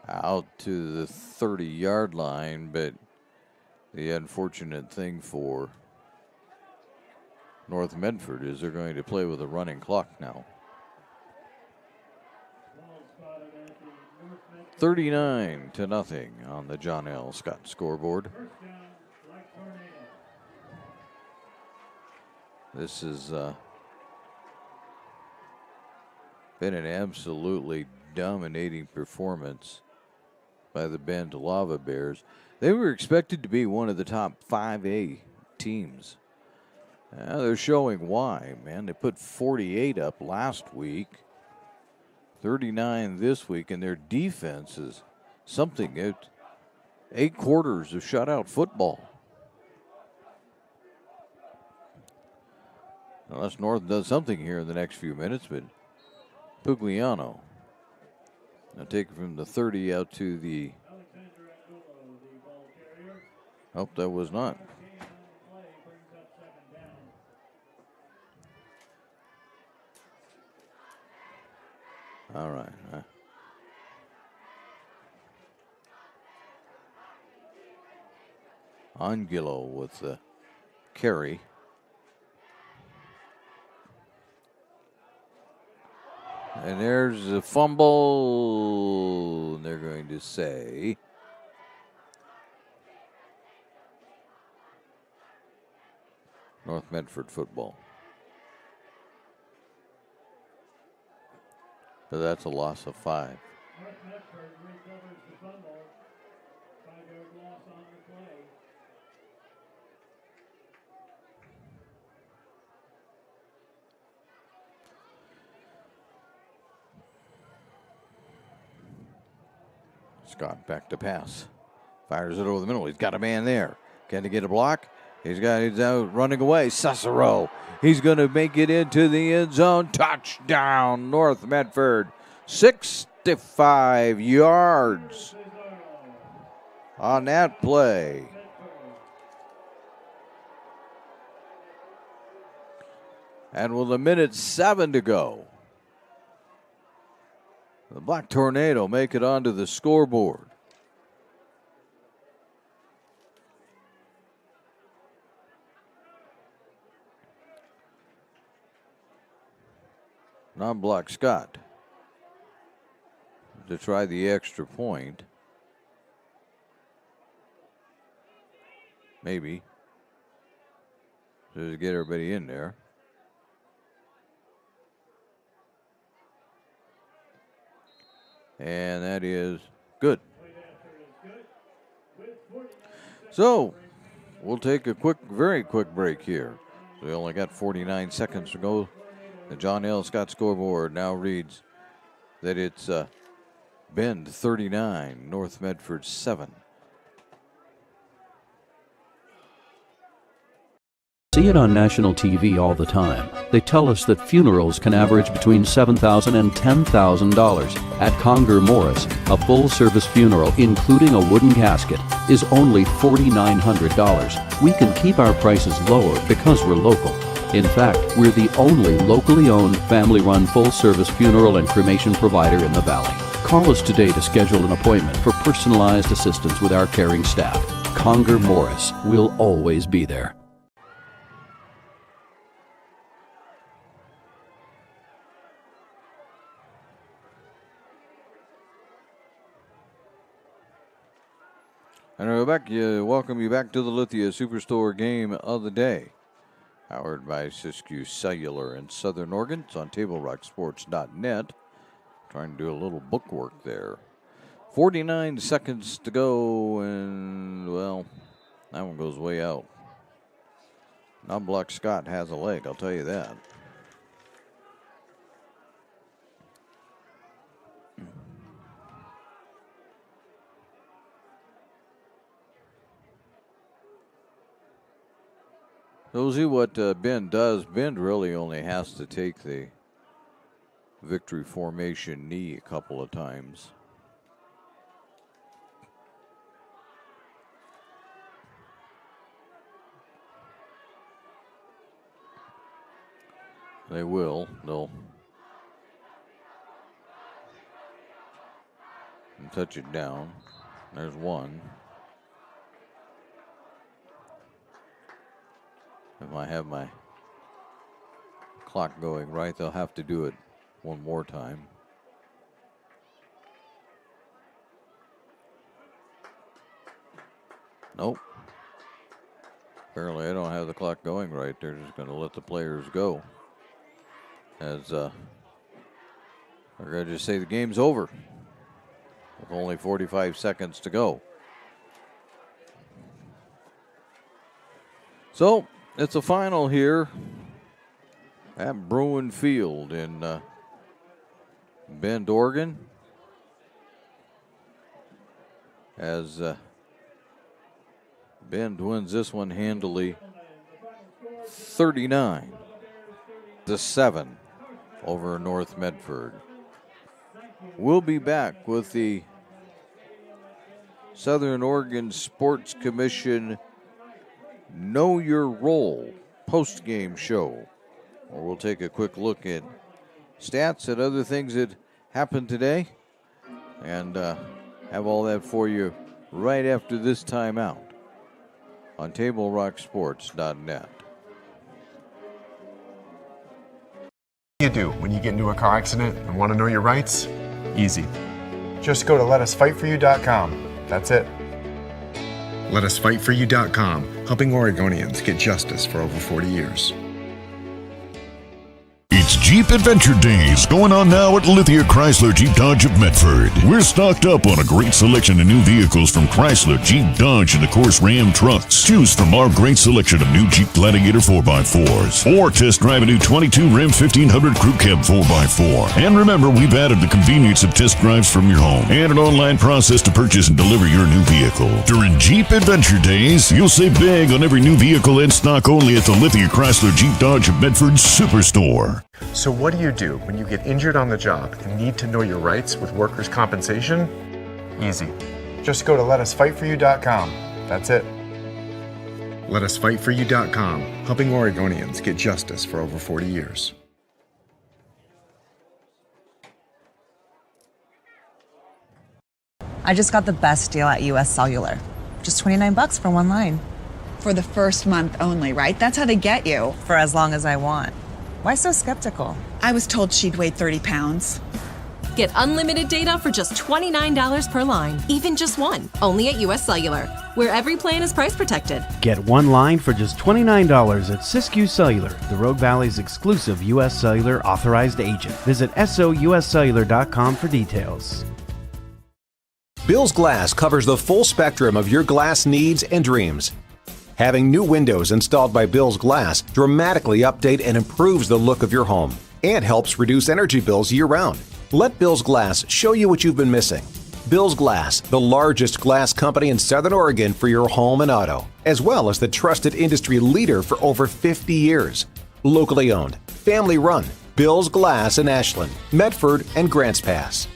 A: out to the 30-yard line, but the unfortunate thing for North Medford is they're going to play with a running clock now. 39-0 on the John L. Scott scoreboard. This has been an absolutely dominating performance by the Bend Lava Bears. They were expected to be one of the top 5A teams. They're showing why, man. They put 48 up last week, 39 this week, and their defense is something. 8 quarters of shutout football. Unless North does something here in the next few minutes, but Pugliano now take it from the 30 out to the... Oh, that was not. All right. Angulo with the carry. And there's a fumble. And they're going to say North Medford football. But that's a loss of 5.
J: North Medford recovers the fumble. 5-yard loss on the play.
A: Scott back to pass. Fires it over the middle. He's got a man there. Can he get a block? He's out running away. Cicero. He's going to make it into the end zone. Touchdown, North Medford. 65 yards on that play. And with 1:07 to go, The Black Tornado make it onto the scoreboard. Non-Black Scott to try the extra point. Maybe. Just to get everybody in there. And that is good. So, we'll take a very quick break here. We only got 49 seconds to go. The John L. Scott scoreboard now reads that it's Bend 39, North Medford 7.
R: See it on national TV all the time. They tell us that funerals can average between $7,000 and $10,000. At Conger Morris, a full-service funeral, including a wooden casket, is only $4,900. We can keep our prices lower because we're local. In fact, we're the only locally owned, family-run, full-service funeral and cremation provider in the Valley. Call us today to schedule an appointment for personalized assistance with our caring staff. Conger Morris will always be there.
A: And we're back. Welcome you back to the Lithia Superstore game of the day. Powered by Siskiyou Cellular in Southern Oregon. It's on TableRockSports.net. Trying to do a little bookwork there. 49 seconds to go, and, well, that one goes way out. Non-Black Scott has a leg, I'll tell you that. So we'll see what Bend does. Bend really only has to take the victory formation knee a couple of times. They will. They'll touch it down. There's one. If I have my clock going right, they'll have to do it one more time. Nope. Apparently I don't have the clock going right. They're just going to let the players go. As they're going to just say the game's over with only 45 seconds to go. So, it's a final here at Bruin Field in Bend, Oregon. As Bend wins this one handily, 39-7 over North Medford. We'll be back with the Southern Oregon Sports Commission Know Your Role post-game show, where we'll take a quick look at stats and other things that happened today and have all that for you right after this timeout on TableRockSports.net.
B: What do you do when you get into a car accident and want to know your rights? Easy. Just go to LetUsFightForYou.com. That's it. LetUsFightForYou.com, helping Oregonians get justice for over 40 years.
C: It's Jeep Adventure Days going on now at Lithia Chrysler Jeep Dodge of Medford. We're stocked up on a great selection of new vehicles from Chrysler, Jeep, Dodge, and of course Ram trucks. Choose from our great selection of new Jeep Gladiator 4x4s or test drive a new 22 Ram 1500 Crew Cab 4x4. And remember, we've added the convenience of test drives from your home and an online process to purchase and deliver your new vehicle. During Jeep Adventure Days, you'll save big on every new vehicle in stock only at the Lithia Chrysler Jeep Dodge of Medford Superstore.
B: So what do you do when you get injured on the job and need to know your rights with workers' compensation? Easy. Just go to LetUsFightForYou.com. That's it. LetUsFightForYou.com, helping Oregonians get justice for over 40 years.
M: I just got the best deal at US Cellular. Just $29 for one line. For the first month only, right? That's how they get you.
I: For as long as I want. Why so skeptical?
M: I was told she'd weigh 30 pounds.
N: Get unlimited data for just $29 per line, even just one, only at US Cellular, where every plan is price protected.
O: Get one line for just $29 at Siskiyou Cellular, the Rogue Valley's exclusive U.S. Cellular authorized agent. Visit souscellular.com for details.
T: Bill's Glass covers the full spectrum of your glass needs and dreams. Having new windows installed by Bill's Glass dramatically update and improves the look of your home and helps reduce energy bills year-round. Let Bill's Glass show you what you've been missing. Bill's Glass, the largest glass company in Southern Oregon for your home and auto, as well as the trusted industry leader for over 50 years. Locally owned, family run, Bill's Glass in Ashland, Medford, and Grants Pass.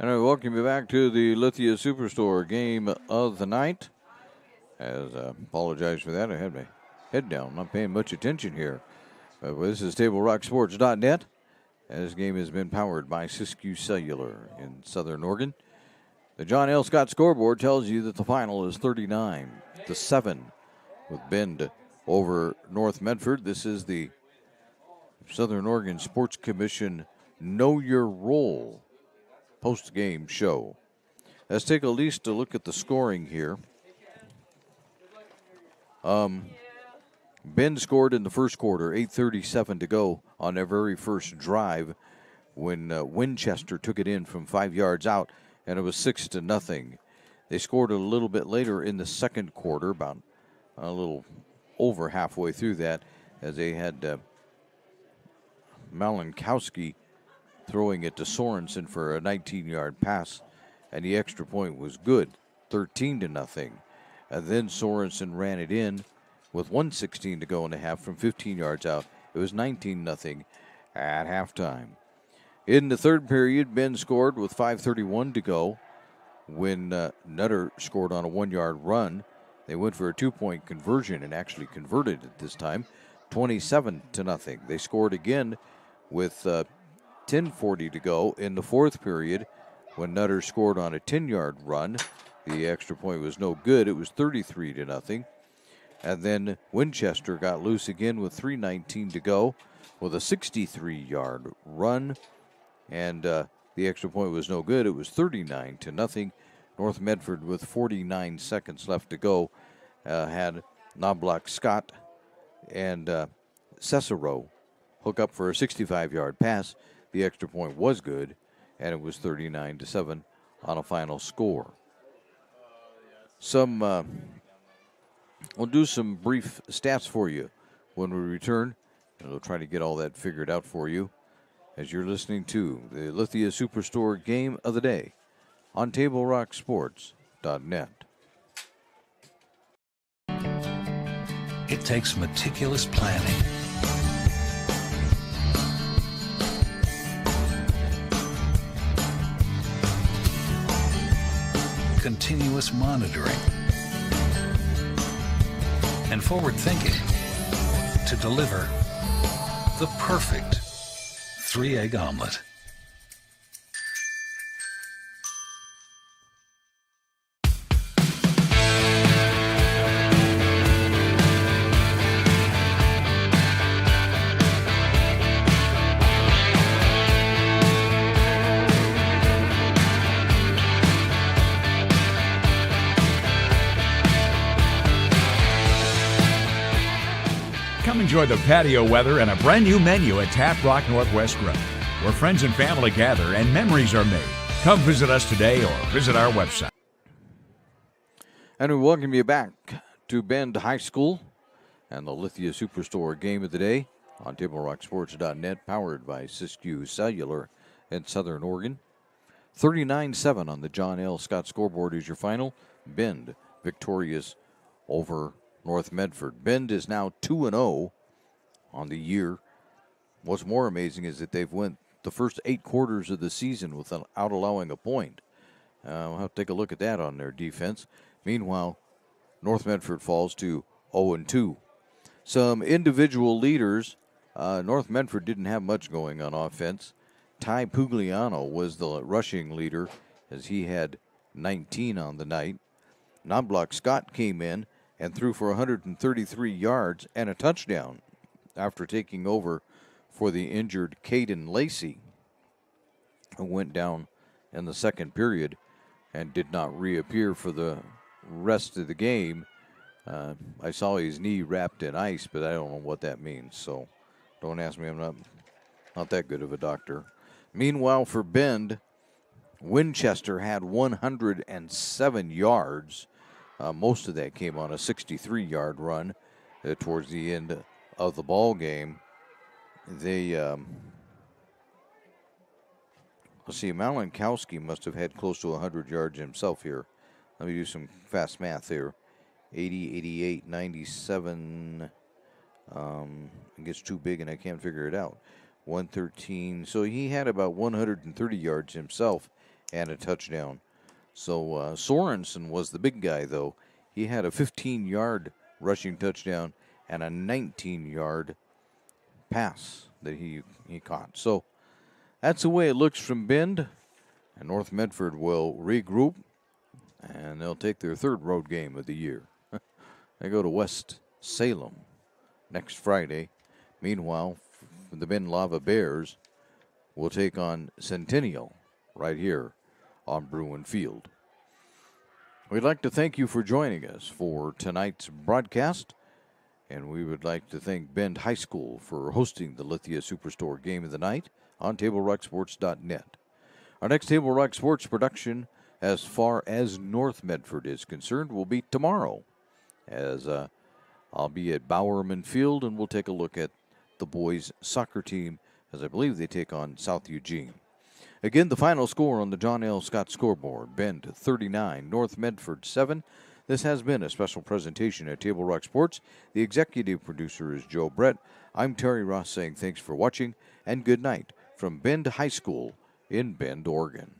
A: And I welcome you back to the Lithia Superstore game of the night. Apologize for that. I had my head down, not paying much attention here. This is TableRockSports.net. This game has been powered by Siskiyou Cellular in Southern Oregon. The John L. Scott scoreboard tells you that the final is 39-7 with Bend over North Medford. This is the Southern Oregon Sports Commission Know Your Role post-game show. Let's take at least a look at the scoring here. Bend scored in the first quarter, 8:37 to go on their very first drive when Winchester took it in from 5 yards out, and it was 6-0. They scored a little bit later in the second quarter, about a little over halfway through that, as they had Malinkowski throwing it to Sorensen for a 19-yard pass, and the extra point was good, 13-0. And then Sorensen ran it in with 1:16 to go in the half from 15 yards out. It was 19-0 at halftime. In the third period, Ben scored with 5:31 to go when Nutter scored on a 1-yard run. They went for a 2-point conversion and actually converted it this time, 27-0. They scored again with 10:40 to go in the fourth period when Nutter scored on a 10-yard run. The extra point was no good. It was 33-0. And then Winchester got loose again with 3:19 to go with a 63-yard run. And the extra point was no good. It was 39-0. North Medford, with 49 seconds left to go, had Knobloch Scott and Cicero hook up for a 65-yard pass. The extra point was good, and it was 39-7 on a final score. We'll do some brief stats for you when we return, and we'll try to get all that figured out for you as you're listening to the Lithia Superstore Game of the Day on TableRockSports.net.
P: It takes meticulous planning, continuous monitoring, and forward thinking to deliver the perfect 3-egg omelet.
Q: Come enjoy the patio weather and a brand new menu at Tap Rock Northwest Grill, where friends and family gather and memories are made. Come visit us today or visit our website.
A: And we welcome you back to Bend High School and the Lithia Superstore Game of the Day on TableRockSports.net, powered by Siskiyou Cellular in Southern Oregon. 39-7 on the John L. Scott scoreboard is your final. Bend victorious over North Medford. Bend is now 2-0 on the year. What's more amazing is that they've went the first 8 quarters of the season without allowing a point. We'll have to take a look at that on their defense. Meanwhile, North Medford falls to 0-2. Some individual leaders. North Medford didn't have much going on offense. Ty Pugliano was the rushing leader as he had 19 on the night. Knobloch Scott came in and threw for 133 yards and a touchdown after taking over for the injured Caden Lacey, who went down in the second period and did not reappear for the rest of the game. I saw his knee wrapped in ice, but I don't know what that means, so don't ask me. I'm not that good of a doctor. Meanwhile, for Bend, Winchester had 107 yards. Most of that came on a 63-yard run towards the end of the ball game. They, let's see, Malinkowski must have had close to 100 yards himself here. Let me do some fast math here. 80, 88, 97. It gets too big and I can't figure it out. 113. So he had about 130 yards himself and a touchdown. So Sorensen was the big guy, though. He had a 15-yard rushing touchdown and a 19-yard pass that he caught. So that's the way it looks from Bend. And North Medford will regroup, and they'll take their third road game of the year. They go to West Salem next Friday. Meanwhile, the Bend Lava Bears will take on Centennial right here on Bruin Field. We'd like to thank you for joining us for tonight's broadcast, and we would like to thank Bend High School for hosting the Lithia Superstore Game of the Night on TableRockSports.net. Our next Table Rock Sports production, as far as North Medford is concerned, will be tomorrow, as I'll be at Bowerman Field, and we'll take a look at the boys' soccer team, as I believe they take on South Eugene. Again, the final score on the John L. Scott scoreboard: Bend 39, North Medford 7. This has been a special presentation at Table Rock Sports. The executive producer is Joe Brett. I'm Terry Ross saying thanks for watching and good night from Bend High School in Bend, Oregon.